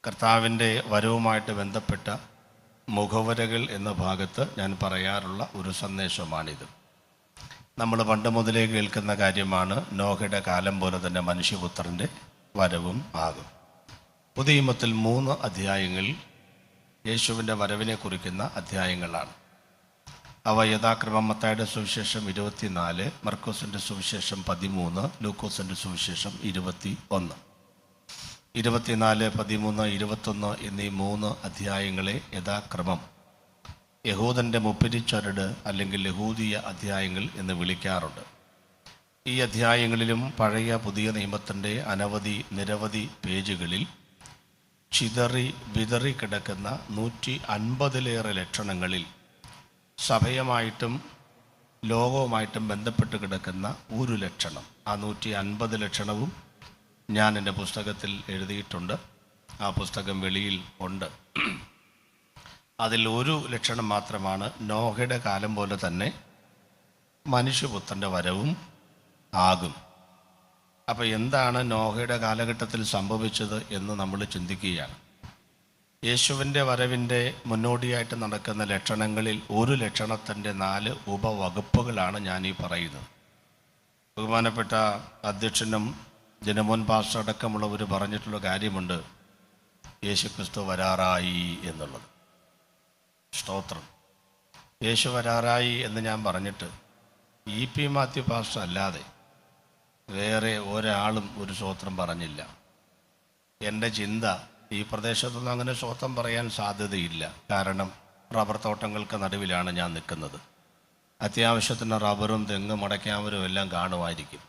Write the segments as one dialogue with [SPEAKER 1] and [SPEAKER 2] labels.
[SPEAKER 1] കർത്താവിൻ്റെ വരവുമായിട്ട് ബന്ധപ്പെട്ട മുഖവരകൾ എന്ന ഭാഗത്ത് ഞാൻ പറയാറുള്ള ഒരു സന്ദേശമാണിത്. നമ്മൾ പണ്ട് മുതലേ കേൾക്കുന്ന കാര്യമാണ്, നോഹയുടെ കാലം പോലെ തന്നെ മനുഷ്യപുത്രൻ്റെ വരവും ആകും. പുതിയ നിയമത്തിൽ 3 അധ്യായങ്ങൾ യേശുവിൻ്റെ വരവിനെ കുറിക്കുന്ന അധ്യായങ്ങളാണ്. അവ യഥാക്രമം മത്തായിയുടെ സുവിശേഷം 24, മർക്കോസിൻ്റെ സുവിശേഷം 13, ലൂക്കോസിൻ്റെ സുവിശേഷം 21. 24, 13, 21 എന്നീ 3 അധ്യായങ്ങളെ യഥാക്രമം യഹൂദൻ്റെ മുപ്പിരിച്ചരട് അല്ലെങ്കിൽ യഹൂദീയ അധ്യായങ്ങൾ എന്ന് വിളിക്കാറുണ്ട്. ഈ അധ്യായങ്ങളിലും പഴയ പുതിയ നിയമത്തിൻ്റെ നിരവധി പേജുകളിൽ ചിതറി വിതറി കിടക്കുന്ന 150-ലേറെ ലക്ഷണങ്ങളിൽ സഭയുമായിട്ടും ലോകവുമായിട്ടും ബന്ധപ്പെട്ട് കിടക്കുന്ന ഒരു ലക്ഷണം, ആ 150 ലക്ഷണവും ഞാൻ എൻ്റെ പുസ്തകത്തിൽ എഴുതിയിട്ടുണ്ട്. ആ പുസ്തകം വെളിയിൽ ഉണ്ട്. അതിൽ ഒരു ലക്ഷണം മാത്രമാണ് നോഹയുടെ കാലം പോലെ തന്നെ മനുഷ്യപുത്രൻ്റെ വരവും ആകും. അപ്പോൾ എന്താണ് നോഹയുടെ കാലഘട്ടത്തിൽ സംഭവിച്ചത് എന്ന് നമ്മൾ ചിന്തിക്കുകയാണ്. യേശുവിൻ്റെ വരവിൻ്റെ മുന്നോടിയായിട്ട് നടക്കുന്ന ലക്ഷണങ്ങളിൽ ഒരു ലക്ഷണത്തിൻ്റെ 4 ഉപവകുപ്പുകളാണ് ഞാൻ ഈ പറയുന്നത്. ബഹുമാനപ്പെട്ട അധ്യക്ഷനും ജനമോൻ പാസ്റ്റർ അടക്കമുള്ളവർ പറഞ്ഞിട്ടുള്ള കാര്യമുണ്ട്, യേശുക്രിസ്തു വരാറായി എന്നുള്ളത്. സ്തോത്രം. യേശു വരാറായി എന്ന് ഞാൻ പറഞ്ഞിട്ട് EP മാത്യു പാസ്റ്റർ അല്ലാതെ വേറെ ഒരാളും ഒരു സ്തോത്രം പറഞ്ഞില്ല. എൻ്റെ ചിന്ത, ഈ പ്രദേശത്തൊന്നും അങ്ങനെ സ്തോത്രം പറയാൻ സാധ്യതയില്ല. കാരണം റബ്ബർ തോട്ടങ്ങൾക്ക് നടുവിലാണ് ഞാൻ നിൽക്കുന്നത്. അത്യാവശ്യത്തിന് റബ്ബറും തെങ്ങും അടയ്ക്കാമരും എല്ലാം കാണുമായിരിക്കും.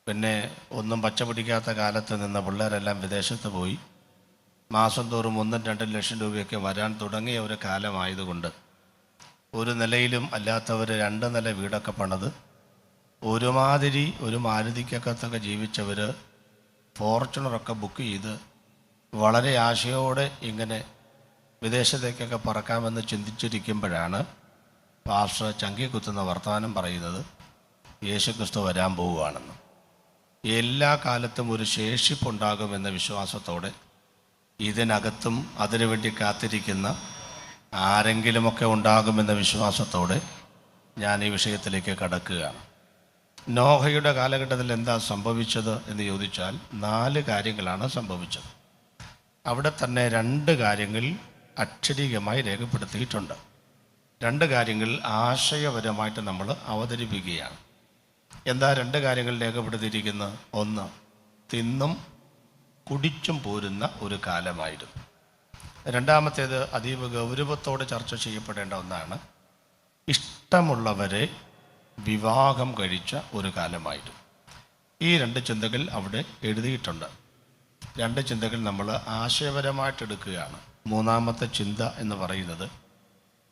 [SPEAKER 1] പിന്നെ ഒന്നും പച്ച പിടിക്കാത്ത കാലത്ത് നിന്ന പിള്ളേരെല്ലാം വിദേശത്ത് പോയി മാസം തോറും 1-2 ലക്ഷം രൂപയൊക്കെ വരാൻ തുടങ്ങിയ ഒരു കാലമായതുകൊണ്ട് ഒരു നിലയിലും അല്ലാത്തവർ 2 നില വീടൊക്കെ പണിത് ഒരുമാതിരി ഒരു മാരുതിക്കകത്തൊക്കെ ജീവിച്ചവർ ഫോർച്യൂണറൊക്കെ ബുക്ക് ചെയ്ത് വളരെ ആശയോടെ ഇങ്ങനെ വിദേശത്തേക്കൊക്കെ പറക്കാമെന്ന് ചിന്തിച്ചിരിക്കുമ്പോഴാണ് പാസ്റ്റർ ചങ്കി കുത്തുന്ന വർത്തമാനം പറയുന്നത്, യേശുക്രിസ്തു വരാൻ പോവുകയാണെന്ന്. എല്ലാ കാലത്തും ഒരു ശേഷിപ്പുണ്ടാകുമെന്ന വിശ്വാസത്തോടെ ഇതിനകത്തും അതിനുവേണ്ടി കാത്തിരിക്കുന്ന ആരെങ്കിലുമൊക്കെ ഉണ്ടാകുമെന്ന വിശ്വാസത്തോടെ ഞാൻ ഈ വിഷയത്തിലേക്ക് കടക്കുകയാണ്. നോഹയുടെ കാലഘട്ടത്തിൽ എന്താ സംഭവിച്ചത് എന്ന് ചോദിച്ചാൽ 4 കാര്യങ്ങളാണ് സംഭവിച്ചത്. അവിടെ തന്നെ 2 കാര്യങ്ങൾ അക്ഷരീകമായി രേഖപ്പെടുത്തിയിട്ടുണ്ട്. 2 കാര്യങ്ങൾ ആശയപരമായിട്ട് നമ്മൾ അവതരിപ്പിക്കുകയാണ്. എന്താ 2 കാര്യങ്ങൾ രേഖപ്പെടുത്തിയിരിക്കുന്നത്? 1, തിന്നും കുടിച്ചും പോരുന്ന ഒരു കാലമായിരുന്നു. 2-മത്തേത് അതീവ ഗൗരവത്തോടെ ചർച്ച ചെയ്യപ്പെടേണ്ട ഒന്നാണ്, ഇഷ്ടമുള്ളവരെ വിവാഹം കഴിച്ച ഒരു കാലമായിരുന്നു. ഈ 2 ചിന്തകൾ അവിടെ എഴുതിയിട്ടുണ്ട്. 2 ചിന്തകൾ നമ്മൾ ആശയപരമായിട്ടെടുക്കുകയാണ്. 3-മത്തെ ചിന്ത എന്ന് പറയുന്നത്,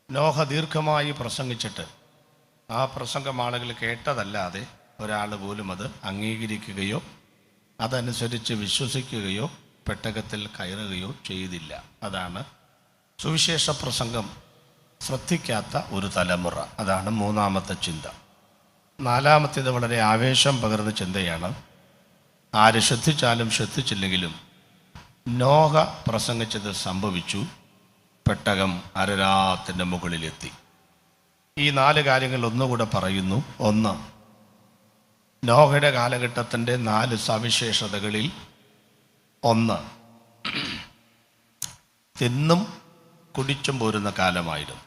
[SPEAKER 1] നോഹ ദീർഘമായി പ്രസംഗിച്ചിട്ട് ആ പ്രസംഗം ആളുകൾ കേട്ടതല്ലാതെ ഒരാൾ പോലും അത് അംഗീകരിക്കുകയോ അതനുസരിച്ച് വിശ്വസിക്കുകയോ പെട്ടകത്തിൽ കയറുകയോ ചെയ്തില്ല. അതാണ് സുവിശേഷ പ്രസംഗം ശ്രദ്ധിക്കാത്ത ഒരു തലമുറ. അതാണ് 3-മത്തെ ചിന്ത. 4-മത്തേത് വളരെ ആവേശം പകർന്ന ചിന്തയാണ്. ആര് ശ്രദ്ധിച്ചാലും ശ്രദ്ധിച്ചില്ലെങ്കിലും നോഹ പ്രസംഗിച്ചത് സംഭവിച്ചു, പെട്ടകം അരരാത്തിൻ്റെ മുകളിലെത്തി. ഈ 4 കാര്യങ്ങൾ ഒന്നുകൂടെ പറയുന്നു. 1, നോഹയുടെ കാലഘട്ടത്തിൻ്റെ 4 സവിശേഷതകളിൽ 1, തിന്നും കുടിച്ചും പോരുന്ന കാലമായിരുന്നു.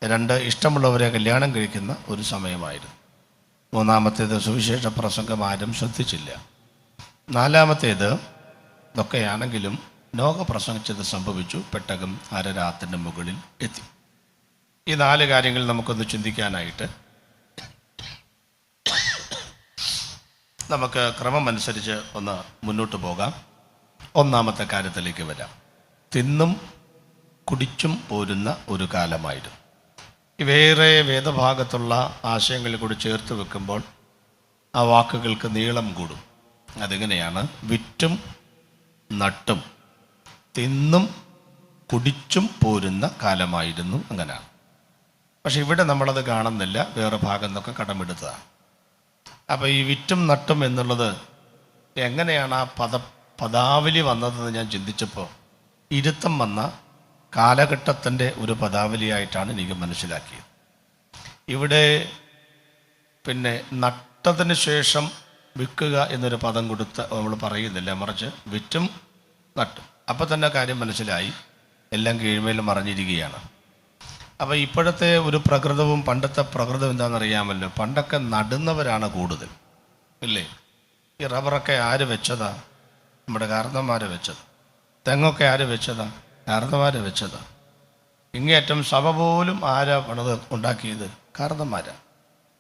[SPEAKER 1] 2, ഇഷ്ടമുള്ളവരെ കല്യാണം കഴിക്കുന്ന ഒരു സമയമായിരുന്നു. 3-മത്തേത് സുവിശേഷ പ്രസംഗം ആരും ശ്രദ്ധിച്ചില്ല. 4-മത്തേത് ഇതൊക്കെയാണെങ്കിലും നോഹ പ്രസംഗിച്ചത് സംഭവിച്ചു, പെട്ടകം അരരാത്തിൻ്റെ മുകളിൽ എത്തി. ഈ 4 കാര്യങ്ങൾ നമുക്കൊന്ന് ചിന്തിക്കാനായിട്ട് നമുക്ക് ക്രമമനുസരിച്ച് ഒന്ന് മുന്നോട്ട് പോകാം. 1-മത്തെ കാര്യത്തിലേക്ക് വരാം. തിന്നും കുടിച്ചും പോരുന്ന ഒരു കാലമായിരുന്നു. വേറെ വേദഭാഗത്തുള്ള ആശയങ്ങൾ കൂടി ചേർത്ത് വെക്കുമ്പോൾ ആ വാക്കുകൾക്ക് നീളം കൂടും. അതിങ്ങനെയാണ്, വിറ്റും നട്ടും തിന്നും കുടിച്ചും പോരുന്ന കാലമായിരുന്നു. അങ്ങനെയാണ്. പക്ഷെ ഇവിടെ നമ്മളത് കാണുന്നില്ല, വേറെ ഭാഗം നിന്നൊക്കെ കടമെടുത്തതാണ്. അപ്പോൾ ഈ വിറ്റും നട്ടും എന്നുള്ളത് എങ്ങനെയാണ് ആ പദാവലി വന്നതെന്ന് ഞാൻ ചിന്തിച്ചപ്പോൾ ഇരുത്തം വന്ന കാലഘട്ടത്തിൻ്റെ ഒരു പദാവലിയായിട്ടാണ് എനിക്ക് മനസ്സിലാക്കിയത്. ഇവിടെ പിന്നെ നട്ടതിന് ശേഷം വിൽക്കുക എന്നൊരു പദം കൊടുത്ത് നമ്മൾ പറയുന്നില്ല, മറിച്ച് വിറ്റും നട്ടും. അപ്പം തന്നെ കാര്യം മനസ്സിലായി, എല്ലാം കീഴ്മേലും മറിഞ്ഞിരിക്കുകയാണ്. അപ്പോൾ ഇപ്പോഴത്തെ ഒരു പ്രകൃതവും പണ്ടത്തെ പ്രകൃതം എന്താണെന്നറിയാമല്ലോ. പണ്ടൊക്കെ നടുന്നവരാണ് കൂടുതൽ, ഇല്ലേ? ഈ റബ്ബറൊക്കെ ആര് വെച്ചതാ? നമ്മുടെ കാരണന്മാർ വെച്ചത്. തെങ്ങൊക്കെ ആര് വെച്ചതാ? കാരണന്മാർ വെച്ചതാ. ഇങ്ങേയറ്റം സഭ പോലും ആരാ പണിത് ഉണ്ടാക്കിയത്? കാരണന്മാരാ.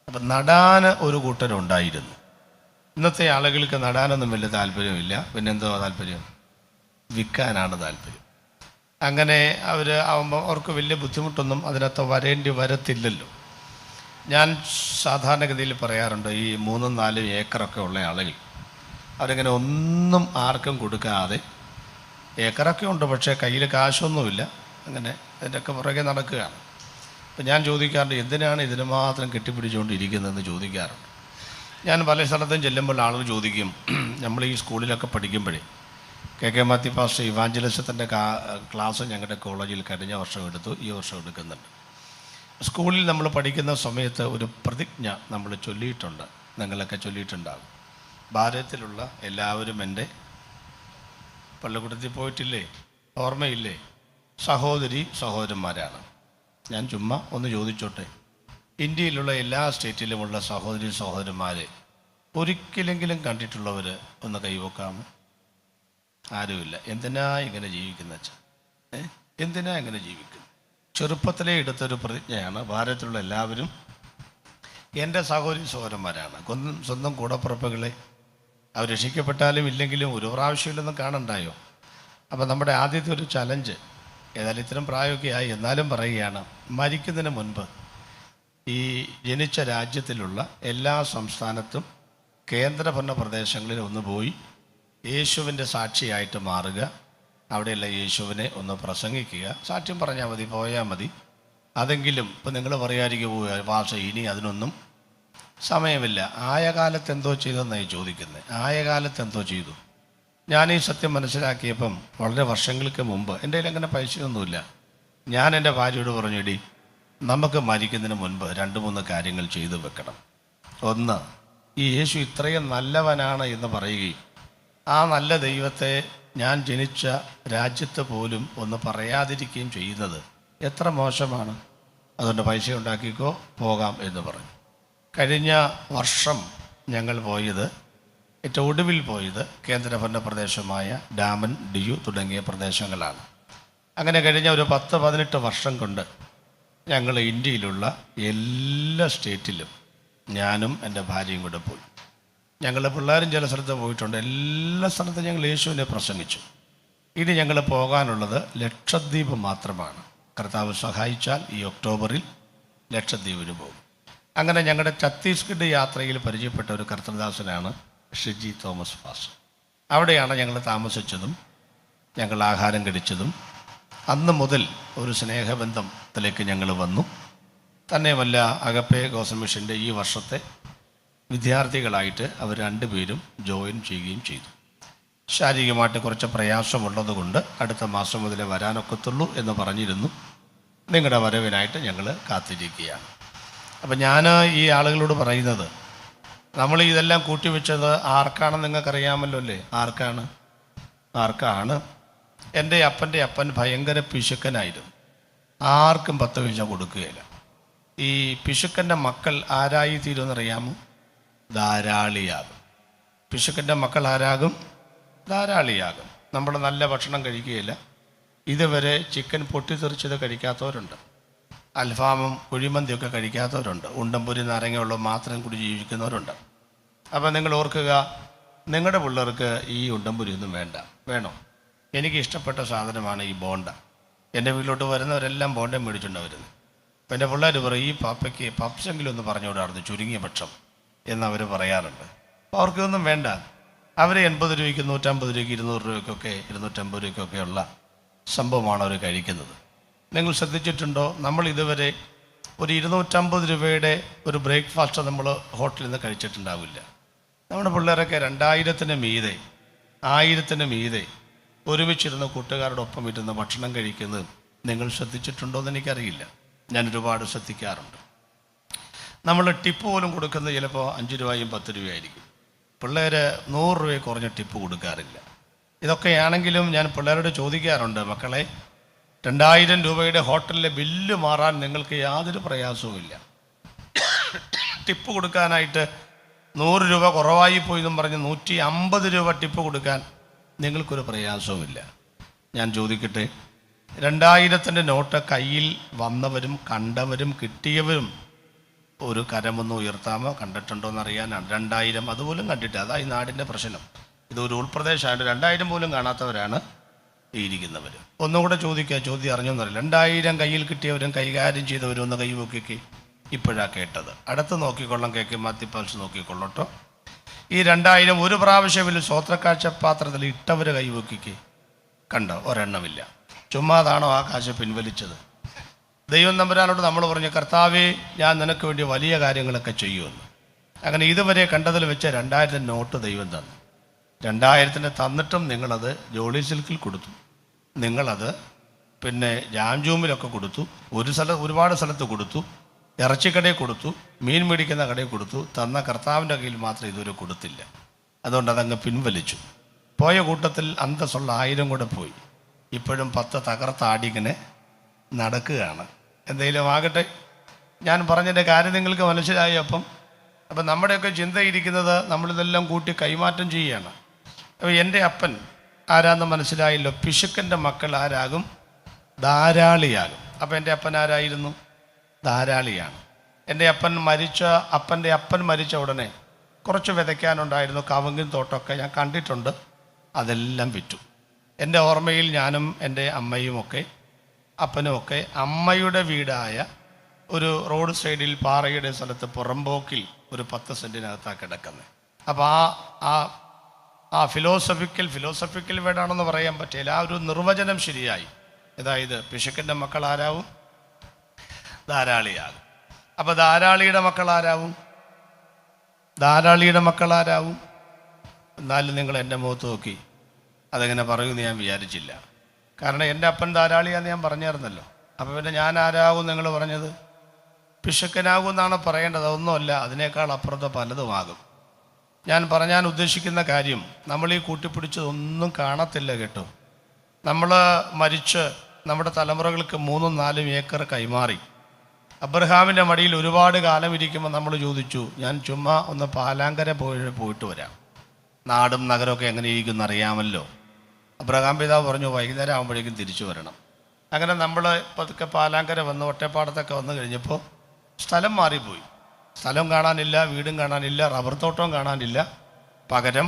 [SPEAKER 1] അപ്പം നടാൻ ഒരു കൂട്ടരുണ്ടായിരുന്നു. ഇന്നത്തെ ആളുകൾക്ക് നടാനൊന്നും വലിയ താല്പര്യമില്ല. പിന്നെന്തോ താല്പര്യം? വിൽക്കാനാണ് താല്പര്യം. അങ്ങനെ അവർ ആകുമ്പോൾ അവർക്ക് വലിയ ബുദ്ധിമുട്ടൊന്നും അതിനകത്ത് വരത്തില്ലല്ലോ. ഞാൻ സാധാരണഗതിയിൽ പറയാറുണ്ട്, ഈ 3-4 ഏക്കറൊക്കെ ഉള്ള ആളുകൾ അവരിങ്ങനെ ഒന്നും ആർക്കും കൊടുക്കാതെ, ഏക്കറൊക്കെ ഉണ്ട് പക്ഷേ കയ്യിൽ കാശൊന്നുമില്ല, അങ്ങനെ അതിൻ്റെയൊക്കെ പുറകെ നടക്കുകയാണ്. അപ്പം ഞാൻ ചോദിക്കാറുണ്ട്, എന്തിനാണ് ഇതിന് മാത്രം കെട്ടിപ്പിടിച്ചുകൊണ്ടിരിക്കുന്നതെന്ന് ചോദിക്കാറുണ്ട്. ഞാൻ പല സ്ഥലത്തും ചെല്ലുമ്പോൾ ആളുകൾ ചോദിക്കും, നമ്മൾ ഈ സ്കൂളിലൊക്കെ പഠിക്കുമ്പോഴേ കെ മാത്യു പാസ്റ്റർ ഇവാഞ്ചലിസത്തിൻ്റെ ക്ലാസ് ഞങ്ങളുടെ കോളേജിൽ കഴിഞ്ഞ വർഷം എടുത്തു, ഈ വർഷം എടുക്കുന്നുണ്ട്. സ്കൂളിൽ നമ്മൾ പഠിക്കുന്ന സമയത്ത് ഒരു പ്രതിജ്ഞ നമ്മൾ ചൊല്ലിയിട്ടുണ്ട്, നിങ്ങളൊക്കെ ചൊല്ലിയിട്ടുണ്ടാകും. ഭാരതത്തിലുള്ള എല്ലാവരും എൻ്റെ പള്ളിക്കൂടത്തിൽ പോയിട്ടില്ലേ? ഓർമ്മയില്ലേ? സഹോദരി സഹോദരന്മാരാണ്. ഞാൻ ചുമ്മാ ഒന്ന് ചോദിച്ചോട്ടെ, ഇന്ത്യയിലുള്ള എല്ലാ സ്റ്റേറ്റിലുമുള്ള സഹോദരി സഹോദരന്മാരെ ഒരിക്കലെങ്കിലും കണ്ടിട്ടുള്ളവർ ഒന്ന് കൈവക്കാമോ? ആരുമില്ല. എന്തിനാ ഇങ്ങനെ ജീവിക്കുന്ന വെച്ചാൽ എന്തിനാ ഇങ്ങനെ ജീവിക്കുന്നത്? ചെറുപ്പത്തിലേ എടുത്തൊരു പ്രതിജ്ഞയാണ്, ഭാരതത്തിലുള്ള എല്ലാവരും എൻ്റെ സഹോദരി സഹോദരന്മാരാണ്. സ്വന്തം കൂടപ്പുറപ്പുകളെ അവർ രക്ഷിക്കപ്പെട്ടാലും ഇല്ലെങ്കിലും ഒരു പ്രാവശ്യമില്ലെന്നും കാണണ്ടായോ? അപ്പം നമ്മുടെ ആദ്യത്തെ ഒരു ചലഞ്ച്, ഏതായാലും ഇത്തരം പ്രായമൊക്കെ ആയി എന്നാലും പറയുകയാണ്, മരിക്കുന്നതിന് മുൻപ് ഈ ജനിച്ച രാജ്യത്തിലുള്ള എല്ലാ സംസ്ഥാനത്തും കേന്ദ്രഭരണ പ്രദേശങ്ങളിൽ ഒന്ന് പോയി യേശുവിൻ്റെ സാക്ഷിയായിട്ട് മാറുക. അവിടെയുള്ള യേശുവിനെ ഒന്ന് പ്രസംഗിക്കുക. സാക്ഷ്യം പറഞ്ഞാൽ മതി, പോയാൽ മതി. അതെങ്കിലും ഇപ്പം നിങ്ങൾ പറയാതിരിക്കുക ഭാഷ, ഇനി അതിനൊന്നും സമയമില്ല. ആയ കാലത്ത് എന്തോ ചെയ്തെന്നായി ചോദിക്കുന്നത്. ആയ കാലത്ത് എന്തോ ചെയ്തു? ഞാൻ ഈ സത്യം മനസ്സിലാക്കിയപ്പം വളരെ വർഷങ്ങൾക്ക് മുമ്പ്, എൻ്റെ കയ്യിൽ അങ്ങനെ പൈസയൊന്നുമില്ല, ഞാൻ എൻ്റെ ഭാര്യയോട് പറഞ്ഞിടി, നമുക്ക് മരിക്കുന്നതിന് മുൻപ് 2-3 കാര്യങ്ങൾ ചെയ്തു വെക്കണം. ഒന്ന്, ഈ യേശു ഇത്രയും നല്ലവനാണ് എന്ന് പറയുകയും ആ നല്ല ദൈവത്തെ ഞാൻ ജനിച്ച രാജ്യത്ത് പോലും ഒന്ന് പറയാതിരിക്കുകയും ചെയ്യുന്നത് എത്ര മോശമാണ്. അതുകൊണ്ട് പൈസ ഉണ്ടാക്കിക്കോ, പോകാം എന്ന് പറഞ്ഞു. കഴിഞ്ഞ വർഷം ഞങ്ങൾ പോയത്, ഏറ്റവും ഒടുവിൽ പോയത് കേന്ദ്രഭരണ പ്രദേശമായ ഡാമൻ, ഡിയു തുടങ്ങിയ പ്രദേശങ്ങളാണ്. അങ്ങനെ കഴിഞ്ഞ ഒരു 10-18 വർഷം കൊണ്ട് ഞങ്ങൾ ഇന്ത്യയിലുള്ള എല്ലാ സ്റ്റേറ്റിലും ഞാനും എൻ്റെ ഭാര്യയും കൂടെ പോയി. ഞങ്ങളുടെ പിള്ളേരും ചില സ്ഥലത്ത് പോയിട്ടുണ്ട്. എല്ലാ സ്ഥലത്തും ഞങ്ങൾ യേശുവിനെ പ്രസംഗിച്ചു. ഇനി ഞങ്ങൾ പോകാനുള്ളത് ലക്ഷദ്വീപ് മാത്രമാണ്. കർത്താവ് സഹായിച്ചാൽ ഈ ഒക്ടോബറിൽ ലക്ഷദ്വീപിന് പോകും. അങ്ങനെ ഞങ്ങളുടെ ഛത്തീസ്ഗഡ് യാത്രയിൽ പരിചയപ്പെട്ട ഒരു കർത്തൃദാസനാണ് ഷിജി തോമസ് പാസ്റ്റർ. അവിടെയാണ് ഞങ്ങൾ താമസിച്ചതും ഞങ്ങൾ ആഹാരം കഴിച്ചതും. അന്ന് മുതൽ ഒരു സ്നേഹബന്ധത്തിലേക്ക് ഞങ്ങൾ വന്നു. തന്നെയുമല്ല, അഗപ്പെ ഗോസ്ബൽ മിഷൻ്റെ ഈ വർഷത്തെ വിദ്യാർത്ഥികളായിട്ട് അവർ 2 പേരും ജോയിൻ ചെയ്യുകയും ചെയ്തു. ശാരീരികമായിട്ട് കുറച്ച് പ്രയാസമുള്ളതുകൊണ്ട് അടുത്ത മാസം മുതലേ വരാനൊക്കത്തുള്ളൂ എന്ന് പറഞ്ഞിരുന്നു. നിങ്ങളുടെ വരവിനായിട്ട് ഞങ്ങൾ കാത്തിരിക്കുകയാണ്. അപ്പം ഞാൻ ഈ ആളുകളോട് പറയുന്നത്, നമ്മൾ ഇതെല്ലാം കൂട്ടിവെച്ചത് ആർക്കാണെന്ന് നിങ്ങൾക്കറിയാമല്ലോ അല്ലേ? ആർക്കാണ്? എൻ്റെ അപ്പൻ്റെ അപ്പൻ ഭയങ്കര പിശുക്കനായിരുന്നു. ആർക്കും 10 പൈസ കൊടുക്കുകയില്ല. ഈ പിശുക്കൻ്റെ മക്കൾ ആരായി തീരുമെന്നറിയാമോ? ധാരാളിയാകും. പിശുക്കൻ്റെ മക്കൾ ആരാകും? ധാരാളിയാകും. നമ്മൾ നല്ല ഭക്ഷണം കഴിക്കുകയില്ല. ഇതുവരെ ചിക്കൻ പൊട്ടിത്തെറിച്ചത് കഴിക്കാത്തവരുണ്ട്, അൽഫാമും കുഴിമന്തിയൊക്കെ കഴിക്കാത്തവരുണ്ട്, ഉണ്ടംപൊരി നാരങ്ങയുള്ള മാത്രം കൂടി ജീവിക്കുന്നവരുണ്ട്. അപ്പം നിങ്ങൾ ഓർക്കുക, നിങ്ങളുടെ പിള്ളേർക്ക് ഈ ഉണ്ടംപൊരിയൊന്നും വേണ്ട. വേണോ? എനിക്ക് ഇഷ്ടപ്പെട്ട സാധനമാണ് ഈ ബോണ്ട. എൻ്റെ വീട്ടിലോട്ട് വരുന്നവരെല്ലാം ബോണ്ട മേടിച്ചുകൊണ്ടാണ് വരുന്നത്. അപ്പം എൻ്റെ പിള്ളേർ പറയും, ഈ പാപ്പയ്ക്ക് പപ്സെങ്കിലും ഒന്ന് പറഞ്ഞുകൊണ്ടായിരുന്നു ചുരുങ്ങിയ പക്ഷം എന്നവർ പറയാറുണ്ട്. അപ്പോൾ അവർക്കിതൊന്നും വേണ്ട. അവർ 80 രൂപയ്ക്ക് 150 രൂപയ്ക്ക് 200 രൂപയ്ക്കൊക്കെ 250 രൂപയ്ക്കൊക്കെ ഉള്ള സംഭവമാണ് അവർ കഴിക്കുന്നത്. നിങ്ങൾ ശ്രദ്ധിച്ചിട്ടുണ്ടോ? നമ്മൾ ഇതുവരെ ഒരു 250 രൂപയുടെ ഒരു ബ്രേക്ക്ഫാസ്റ്റ് നമ്മൾ ഹോട്ടലിൽ നിന്ന് കഴിച്ചിട്ടുണ്ടാവില്ല. നമ്മുടെ പിള്ളേരൊക്കെ 2000-ന് മീതെ 1000-ന് മീതെ ഒരുമിച്ചിരുന്ന് കൂട്ടുകാരോടൊപ്പം ഇരുന്ന് ഭക്ഷണം കഴിക്കുന്നത് നിങ്ങൾ ശ്രദ്ധിച്ചിട്ടുണ്ടോ എന്ന് എനിക്കറിയില്ല. ഞാൻ ഒരുപാട് ശ്രദ്ധിക്കാറുണ്ട്. നമ്മൾ ടിപ്പ് പോലും കൊടുക്കുന്നത് ചിലപ്പോൾ 5 രൂപയും 10 രൂപയായിരിക്കും. പിള്ളേർ 100 രൂപ കുറഞ്ഞ ടിപ്പ് കൊടുക്കാറില്ല. ഇതൊക്കെയാണെങ്കിലും ഞാൻ പിള്ളേരോട് ചോദിക്കാറുണ്ട്, മക്കളെ 2000 രൂപയുടെ ഹോട്ടലിലെ ബില്ല് മാറാൻ നിങ്ങൾക്ക് യാതൊരു പ്രയാസവുമില്ല. ടിപ്പ് കൊടുക്കാനായിട്ട് 100 രൂപ കുറവായി പോയി എന്നും പറഞ്ഞ് 150 രൂപ ടിപ്പ് കൊടുക്കാൻ നിങ്ങൾക്കൊരു പ്രയാസവുമില്ല. ഞാൻ ചോദിക്കട്ടെ, 2000-ൻ്റെ നോട്ട് കയ്യിൽ വന്നവരും കണ്ടവരും കിട്ടിയവരും ഒരു കരമൊന്ന് ഉയർത്താമോ? കണ്ടിട്ടുണ്ടോ എന്നറിയാനാണ്. 2000 അതുപോലും കണ്ടിട്ട്, അതാ ഈ നാടിൻ്റെ പ്രശ്നം. ഇതൊരു ഉൾപ്രദേശമായിട്ട് 2000 പോലും കാണാത്തവരാണ് ഈ ഇരിക്കുന്നവർ. ഒന്നുകൂടെ ചോദിക്കുക, ചോദ്യം അറിഞ്ഞോന്നറിയില്ല. 2000 കയ്യിൽ കിട്ടിയവരും കൈകാര്യം ചെയ്തവരും ഒന്ന് കൈവക്കിക്ക്. ഇപ്പോഴാണ് കേട്ടത്. അടുത്ത് നോക്കിക്കൊള്ളാം, കേക്ക് മാത്തിപ്പാൽസ് നോക്കിക്കൊള്ളട്ടോ. ഈ 2000 ഒരു പ്രാവശ്യമില്ല സ്വോത്രക്കാഴ്ച പാത്രത്തിൽ ഇട്ടവർ കൈവക്കിക്ക്. കണ്ടോ? ഒരെണ്ണമില്ല. ചുമ്മാതാണോ ആ കാശ് പിൻവലിച്ചത്? ദൈവം തമ്പുരാനോട് നമ്മൾ പറഞ്ഞു, കർത്താവേ ഞാൻ നിനക്ക് വേണ്ടി വലിയ കാര്യങ്ങളൊക്കെ ചെയ്യുമെന്ന്. അങ്ങനെ ഇതുവരെ കണ്ടതിൽ വെച്ച് 2000 നോട്ട് ദൈവം തന്നു. 2000 തന്നിട്ടും നിങ്ങളത് ജോളി സിൽക്കിൽ കൊടുത്തു, നിങ്ങളത് പിന്നെ ജാംജൂമിലൊക്കെ കൊടുത്തു, ഒരുപാട് സ്ഥലത്ത് കൊടുത്തു, ഇറച്ചിക്കടയിൽ കൊടുത്തു, മീൻ മേടിക്കുന്ന കടയിൽ കൊടുത്തു. തന്ന കർത്താവിൻ്റെ കയ്യിൽ മാത്രം ഇതുവരെ കൊടുത്തില്ല. അതുകൊണ്ട് അതങ്ങ് പിൻവലിച്ചു. പോയ കൂട്ടത്തിൽ അന്തസ്സുള്ള 1000 കൂടെ പോയി. ഇപ്പോഴും 10 തകർത്താടിങ്ങനെ നടക്കുകയാണ്. എന്തെങ്കിലും ആകട്ടെ, ഞാൻ പറഞ്ഞതിൻ്റെ കാര്യം നിങ്ങൾക്ക് മനസ്സിലായി. അപ്പം നമ്മുടെയൊക്കെ ചിന്തയിരിക്കുന്നത് നമ്മളിതെല്ലാം കൂട്ടി കൈമാറ്റം ചെയ്യുകയാണ്. അപ്പോൾ എൻ്റെ അപ്പൻ ആരാന്ന് മനസ്സിലായല്ലോ. പിശുക്കൻ്റെ മക്കൾ ആരാകും? ധാരാളിയാകും. അപ്പം എൻ്റെ അപ്പൻ ആരായിരുന്നു? ധാരാളിയാണ്. എൻ്റെ അപ്പൻ്റെ അപ്പൻ മരിച്ച ഉടനെ കുറച്ച് വിതയ്ക്കാനുണ്ടായിരുന്നു. കവുങ്ങിൻ തോട്ടമൊക്കെ ഞാൻ കണ്ടിട്ടുണ്ട്. അതെല്ലാം വിറ്റു. എൻ്റെ ഓർമ്മയിൽ ഞാനും എൻ്റെ അമ്മയുമൊക്കെ അപ്പനുമൊക്കെ അമ്മയുടെ വീടായ ഒരു റോഡ് സൈഡിൽ പാറയുടെ സ്ഥലത്ത് പുറമ്പോക്കിൽ ഒരു 10 സെൻറ്റിനകത്താണ് കിടക്കുന്നത്. അപ്പോൾ ആ ഫിലോസഫിക്കൽ വേർഡാണെന്ന് പറയാൻ പറ്റില്ല. ആ ഒരു നിർവചനം ശരിയായി. അതായത് പിശുക്കൻ്റെ മക്കൾ ആരാവും? ധാരാളിയാകും. അപ്പോൾ ധാരാളിയുടെ മക്കൾ ആരാവും? എന്നാലും നിങ്ങൾ എൻ്റെ മുഖത്ത് നോക്കി. അതെങ്ങനെ പറയുമെന്ന് ഞാൻ വിചാരിച്ചില്ല. കാരണം എൻ്റെ അപ്പൻ ധാരാളിയാന്ന് ഞാൻ പറഞ്ഞായിരുന്നല്ലോ. അപ്പോൾ പിന്നെ ഞാൻ ആരാകും നിങ്ങൾ പറഞ്ഞത്? പിശുക്കനാകും എന്നാണ് പറയേണ്ടത്. അതൊന്നുമല്ല, അതിനേക്കാൾ അപ്പുറത്ത് പലതുമാകും. ഞാൻ ഉദ്ദേശിക്കുന്ന കാര്യം, നമ്മൾ ഈ കൂട്ടിപ്പിടിച്ചതൊന്നും കാണത്തില്ല കേട്ടോ. നമ്മൾ മരിച്ച് നമ്മുടെ തലമുറകൾക്ക് 3-4 ഏക്കർ കൈമാറി. അബ്രഹാമിൻ്റെ മടിയിൽ ഒരുപാട് കാലം ഇരിക്കുമ്പോൾ നമ്മൾ ചോദിച്ചു, ഞാൻ ചുമ്മാ ഒന്ന് പാലാങ്കര പോയിട്ട് വരാം, നാടും നഗരമൊക്കെ എങ്ങനെ ഇരിക്കുമെന്ന് അറിയാമല്ലോ. അബ്രഹാം പിതാവ് പറഞ്ഞു, വൈകുന്നേരം ആകുമ്പോഴേക്കും തിരിച്ചു വരണം. അങ്ങനെ നമ്മൾ പതുക്കെ പാലാങ്കര വന്ന് ഒറ്റപ്പാടത്തൊക്കെ വന്നു കഴിഞ്ഞപ്പോൾ സ്ഥലം മാറിപ്പോയി. സ്ഥലം കാണാനില്ല, വീടും കാണാനില്ല, റബ്ബർ തോട്ടവും കാണാനില്ല. പകരം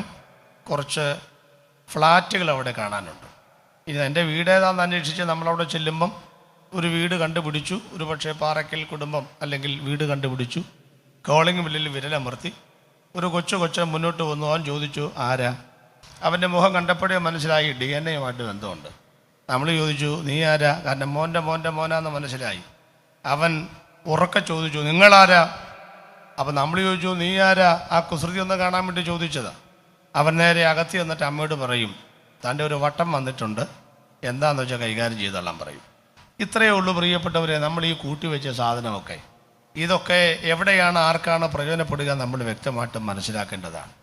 [SPEAKER 1] കുറച്ച് ഫ്ലാറ്റുകൾ അവിടെ കാണാനുണ്ട്. ഇത് എൻ്റെ വീട് ഏതാണെന്ന് അന്വേഷിച്ച് നമ്മളവിടെ ചെല്ലുമ്പം ഒരു വീട് കണ്ടുപിടിച്ചു. ഒരു പക്ഷേ പാറയ്ക്കൽ കുടുംബം അല്ലെങ്കിൽ വീട് കണ്ടുപിടിച്ചു. കോളിംഗ് ബില്ലിൽ വിരലമർത്തി. ഒരു കൊച്ചു മുന്നോട്ട് വന്നു. അവൻ ചോദിച്ചു, ആരാ? അവൻ്റെ മുഖം കണ്ടപ്പോഴേ മനസ്സിലായി DNA-യുമായിട്ട് ബന്ധമുണ്ട്. നമ്മൾ ചോദിച്ചു, നീ ആരാ? കാരണം മോൻ്റെ മോനാന്ന് മനസ്സിലായി. അവൻ ഉറക്കെ ചോദിച്ചു, നിങ്ങളാരാ? അപ്പം നമ്മൾ ചോദിച്ചു, നീ ആരാ? ആ കുസൃതി ഒന്ന് കാണാൻ വേണ്ടി ചോദിച്ചതാ. അവൻ നേരെ അകത്തി വന്നിട്ട് അമ്മയോട് പറയും, തൻ്റെ ഒരു വട്ടം വന്നിട്ടുണ്ട്, എന്താണെന്ന് വെച്ചാൽ കൈകാര്യം ചെയ്തോളാൻ പറയും. ഇത്രയേ ഉള്ളൂ പ്രിയപ്പെട്ടവരെ, നമ്മൾ ഈ കൂട്ടിവെച്ച സാധനമൊക്കെ. ഇതൊക്കെ എവിടെയാണ്, ആർക്കാണ് പ്രയോജനപ്പെടുക നമ്മൾ വ്യക്തമായിട്ട് മനസ്സിലാക്കേണ്ടതാണ്.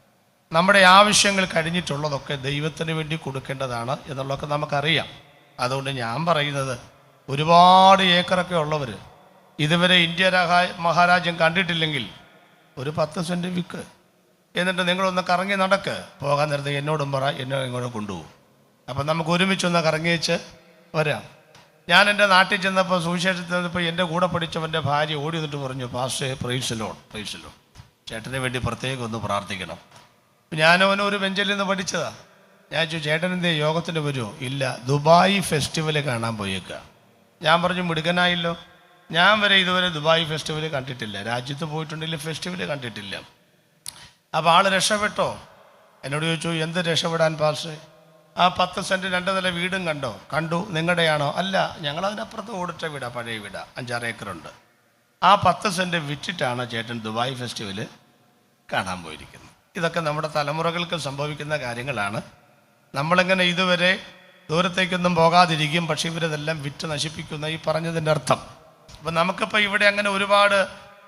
[SPEAKER 1] നമ്മുടെ ആവശ്യങ്ങൾ കഴിഞ്ഞിട്ടുള്ളതൊക്കെ ദൈവത്തിന് വേണ്ടി കൊടുക്കേണ്ടതാണ് എന്നുള്ളതൊക്കെ നമുക്കറിയാം. അതുകൊണ്ട് ഞാൻ പറയുന്നത്, ഒരുപാട് ഏക്കറൊക്കെ ഉള്ളവർ ഇതുവരെ ഇന്ത്യ മഹാരാജ്യം കണ്ടിട്ടില്ലെങ്കിൽ ഒരു 10 സെൻറ്റ് വിക്ക്. എന്നിട്ട് നിങ്ങളൊന്ന് കറങ്ങി നടക്ക്. പോകാൻ നേരത്തെ എന്നോടും പറ, എന്നെ ഇങ്ങോട്ട് കൊണ്ടുപോകും. അപ്പം നമുക്ക് ഒരുമിച്ചൊന്ന് കറങ്ങിച്ച് വരാം. ഞാൻ എൻ്റെ നാട്ടിൽ ചെന്നപ്പോൾ, സുവിശേഷത്തിൽ ചെന്നപ്പോൾ എൻ്റെ കൂടെ പഠിച്ചവൻ്റെ ഭാര്യ ഓടി വന്നിട്ട് പറഞ്ഞു, പാസ്റ്റേ പ്രൈസ് ലോഡ് ചേട്ടന് വേണ്ടി പ്രത്യേകം ഒന്ന് പ്രാർത്ഥിക്കണം. ഞാനവനും ഒരു ബെഞ്ചിൽ നിന്ന് പഠിച്ചതാണ്. ഞാൻ ചോദിച്ചു, ചേട്ടൻ എന്തേ യോഗത്തിന് വരുമോ? ഇല്ല, ദുബായ് ഫെസ്റ്റിവൽ കാണാൻ പോയേക്കുക. ഞാൻ പറഞ്ഞു, മിടുക്കനായില്ലോ. ഞാൻ വരെ ഇതുവരെ ദുബായ് ഫെസ്റ്റിവൽ കണ്ടിട്ടില്ല. രാജ്യത്ത് പോയിട്ടുണ്ടെങ്കിൽ ഫെസ്റ്റിവൽ കണ്ടിട്ടില്ല. അപ്പോൾ ആൾ രക്ഷപ്പെട്ടോ? എന്നോട് ചോദിച്ചു, എന്ത് രക്ഷപ്പെടാൻ പാസ്റ്റേ? ആ 10 സെൻറ്റ് 2 നില വീടും കണ്ടു. നിങ്ങളുടെയാണോ? അല്ല, ഞങ്ങളതിനപ്പുറത്ത് ഓടിട്ട വീടാണ്, പഴയ വീടാണ്, 5-6 ഏക്കറുണ്ട്. ആ 10 സെൻറ്റ് വിറ്റിട്ടാണ് ചേട്ടൻ ദുബായ് ഫെസ്റ്റിവൽ കാണാൻ പോയിരിക്കുന്നത്. ഇതൊക്കെ നമ്മുടെ തലമുറകൾക്ക് സംഭവിക്കുന്ന കാര്യങ്ങളാണ്. നമ്മളിങ്ങനെ ഇതുവരെ ദൂരത്തേക്കൊന്നും പോകാതിരിക്കും. പക്ഷേ ഇവരിതെല്ലാം വിറ്റ് നശിപ്പിക്കുന്ന ഈ പറഞ്ഞതിൻ്റെ അർത്ഥം. അപ്പം നമുക്കിപ്പോൾ ഇവിടെ അങ്ങനെ ഒരുപാട്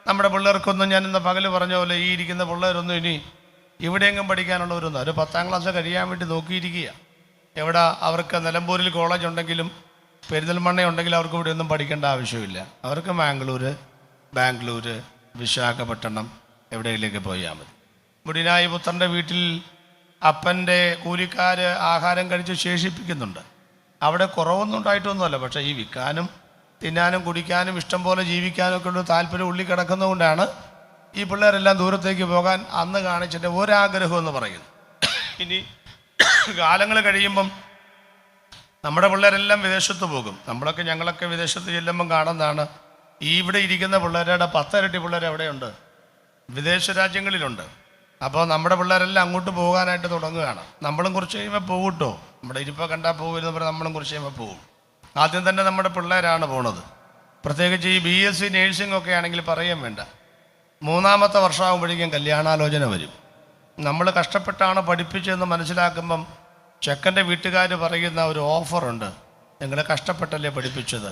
[SPEAKER 1] നമ്മുടെ പിള്ളേർക്കൊന്നും ഞാനിന്ന് പകൽ പറഞ്ഞ പോലെ ഈ ഇരിക്കുന്ന പിള്ളേരൊന്നും ഇനി ഇവിടെയെങ്കിലും പഠിക്കാനുള്ളവരൊന്നും ഒരു 10ാം ക്ലാസ് കഴിയാൻ വേണ്ടി നോക്കിയിരിക്കുക. എവിടെ അവർക്ക് നിലമ്പൂരിൽ കോളേജ് ഉണ്ടെങ്കിലും പെരിന്തൽമണ്ണ ഉണ്ടെങ്കിലും അവർക്ക് ഇവിടെ ഒന്നും പഠിക്കേണ്ട ആവശ്യമില്ല. അവർക്ക് ബാംഗ്ലൂർ, വിശാഖപട്ടണം എവിടെയെങ്കിലേക്ക് പോയാൽ മതി. മുടിനായി പുത്രൻ്റെ വീട്ടിൽ അപ്പൻ്റെ കൂലിക്കാർ ആഹാരം കഴിച്ച് ശേഷിപ്പിക്കുന്നുണ്ട്. അവിടെ കുറവൊന്നും ഉണ്ടായിട്ടൊന്നുമല്ല. പക്ഷേ ഈ വിൽക്കാനും തിന്നാനും കുടിക്കാനും ഇഷ്ടം പോലെ ജീവിക്കാനും ഒക്കെ ഉള്ള താല്പര്യം ഉള്ളിൽ കിടക്കുന്നതുകൊണ്ടാണ് ഈ പിള്ളേരെല്ലാം ദൂരത്തേക്ക് പോകാൻ അന്ന് കാണിച്ചിട്ട് ഒരാഗ്രഹം എന്ന് പറയുന്നു. ഇനി കാലങ്ങൾ കഴിയുമ്പം നമ്മുടെ പിള്ളേരെല്ലാം വിദേശത്ത് പോകും. ഞങ്ങളൊക്കെ വിദേശത്ത് ചെല്ലുമ്പം കാണുന്നതാണ് ഇവിടെ ഇരിക്കുന്ന പിള്ളേരുടെ 10 ഇരട്ടി പിള്ളേർ എവിടെയുണ്ട്? വിദേശ രാജ്യങ്ങളിലുണ്ട്. അപ്പോൾ നമ്മുടെ പിള്ളേരെല്ലാം അങ്ങോട്ട് പോകാനായിട്ട് തുടങ്ങുകയാണ്. നമ്മളും കുറച്ച് കഴിയുമ്പോൾ പോകും കേട്ടോ. നമ്മുടെ ഇരിപ്പം കണ്ടാൽ പോകുമെന്ന് പറഞ്ഞാൽ നമ്മളും കുറച്ച് കഴിയുമ്പോൾ പോകും. ആദ്യം തന്നെ നമ്മുടെ പിള്ളേരാണ് പോണത്. പ്രത്യേകിച്ച് ഈ BSc നേഴ്സിംഗ് ഒക്കെ ആണെങ്കിൽ പറയാൻ വേണ്ട. 3ാമത്തെ വർഷമാകുമ്പോഴേക്കും കല്യാണാലോചന വരും. നമ്മൾ കഷ്ടപ്പെട്ടാണ് പഠിപ്പിച്ചതെന്ന് മനസ്സിലാക്കുമ്പം ചെക്കൻ്റെ വീട്ടുകാർ പറയുന്ന ഒരു ഓഫറുണ്ട്. നിങ്ങൾ കഷ്ടപ്പെട്ടല്ലേ പഠിപ്പിച്ചത്,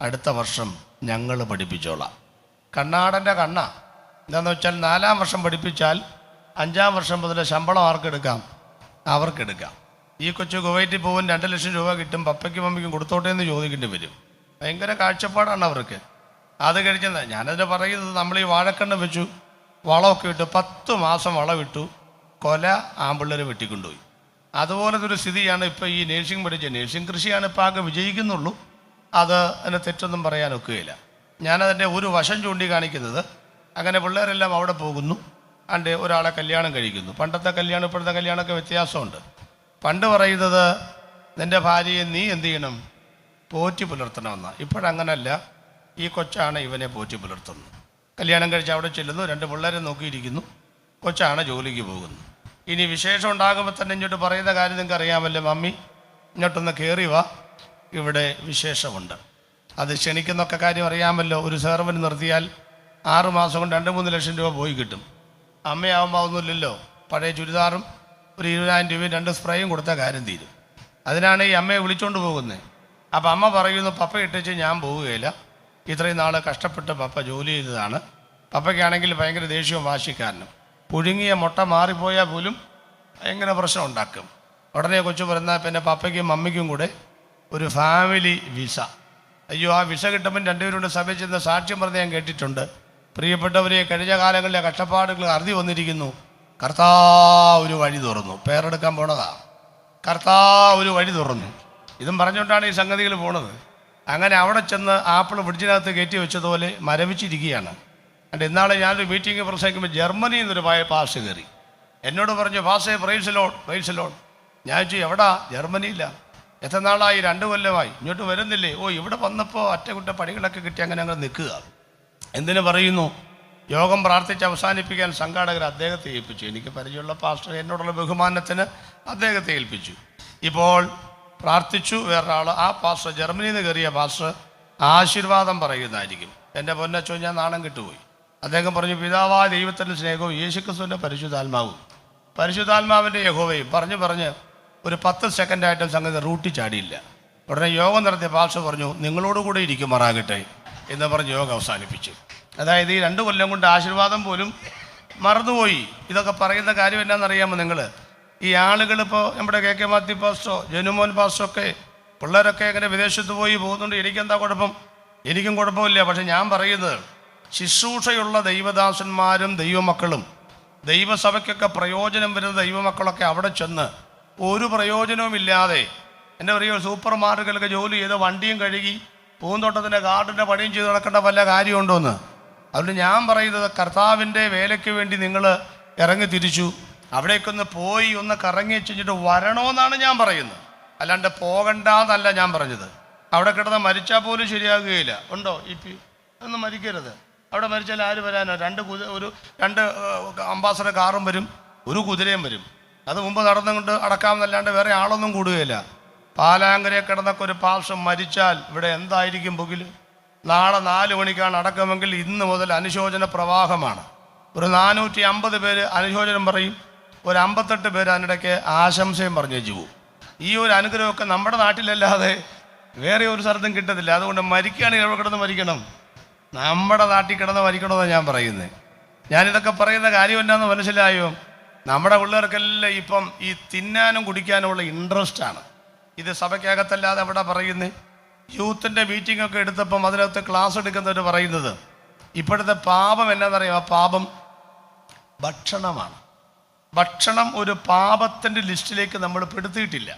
[SPEAKER 1] അടുത്ത വർഷം ഞങ്ങൾ പഠിപ്പിച്ചോളാം. കണ്ണാടൻ്റെ കണ്ണ എന്താണെന്ന് വെച്ചാൽ 4ാം വർഷം പഠിപ്പിച്ചാൽ 5ാം വർഷം മുതൽ ശമ്പളം ആർക്കെടുക്കാം? അവർക്കെടുക്കാം. ഈ കൊച്ചു കുവൈറ്റിൽ പോകും, 2 ലക്ഷം രൂപ കിട്ടും, പപ്പയ്ക്കും മമ്മിക്കും കൊടുത്തോട്ടെ എന്ന് ചോദിക്കേണ്ടി വരും. ഭയങ്കര കാഴ്ചപ്പാടാണ് അവർക്ക്. അത് കഴിഞ്ഞത് ഞാനതിന് പറയുന്നത്, നമ്മൾ ഈ വാഴക്കണ്ണ് വെച്ചു വളമൊക്കെ ഇട്ടു 10 മാസം വളമിട്ടു, കൊല ആമ്പിള്ളേർ വെട്ടിക്കൊണ്ടുപോയി. അതുപോലത്തെ ഒരു സ്ഥിതിയാണ് ഇപ്പോൾ ഈ നേഴ്സിംഗ് പഠിച്ച. നേഴ്സിംഗ് കൃഷിയാണ് ഇപ്പോൾ ആകെ വിജയിക്കുന്നുള്ളൂ. അതിനെ തെറ്റൊന്നും പറയാനൊക്കുകയില്ല. ഞാനതിൻ്റെ ഒരു വശം ചൂണ്ടിക്കാണിക്കുന്നത്, അങ്ങനെ പിള്ളേരെല്ലാം അവിടെ പോകുന്നു, അണ്ട് ഒരാളെ കല്യാണം കഴിക്കുന്നു. പണ്ടത്തെ കല്യാണം ഇപ്പോഴത്തെ കല്യാണമൊക്കെ വ്യത്യാസമുണ്ട്. പണ്ട് പറയുന്നത് നിൻ്റെ ഭാര്യയെ നീ എന്ത് ചെയ്യണം? പോറ്റി പുലർത്തണമെന്നാണ്. ഇപ്പോഴങ്ങനല്ല. ഈ കൊച്ചാണ് ഇവനെ പോറ്റി പുലർത്തുന്നത്. കല്യാണം കഴിച്ച് അവിടെ ചെല്ലുന്നു, 2 പിള്ളേരെ നോക്കിയിരിക്കുന്നു, കൊച്ചാണ് ജോലിക്ക് പോകുന്നു. ഇനി വിശേഷം ഉണ്ടാകുമ്പോൾ തന്നെ ഇങ്ങോട്ട് പറയുന്ന കാര്യം നിങ്ങൾക്ക് അറിയാമല്ലോ, മമ്മി ഇങ്ങോട്ടൊന്ന് കയറി വാ, ഇവിടെ വിശേഷമുണ്ട്. അത് ക്ഷണിക്കുന്നൊക്കെ കാര്യം അറിയാമല്ലോ. ഒരു സെർവന് നിർത്തിയാൽ 6 മാസം കൊണ്ട് 2-3 ലക്ഷം രൂപ പോയി കിട്ടും. അമ്മയാവുമ്പോൾ ഒന്നുമില്ലല്ലോ. പഴയ ചുരിദാറും ഒരു 20,000 രൂപയും 2 സ്പ്രേയും കൊടുത്താൽ കാര്യം തീരും. അതിനാണ് ഈ അമ്മയെ വിളിച്ചുകൊണ്ട് പോകുന്നത്. അപ്പം അമ്മ പറയുന്നു, പപ്പ ഇട്ടിച്ച് ഞാൻ പോവുകയില്ല, ഇത്രയും നാൾ കഷ്ടപ്പെട്ട് പപ്പ ജോലി ചെയ്തതാണ്. പപ്പയ്ക്കാണെങ്കിൽ ഭയങ്കര ദേഷ്യവും വാശിക്കാരനും. പുഴുങ്ങിയ മുട്ട മാറിപ്പോയാൽ പോലും ഭയങ്കര പ്രശ്നം ഉണ്ടാക്കും. ഉടനെ കൊച്ചു പറഞ്ഞാൽ പിന്നെ പപ്പയ്ക്കും മമ്മിക്കും കൂടെ ഒരു ഫാമിലി വിസ. അയ്യോ, ആ വിസ കിട്ടുമ്പം 2 പേരുടെ സഭയിൽ ചെന്ന് സാക്ഷ്യം പറഞ്ഞ് ഞാൻ കേട്ടിട്ടുണ്ട്. പ്രിയപ്പെട്ടവരെ, കഴിഞ്ഞ കാലങ്ങളിലെ കഷ്ടപ്പാടുകൾ അറുതി വന്നിരിക്കുന്നു. കർത്താവ് ഒരു വഴി തുറന്നു. പേരെടുക്കാൻ പോണതാ. കർത്താവ് ഒരു വഴി തുറന്നു. ഇതും പറഞ്ഞുകൊണ്ടാണ് ഈ സംഗതികൾ പോണത്. അങ്ങനെ അവിടെ ചെന്ന് ആപ്പിൾ ഫ്രിഡ്ജിനകത്ത് കയറ്റി വെച്ചതുപോലെ മരവിച്ചിരിക്കുകയാണ്. എന്നിട്ട് ഇന്നാളെ ഞാനൊരു മീറ്റിംഗ് പ്രസംഗിക്കുമ്പോൾ ജർമ്മനിയിൽ നിന്നൊരു പാസ് കയറി എന്നോട് പറഞ്ഞു, പാസേ പ്രൈസ് ലോഡ്. ഞാൻ ചോദിച്ചു, എവിടാ? ജർമ്മനിയില്ല. എത്ര നാളായി? 2 കൊല്ലമായി. ഇങ്ങോട്ട് വരുന്നില്ലേ? ഓ, ഇവിടെ വന്നപ്പോൾ അറ്റകുറ്റ പണികളൊക്കെ കിട്ടി അങ്ങനെ നിൽക്കുക. എന്തിനു പറയുന്നു? യോഗം പ്രാർത്ഥിച്ച് അവസാനിപ്പിക്കാൻ സംഘാടകർ അദ്ദേഹത്തെ ഏൽപ്പിച്ചു. എനിക്ക് പരിചയമുള്ള പാസ്റ്റർ എന്നോടുള്ള ബഹുമാനത്തിന് അദ്ദേഹത്തെ ഏൽപ്പിച്ചു. ഇപ്പോൾ പ്രാർത്ഥിച്ചു വേറൊരാൾ. ആ പാസ്റ്റർ, ജർമ്മനിയിൽ നിന്ന് കയറിയ പാസ്റ്റർ, ആശീർവാദം പറയുന്നതായിരിക്കും. എൻ്റെ പൊന്നച്ചോ, ഞാൻ നാണം കിട്ടുപോയി. അദ്ദേഹം പറഞ്ഞു, പിതാവായ ദൈവത്തിൻ്റെ സ്നേഹവും യേശുക്രിസ്തുവിൻ്റെ പരിശുദ്ധാത്മാവിൻ്റെ യഹോവയും പറഞ്ഞ് ഒരു 10 സെക്കൻഡായിട്ടും സംഗതി റൂട്ടി ചാടിയില്ല. ഉടനെ യോഗം നടത്തിയ പാസ്റ്റർ പറഞ്ഞു, നിങ്ങളോടുകൂടെ ഇരിക്കുമാറാകട്ടെ എന്ന് പറഞ്ഞ് യോഗം അവസാനിപ്പിച്ചു. അതായത് ഈ 2 കൊല്ലം കൊണ്ട് ആശീർവാദം പോലും മറന്നുപോയി. ഇതൊക്കെ പറയുന്ന കാര്യം എന്നാണെന്നറിയാമോ നിങ്ങൾ? ഈ ആളുകളിപ്പോൾ നമ്മുടെ KK മാത്യു പാസ്റ്ററോ ജനുമോൻ പാസ്റ്ററോ ഒക്കെ പിള്ളേരൊക്കെ ഇങ്ങനെ വിദേശത്ത് പോയി പോകുന്നുണ്ട്. എനിക്കെന്താ കുഴപ്പം? എനിക്കും കുഴപ്പമില്ല. പക്ഷെ ഞാൻ പറയുന്നത്, ശുശ്രൂഷയുള്ള ദൈവദാസന്മാരും ദൈവമക്കളും ദൈവസഭയ്ക്കൊക്കെ പ്രയോജനം വരുന്ന ദൈവമക്കളൊക്കെ അവിടെ ചെന്ന് ഒരു പ്രയോജനവുമില്ലാതെ, എൻ്റെ പറയുക, സൂപ്പർ മാർക്കറ്റിലൊക്കെ ജോലി ചെയ്ത് വണ്ടിയും കഴുകി പൂന്തോട്ടത്തിൻ്റെ ഗാർഡൻ്റെ പണിയും ചെയ്ത് നടക്കേണ്ട വല്ല കാര്യമുണ്ടോയെന്ന്. അതുകൊണ്ട് ഞാൻ പറയുന്നത്, കർത്താവിൻ്റെ വേലയ്ക്ക് വേണ്ടി നിങ്ങൾ ഇറങ്ങി തിരിച്ചു, അവിടേക്കൊന്ന് പോയി ഒന്ന് കറങ്ങി വെച്ചിട്ട് വരണമെന്നാണ് ഞാൻ പറയുന്നത്. അല്ലാണ്ട് പോകണ്ടെന്നല്ല ഞാൻ പറഞ്ഞത്. അവിടെ കിടന്ന് മരിച്ചാൽ പോലും ശരിയാകുകയില്ല. ഉണ്ടോ? ഒന്നും മരിക്കരുത്. അവിടെ മരിച്ചാൽ ആര് വരാനോ? 2 അംബാസഡർ കാറും വരും, ഒരു കുതിരയും വരും. അത് മുമ്പ് നടന്നുകൊണ്ട് അടക്കാമെന്നല്ലാണ്ട് വേറെ ആളൊന്നും കൂടുകയില്ല. പാലാങ്കരയെ കിടന്നൊക്കെ ഒരു പാർശ്വം മരിച്ചാൽ ഇവിടെ എന്തായിരിക്കും പുകിൽ? നാളെ 4 മണിക്കാണ് അടക്കമെങ്കിൽ ഇന്ന് മുതൽ അനുശോചന പ്രവാഹമാണ്. ഒരു 450 പേര് അനുശോചനം പറയും, ഒരു 58 പേര് അതിനിടയ്ക്ക് ആശംസയും പറഞ്ഞ് പോവും. ഈ ഒരു അനുഗ്രഹമൊക്കെ നമ്മുടെ നാട്ടിലല്ലാതെ വേറെ ഒരു സ്ഥലത്തും കിട്ടത്തില്ല. അതുകൊണ്ട് മരിക്കുകയാണെങ്കിൽ എവിടെ കിടന്ന് മരിക്കണം? നമ്മുടെ നാട്ടിൽ കിടന്ന് മരിക്കണമെന്നാണ് ഞാൻ പറയുന്നത്. ഞാനിതൊക്കെ പറയുന്ന കാര്യം എന്നാന്ന് മനസ്സിലായോ? നമ്മുടെ പിള്ളേർക്കെല്ലാം ഇപ്പം ഈ തിന്നാനും കുടിക്കാനുമുള്ള ഇൻട്രസ്റ്റാണ്. ഇത് സഭയ്ക്കകത്തല്ലാതെ അവിടെ പറയുന്നത്. യൂത്തിൻ്റെ മീറ്റിങ്ങൊക്കെ എടുത്തപ്പം അതിനകത്ത് ക്ലാസ് എടുക്കുന്നവർ പറയുന്നത് ഇപ്പോഴത്തെ പാപം എന്നാന്നറിയാം? ആ പാപം ഭക്ഷണമാണ്. ഭക്ഷണം ഒരു പാപത്തിൻ്റെ ലിസ്റ്റിലേക്ക് നമ്മൾ പെടുത്തിയിട്ടില്ല.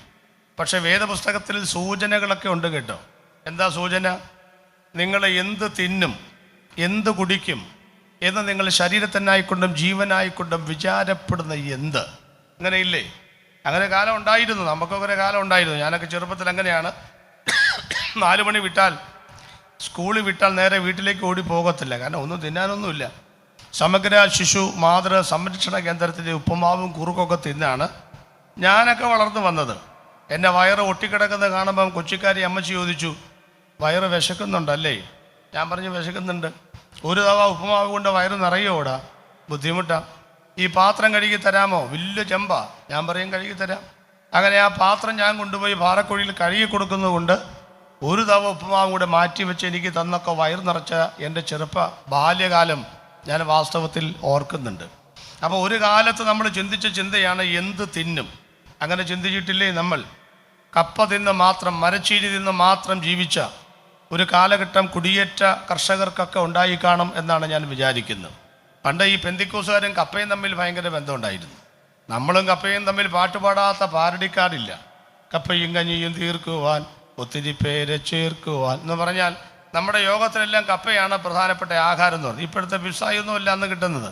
[SPEAKER 1] പക്ഷെ വേദപുസ്തകത്തിൽ സൂചനകളൊക്കെ ഉണ്ട് കേട്ടോ. എന്താ സൂചന? നിങ്ങൾ എന്ത് തിന്നും എന്ത് കുടിക്കും എന്ന് നിങ്ങൾ ശരീരത്തിനായിക്കൊണ്ടും ജീവനായിക്കൊണ്ടും വിചാരപ്പെടുന്ന എന്ത്, അങ്ങനെയില്ലേ? അങ്ങനെ കാലം ഉണ്ടായിരുന്നു, നമുക്കൊക്കെ ഒരു കാലം ഉണ്ടായിരുന്നു. ഞാനൊക്കെ ചെറുപ്പത്തിൽ അങ്ങനെയാണ്. 4 മണി വിട്ടാൽ, സ്കൂളിൽ വിട്ടാൽ നേരെ വീട്ടിലേക്ക് ഓടി പോകത്തില്ല. കാരണം ഒന്നും തിന്നാനൊന്നുമില്ല. സമഗ്ര ശിശു മാതൃ സംരക്ഷണ കേന്ദ്രത്തിൻ്റെ ഉപ്പുമാവും കുറുക്കൊക്കെ തിന്നാണ് ഞാനൊക്കെ വളർന്നു വന്നത്. എൻ്റെ വയറ് ഒട്ടിക്കിടക്കുന്നത് കാണുമ്പം കൊച്ചിക്കാരി അമ്മച്ചി ചോദിച്ചു, വയറ് വിശക്കുന്നുണ്ടല്ലേ? ഞാൻ പറഞ്ഞു വിശക്കുന്നുണ്ട്. ഒരു തവ ഉപ്പുമാവ് കൊണ്ട് വയറ് നിറയോടാ? ബുദ്ധിമുട്ടാ. ഈ പാത്രം കഴുകി തരാമോ? വലിയ ചെമ്പാ. ഞാൻ പറയും കഴുകി തരാം. അങ്ങനെ ആ പാത്രം ഞാൻ കൊണ്ടുപോയി പാറക്കുഴിയിൽ കഴുകി കൊടുക്കുന്നത് കൊണ്ട് ഒരു തവ ഉപ്പുമാവും കൂടെ മാറ്റി വെച്ച് എനിക്ക് തന്നൊക്കെ വയറ് നിറച്ച എൻ്റെ ബാല്യകാലം ഞാൻ വാസ്തവത്തിൽ ഓർക്കുന്നുണ്ട്. അപ്പോൾ ഒരു കാലത്ത് നമ്മൾ ചിന്തിച്ച ചിന്തയാണ് എന്ത് തിന്നും. അങ്ങനെ ചിന്തിച്ചിട്ടില്ലേ നമ്മൾ? കപ്പ തിന്ന് മാത്രം, മരച്ചീനി തിന്ന് മാത്രം ജീവിച്ച ഒരു കാലഘട്ടം കുടിയേറ്റ കർഷകർക്കൊക്കെ ഉണ്ടായി കാണും എന്നാണ് ഞാൻ വിചാരിക്കുന്നത്. പണ്ട് ഈ പെന്തിക്കോസുകാരും കപ്പയും തമ്മിൽ ഭയങ്കര ബന്ധമുണ്ടായിരുന്നു. നമ്മളും കപ്പയും തമ്മിൽ പാട്ടുപാടാത്ത പാരടിക്കാരില്ല. കപ്പയും കഞ്ഞിയും തീർക്കുവാൻ ഒത്തിരി പേരെ ചേർക്കുവാൻ എന്ന് പറഞ്ഞാൽ നമ്മുടെ യോഗത്തിലെല്ലാം കപ്പയാണ് പ്രധാനപ്പെട്ട ആഹാരം എന്ന് പറഞ്ഞു. ഇപ്പോഴത്തെ പിസ്സായൊന്നുമില്ല അന്ന് കിട്ടുന്നത്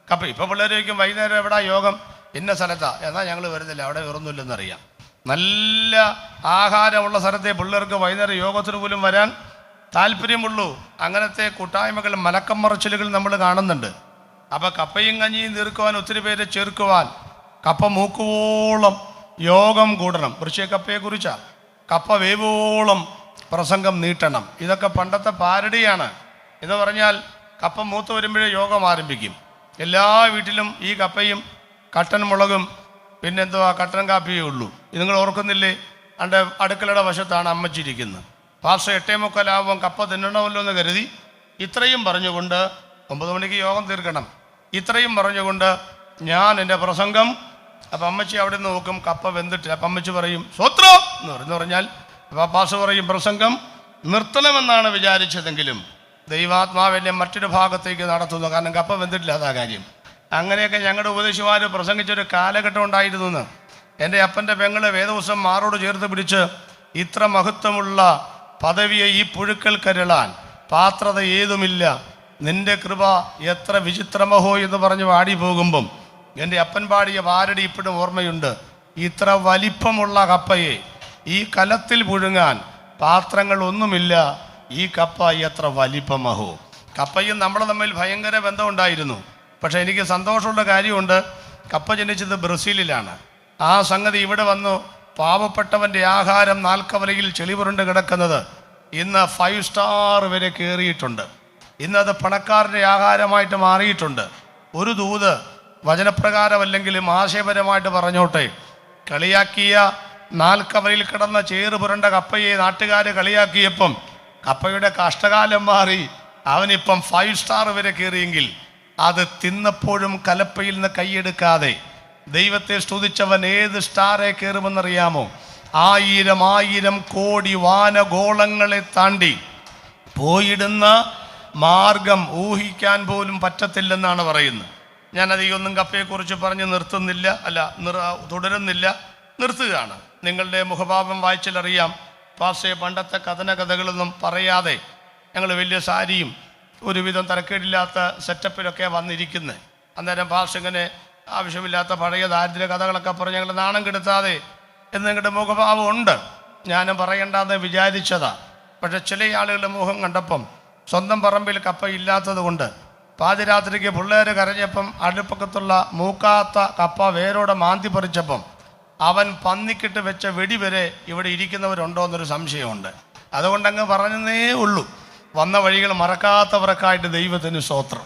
[SPEAKER 1] കപ്പ. ഇപ്പോൾ പിള്ളേർ ചോദിക്കും വൈകുന്നേരം എവിടാ യോഗം? ഇന്ന സ്ഥലത്താ. എന്നാൽ ഞങ്ങൾ വരുന്നില്ല, അവിടെ വേറൊന്നുമില്ലെന്നറിയാം. നല്ല ആഹാരമുള്ള സ്ഥലത്തെ പിള്ളേർക്ക് വൈകുന്നേരം യോഗത്തിന് പോലും വരാൻ താല്പര്യമുള്ളൂ. അങ്ങനത്തെ കൂട്ടായ്മകൾ, മലക്കം മറച്ചിലുകൾ നമ്മൾ കാണുന്നുണ്ട്. അപ്പോൾ കപ്പയും കഞ്ഞിയും തീർക്കുവാൻ ഒത്തിരി പേരെ ചേർക്കുവാൻ കപ്പ മൂക്കുവോളം യോഗം കൂടണം. വൃശ്ചികക്കപ്പയെക്കുറിച്ചാണ്. കപ്പ വേവോളം പ്രസംഗം നീട്ടണം. ഇതൊക്കെ പണ്ടത്തെ പാരടിയാണ്. എന്ന് പറഞ്ഞാൽ കപ്പ മൂത്ത് വരുമ്പോഴേ യോഗം ആരംഭിക്കും. എല്ലാ വീട്ടിലും ഈ കപ്പയും കട്ടൻ മുളകും പിന്നെന്തുവാ കട്ടൻ കാപ്പിയേ ഉള്ളൂ. ഇത് നിങ്ങൾ ഓർക്കുന്നില്ലേ? എൻ്റെ അടുക്കളയുടെ വശത്താണ് അമ്മച്ചിരിക്കുന്നത്. പാർശ്വ 8:45 കപ്പ തിന്നണമല്ലോ എന്ന് കരുതി ഇത്രയും പറഞ്ഞുകൊണ്ട് 9 മണിക്ക് യോഗം തീർക്കണം. ഇത്രയും പറഞ്ഞുകൊണ്ട് ഞാൻ എൻ്റെ പ്രസംഗം, അപ്പം അമ്മച്ചി അവിടെ നിന്ന് നോക്കും, കപ്പ വെന്തിട്ടില്ല. അപ്പം അമ്മച്ചി പറയും സ്വത്രം എന്ന് പറഞ്ഞാൽ പാസ് പറയും പ്രസംഗം നിർത്തണമെന്നാണ് വിചാരിച്ചതെങ്കിലും ദൈവാത്മാവിനെ മറ്റൊരു ഭാഗത്തേക്ക് നടത്തുന്നു. കാരണം കപ്പ വെന്തിട്ടില്ല, അതാ കാര്യം. അങ്ങനെയൊക്കെ ഞങ്ങളുടെ ഉപദേശിമാർ പ്രസംഗിച്ചൊരു കാലഘട്ടം ഉണ്ടായിരുന്നു. എൻ്റെ അപ്പൻ്റെ പെങ്ങള് വേദവസം മാറോട് ചേർത്ത് പിടിച്ച് ഇത്ര മഹത്വമുള്ള പദവിയെ ഈ പുഴുക്കൽ കരുളാൻ പാത്രത ഏതുമില്ല, നിന്റെ കൃപ എത്ര വിചിത്രമഹോ എന്ന് പറഞ്ഞ് പാടി പോകുമ്പം എൻ്റെ അപ്പൻ പാടിയ പാരടി ഇപ്പോഴും ഓർമ്മയുണ്ട്. ഇത്ര വലിപ്പമുള്ള കപ്പയെ ഈ കലത്തിൽ പുഴുങ്ങാൻ പാത്രങ്ങൾ ഒന്നുമില്ല, ഈ കപ്പ എത്ര വലിപ്പമഹോ. കപ്പയും നമ്മൾ തമ്മിൽ ഭയങ്കര ബന്ധമുണ്ടായിരുന്നു. പക്ഷേ എനിക്ക് സന്തോഷമുള്ള കാര്യമുണ്ട്, കപ്പ ജനിച്ചത് ബ്രസീലിലാണ്. ആ സംഗതി ഇവിടെ വന്നു പാവപ്പെട്ടവൻ്റെ ആഹാരം നാൽക്കവലയിൽ ചെളിപുരണ്ട് കിടക്കുന്നത് ഇന്ന് 5 സ്റ്റാർ വരെ കയറിയിട്ടുണ്ട്. ഇന്നത് പണക്കാരൻ്റെ ആഹാരമായിട്ട് മാറിയിട്ടുണ്ട്. ഒരു ദൂത് വചനപ്രകാരമല്ലെങ്കിലും ആശയപരമായിട്ട് പറഞ്ഞോട്ടെ, കളിയാക്കിയ നാൽക്കവലയിൽ കിടന്ന ചേറുപുരണ്ട കപ്പയെ നാട്ടുകാർ കളിയാക്കിയപ്പം കപ്പയുടെ കഷ്ടകാലം മാറി അവനിപ്പം 5 സ്റ്റാർ വരെ കയറിയെങ്കിൽ അത് തിന്നപ്പോഴും കലപ്പയിൽ നിന്ന് കൈയെടുക്കാതെ ദൈവത്തെ സ്തുതിച്ചവൻ ഏത് സ്റ്റാറെ കയറുമെന്നറിയാമോ? 1000 കോടി വാനഗോളങ്ങളെ താണ്ടി പോയിടുന്ന മാർഗം ഊഹിക്കാൻ പോലും പറ്റത്തില്ലെന്നാണ് പറയുന്നത്. ഞാനധികമൊന്നും കപ്പയെക്കുറിച്ച് പറഞ്ഞ് തുടരുന്നില്ല, നിർത്തുകയാണ്. നിങ്ങളുടെ മുഖഭാവം വായിച്ചാലറിയാം. പാസ്റ്റേ പണ്ടത്തെ കഥകളൊന്നും പറയാതെ ഞങ്ങൾ വലിയ സാരിയും ഒരുവിധം തരക്കേടില്ലാത്ത സെറ്റപ്പിലൊക്കെ വന്നിരിക്കുന്നത്. അന്നേരം പാസ്റ്റർ ഇങ്ങനെ ആവശ്യമില്ലാത്ത പഴയ ദാരിദ്ര്യ കഥകളൊക്കെ പറഞ്ഞ് ഞങ്ങൾ നാണം കെടുത്താതെ എന്ന് നിങ്ങളുടെ മുഖഭാവം ഉണ്ട്. ഞാനും പറയണ്ടെന്ന് വിചാരിച്ചതാ. പക്ഷെ ചില ആളുകളുടെ മുഖം കണ്ടപ്പം സ്വന്തം പറമ്പിൽ കപ്പ ഇല്ലാത്തത് കൊണ്ട് പാതിരാത്രിക്ക് പിള്ളേർ കരഞ്ഞപ്പം അടുപ്പക്കത്തുള്ള മൂക്കാത്ത കപ്പ വേരോടെ മാന്തി പറിച്ചപ്പം അവൻ പന്നിക്കിട്ട് വെച്ച വെടി വരെ ഇവിടെ ഇരിക്കുന്നവരുണ്ടോ എന്നൊരു സംശയമുണ്ട്. അതുകൊണ്ടങ്ങ് പറഞ്ഞതേ ഉള്ളൂ. വന്ന വഴികൾ മറക്കാത്തവർക്കായിട്ട് ദൈവത്തിന് സ്തോത്രം.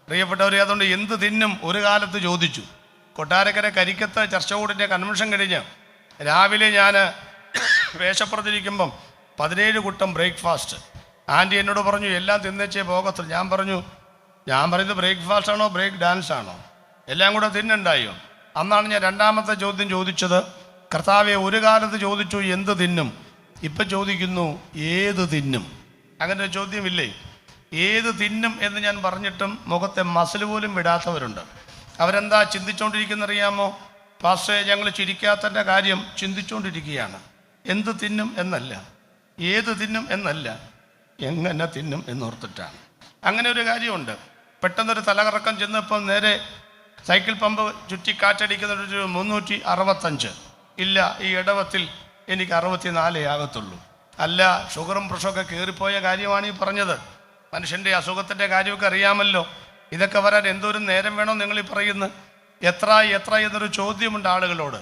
[SPEAKER 1] പ്രിയപ്പെട്ടവരെ, അതുകൊണ്ട് എന്ത് തിന്നും ഒരു കാലത്ത് ചോദിച്ചു. കൊട്ടാരക്കര കരിക്കത്ത് ചർച്ച കൂടിൻ്റെ കൺവെൻഷൻ കഴിഞ്ഞ് രാവിലെ ഞാൻ വേഷപ്പുറത്തിരിക്കുമ്പം 17 കൂട്ടം ബ്രേക്ക്ഫാസ്റ്റ്. ആൻറ്റി എന്നോട് പറഞ്ഞു എല്ലാം തിന്നേച്ചേ പോകത്തുള്ളൂ. ഞാൻ പറയുന്നത് ബ്രേക്ക്ഫാസ്റ്റ് ആണോ ബ്രേക്ക് ഡാൻസ് ആണോ? എല്ലാം കൂടെ തിന്നുണ്ടായോ? അന്നാണ് ഞാൻ രണ്ടാമത്തെ ചോദ്യം ചോദിച്ചത്. കർത്താവെ, ഒരു കാലത്ത് ചോദിച്ചു എന്ത് തിന്നും, ഇപ്പം ചോദിക്കുന്നു ഏത് തിന്നും. അങ്ങനെ ഒരു ചോദ്യമില്ലേ? ഏത് തിന്നും എന്ന് ഞാൻ പറഞ്ഞിട്ടും മുഖത്തെ മസിൽ പോലും വിടാത്തവരുണ്ട്. അവരെന്താ ചിന്തിച്ചുകൊണ്ടിരിക്കുന്നറിയാമോ? പാസ്റ്റേ, ഞങ്ങൾ ചിരിക്കാത്തതിൻ്റെ കാര്യം ചിന്തിച്ചുകൊണ്ടിരിക്കുകയാണ്. എന്ത് തിന്നും എന്നല്ല, ഏത് തിന്നും എന്നല്ല, എങ്ങനെ തിന്നും എന്നോർത്തിട്ടാണ്. അങ്ങനെ ഒരു കാര്യമുണ്ട്. പെട്ടെന്നൊരു തലകറക്കം ചെന്നപ്പം നേരെ സൈക്കിൾ പമ്പ് ചുറ്റി കാറ്റടിക്കുന്നൊരു 365. ഇല്ല, ഈ ഇടവത്തിൽ എനിക്ക് 64 ആകത്തുള്ളൂ. അല്ല, ഷുഗറും പ്രഷറൊക്കെ കയറിപ്പോയ കാര്യമാണ് ഈ പറഞ്ഞത്. മനുഷ്യൻ്റെ അസുഖത്തിൻ്റെ കാര്യമൊക്കെ അറിയാമല്ലോ. ഇതൊക്കെ വരാൻ എന്തോരം നേരം വേണോ നിങ്ങളീ പറയുന്നത്? എത്ര എന്നൊരു ചോദ്യമുണ്ട് ആളുകളോട്.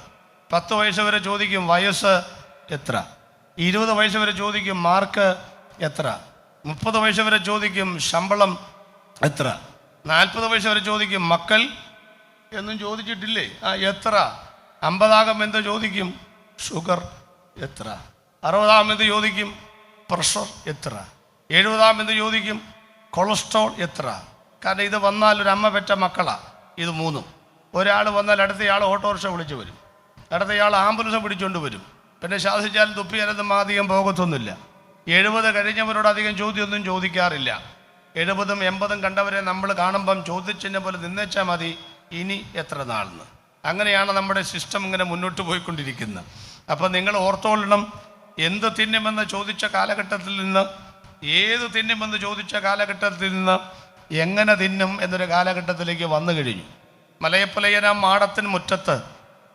[SPEAKER 1] 10 വയസ്സ് വരെ ചോദിക്കും വയസ്സ് എത്ര, 20 വയസ്സ് വരെ ചോദിക്കും മാർക്ക് എത്ര, 30 വയസ്സ് വരെ ചോദിക്കും ശമ്പളം എത്ര, 40 വയസ്സ് വരെ ചോദിക്കും മക്കൾ എന്നും ചോദിച്ചിട്ടില്ലേ? എത്ര, 50 എന്ത് ചോദിക്കും ഷുഗർ എത്ര, 60 എന്ത് ചോദിക്കും പ്രഷർ എത്ര, 70 എന്ത് ചോദിക്കും കൊളസ്ട്രോൾ എത്ര. കാരണം ഇത് വന്നാൽ ഒരു അമ്മ പെറ്റ മക്കളാണ് ഇത് മൂന്നും. ഒരാൾ വന്നാൽ അടുത്തയാൾ ഓട്ടോറിക്ഷ വിളിച്ച് വരും, അടുത്തയാൾ ആംബുലൻസ് പിടിച്ചുകൊണ്ട് വരും. പിന്നെ ശ്വാസിച്ചാലും തുപ്പിയാലൊന്നും അധികം പോകത്തൊന്നുമില്ല. 70 കഴിഞ്ഞവരോട് അധികം ചോദ്യമൊന്നും ചോദിക്കാറില്ല. 70ഉം 80ഉം കണ്ടവരെ നമ്മൾ കാണുമ്പം ചോദിച്ചതിനെ പോലെ നിന്നേച്ചാൽ മതി ഇനി എത്ര നാളെന്ന്. അങ്ങനെയാണ് നമ്മുടെ സിസ്റ്റം ഇങ്ങനെ മുന്നോട്ട് പോയിക്കൊണ്ടിരിക്കുന്നത്. അപ്പം നിങ്ങൾ ഓർത്തോളണം, എന്ത് തിന്നുമെന്ന് ചോദിച്ച കാലഘട്ടത്തിൽ നിന്ന്, ഏത് തിന്നുമെന്ന് ചോദിച്ച കാലഘട്ടത്തിൽ നിന്ന് എങ്ങനെ തിന്നും എന്നൊരു കാലഘട്ടത്തിലേക്ക് വന്നു കഴിഞ്ഞു. മലയപ്പലയനാം മാടത്തിന് മുറ്റത്ത്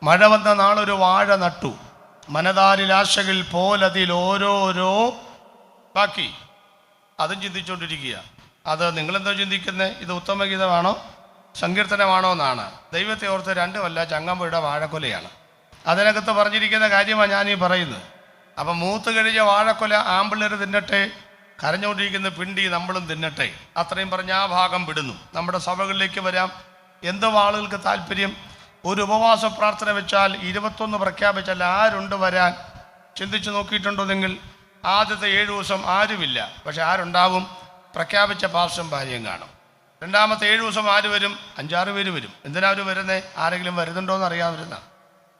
[SPEAKER 1] മഴ വന്ന നാളൊരു വാഴ നട്ടു. മനതാരിലാശകൾ പോലതിൽ ഓരോരോ ബാക്കി. അതും ചിന്തിച്ചുകൊണ്ടിരിക്കുക. അത് നിങ്ങളെന്തോ ചിന്തിക്കുന്നത്? ഇത് ഉത്തമഗീതമാണോ സങ്കീർത്തനമാണോ എന്നാണ്. ദൈവത്തെ ഓർത്ത് രണ്ടുമല്ല, ചങ്ങമ്പുഴയുടെ വാഴക്കൊലയാണ്. അതിനകത്ത് പറഞ്ഞിരിക്കുന്ന കാര്യമാണ് ഞാനീ പറയുന്നത്. അപ്പം മൂത്ത് കഴിഞ്ഞ വാഴക്കൊല ആമ്പിള്ളേർ തിന്നട്ടെ, കരഞ്ഞുകൊണ്ടിരിക്കുന്ന പിണ്ടി നമ്മളും തിന്നട്ടെ, അത്രയും പറഞ്ഞ് ആ ഭാഗം വിടുന്നു. നമ്മുടെ സഭകളിലേക്ക് വരാം. എന്തോ ആളുകൾക്ക് താല്പര്യം? ഒരു ഉപവാസ പ്രാർത്ഥന വെച്ചാൽ 21 പ്രഖ്യാപിച്ചാൽ ആരുണ്ട് വരാൻ? ചിന്തിച്ച് നോക്കിയിട്ടുണ്ടോ നിങ്ങൾ? ആദ്യത്തെ 7 ദിവസം ആരുമില്ല, പക്ഷെ ആരുണ്ടാവും? പ്രഖ്യാപിച്ച പാർശ്വം ഭാര്യയും കാണും. രണ്ടാമത്തെ 7 ദിവസം ആര് വരും? 5-6 പേര് വരും. എന്തിനാ അവർ വരുന്നത്? ആരെങ്കിലും വരുന്നുണ്ടോ എന്ന് അറിയാവുന്ന.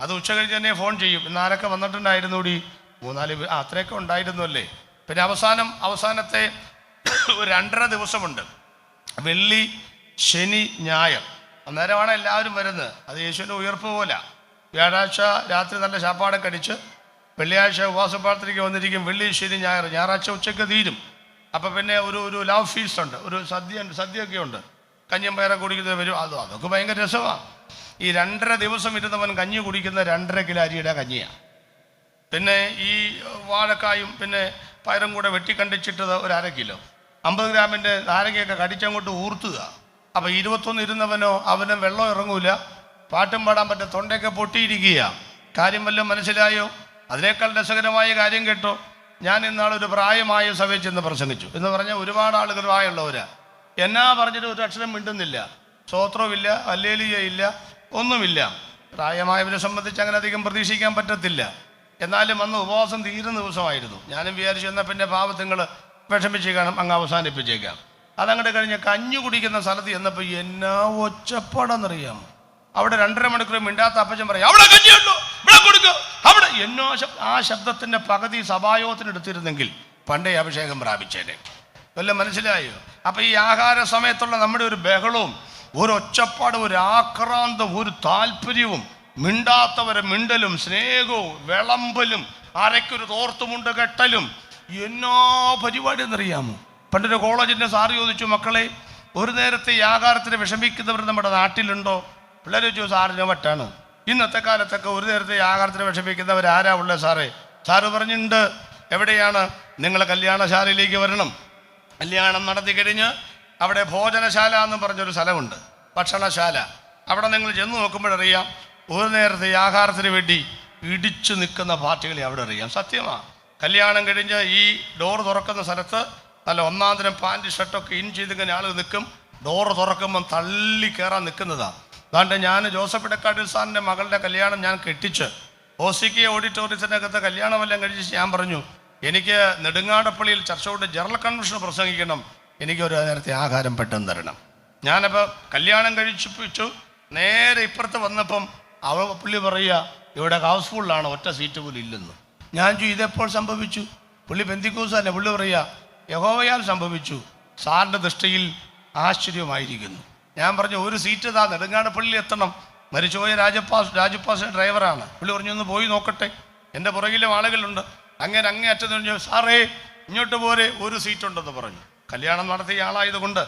[SPEAKER 1] അത് ഉച്ച കഴിഞ്ഞ് തന്നെ ഫോൺ ചെയ്യും, ഇന്ന് ആരൊക്കെ വന്നിട്ടുണ്ടായിരുന്നു കൂടി? 3-4 പേര്, അത്രയൊക്കെ ഉണ്ടായിരുന്നു അല്ലേ. പിന്നെ അവസാനത്തെ ഒരു 2.5 ദിവസമുണ്ട്, വെള്ളി ശനി ഞായർ. അന്നേരമാണ് എല്ലാവരും വരുന്നത്. അത് യേശുവിൻ്റെ ഉയർപ്പ് പോലെ. വ്യാഴാഴ്ച രാത്രി നല്ല ശാപ്പാടൊക്കെ അടിച്ച് വെള്ളിയാഴ്ച ഉപവാസപ്പാടത്തിലേക്ക് വന്നിരിക്കും. വെള്ളി ശനി ഞായറാഴ്ച ഉച്ചയ്ക്ക് തീരും. അപ്പം പിന്നെ ഒരു ലവ് ഫീസ്റ്റ് ഉണ്ട്, ഒരു സദ്യയൊക്കെ ഉണ്ട്. കഞ്ഞിയും പയറൊക്കെ കുടിക്കുന്നത് വരും. അതൊക്കെ ഭയങ്കര രസമാണ്. ഈ 2.5 ദിവസം ഇരുന്നവൻ കഞ്ഞി കുടിക്കുന്ന 2.5 കിലോ അരിയുടെ കഞ്ഞിയാണ്. പിന്നെ ഈ വാഴക്കായും പിന്നെ പയറും കൂടെ വെട്ടിക്കണ്ടിച്ചിട്ടത് ഒരു 1/2 കിലോ, 50 ഗ്രാമിൻ്റെ നാരങ്ങയൊക്കെ കടിച്ചങ്ങോട്ട് ഊർത്തുക. അപ്പം 21 ഇരുന്നവനോ അവന് വെള്ളം ഇറങ്ങൂല, പാട്ടും പാടാൻ പറ്റും, തൊണ്ടയൊക്കെ പൊട്ടിയിരിക്കുക. കാര്യം വല്ലതും മനസ്സിലായോ? അതിനേക്കാൾ രസകരമായ കാര്യം കേട്ടോ. ഞാൻ ഇന്നാളൊരു പ്രായമായ സഭയിൽ ചെന്ന് പ്രസംഗിച്ചു. എന്ന് പറഞ്ഞാൽ ഒരുപാട് ആളുകൾ പ്രായമുള്ളവരാ. എന്നാ പറഞ്ഞിട്ട് ഒരു അക്ഷരം മിണ്ടുന്നില്ല, സ്തോത്രമില്ല, ഹല്ലേലൂയ ഇല്ല, ഒന്നുമില്ല. പ്രായമായവരെ സംബന്ധിച്ച് അങ്ങനെ അധികം പ്രതീക്ഷിക്കാൻ പറ്റത്തില്ല. എന്നാലും അന്ന് ഉപവാസം തീരുന്ന ദിവസമായിരുന്നു. ഞാനും വിചാരിച്ചു എന്നാൽ പിന്നെ പാവത്തുങ്ങൾ വിഷമിച്ചേക്കണം, അങ്ങ് അവസാനിപ്പിച്ചേക്കാം. അതങ്ങോട്ട് കഴിഞ്ഞ് കഞ്ഞി കുടിക്കുന്ന സ്ഥലത്ത് ചെന്നപ്പോൾ എന്നാ ഒച്ചപ്പാടെന്നറിയാം. അവിടെ 2.5 മണിക്കൂർ മിണ്ടാത്ത അപ്പച്ചൻ പറയും, അവിടെ കഞ്ഞിയുണ്ടോ, ഇവിടെ കൊടുക്കുക, അവിടെ എന്നോ. ആ ശബ്ദത്തിൻ്റെ പകുതി സഭായോഗത്തിനെടുത്തിരുന്നെങ്കിൽ പണ്ടേ അഭിഷേകം പ്രാപിച്ചേനെ. വല്ലതും മനസ്സിലായോ? അപ്പം ഈ ആഹാര സമയത്തുള്ള നമ്മുടെ ഒരു ബഹളവും ഒരു ഒച്ചപ്പാടും ഒരു ആക്രാന്തം ഒരു താല്പര്യവും മിണ്ടാത്തവരെ മിണ്ടലും സ്നേഹവും വിളമ്പലും അരയ്ക്കൊരു തോർത്തുമുണ്ട് കെട്ടലും എന്നോ പരിപാടി എന്നറിയാമോ? പണ്ടൊരു കോളേജിൻ്റെ സാറ് ചോദിച്ചു, മക്കളെ ഒരു നേരത്തെ ഈ ആഹാരത്തിന് വിഷമിക്കുന്നവർ നമ്മുടെ നാട്ടിലുണ്ടോ? പിള്ളേർ ചോദിച്ചു, സാറിന് വട്ടാണ്. ഇന്നത്തെ കാലത്തൊക്കെ ഒരു നേരത്തെ ആഹാരത്തിന് വിഷമിക്കുന്നവർ ആരാ ഉള്ളത് സാറേ? സാറ് പറഞ്ഞിട്ടുണ്ട്. എവിടെയാണ്? നിങ്ങൾ കല്യാണശാലയിലേക്ക് വരണം. കല്യാണം നടത്തി കഴിഞ്ഞ് അവിടെ ഭോജനശാല എന്ന് പറഞ്ഞൊരു സ്ഥലമുണ്ട്, ഭക്ഷണശാല. അവിടെ നിങ്ങൾ ചെന്ന് നോക്കുമ്പോഴറിയാം ഒരു നേരത്തെ ആഹാരത്തിന് വേണ്ടി ഇടിച്ചു നിൽക്കുന്ന പാർട്ടികളെ അവിടെ അറിയാം. സത്യമാണ്. കല്യാണം കഴിഞ്ഞ് ഈ ഡോറ് തുറക്കുന്ന സ്ഥലത്ത് നല്ല ഒന്നാന്തരം പാൻറ് ഷർട്ടൊക്കെ ഇൻ ചെയ്തിങ്ങനെ ആൾ നിൽക്കും. ഡോറ് തുറക്കുമ്പം തള്ളി കയറാൻ നിൽക്കുന്നതാണ്. അതുകൊണ്ട് ഞാൻ ജോസഫ് ഇടക്കാട്ടിൽ സാറിൻ്റെ മകളുടെ കല്യാണം ഞാൻ കെട്ടിച്ച് OCK ഓഡിറ്റോറിയത്തിനകത്ത് കല്യാണമെല്ലാം കഴിച്ച് ഞാൻ പറഞ്ഞു, എനിക്ക് നെടുങ്ങാടപ്പള്ളിയിൽ ചർച്ചോട് ജനറൽ കൺവെൻഷൻ പ്രസംഗിക്കണം, എനിക്കൊരു നേരത്തെ ആഹാരം പെട്ടെന്ന് തരണം. ഞാനപ്പോൾ കല്യാണം കഴിച്ചു നേരെ ഇപ്പുറത്ത് വന്നപ്പം പുള്ളി പറയുക, ഇവിടെ ഹൗസ്ഫുള്ളാണ്, ഒറ്റ സീറ്റ് പോലും ഇല്ലെന്ന്. ഞാൻ ഇതെപ്പോൾ സംഭവിച്ചു? പുള്ളി പെന്തിക്കോസ്തല്ല. പുള്ളി പറയുക, യഹോവയാൽ സംഭവിച്ചു, സാറിൻ്റെ ദൃഷ്ടിയിൽ ആശ്ചര്യമായിരിക്കുന്നു. ഞാൻ പറഞ്ഞു, ഒരു സീറ്റ് താ, നെടുങ്ങാടപ്പള്ളിയിൽ എത്തണം. മരിച്ചുപോയ രാജപ്പാസിൻ്റെ ഡ്രൈവറാണ്. പുള്ളി പറഞ്ഞു, ഒന്ന് പോയി നോക്കട്ടെ, എൻ്റെ പുറകിലും ആളുകളുണ്ട്. അങ്ങേ അറ്റത്ത് പറഞ്ഞു, സാറേ ഇങ്ങോട്ട് പോരെ, ഒരു സീറ്റുണ്ടെന്ന് പറഞ്ഞു. കല്യാണം നടത്തിയ ആളായതുകൊണ്ട്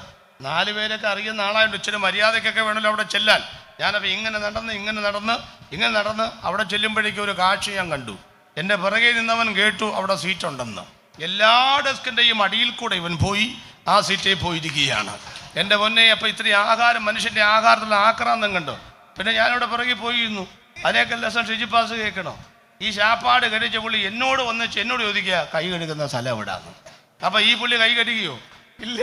[SPEAKER 1] 4 പേരൊക്കെ അറിയുന്ന ആളായതുകൊണ്ട് ഇച്ചിരി മര്യാദയ്ക്കൊക്കെ വേണമല്ലോ അവിടെ ചെല്ലാൻ. ഞാനപ്പോൾ ഇങ്ങനെ നടന്ന് അവിടെ ചെല്ലുമ്പോഴേക്കും ഒരു കാഴ്ച ഞാൻ കണ്ടു. എൻ്റെ പിറകെ നിന്നവൻ കേട്ടു അവിടെ സീറ്റുണ്ടെന്ന്. എല്ലാ ഡെസ്കിൻ്റെയും അടിയിൽ കൂടെ ഇവൻ പോയി ആ സീറ്റിൽ പോയിരിക്കുകയാണ്. എൻ്റെ പൊന്നെ, അപ്പോൾ ഇത്തിരി ആഹാരം, മനുഷ്യൻ്റെ ആഹാരത്തിൽ ആക്രാന്തം കണ്ടു. പിന്നെ ഞാനവിടെ പിറകെ പോയിരുന്നു. അതിനേക്കെ ലക്ഷം ഷിജിപ്പാസ് കേൾക്കണോ? ഈ ശാപ്പാട് കഴിച്ച പുള്ളി എന്നോട് ചോദിക്കുക, കൈ കഴുകുന്ന സ്ഥലം എവിടാന്ന്. അപ്പം ഈ പുള്ളി കൈ കഴുകിയോ? ഇല്ല.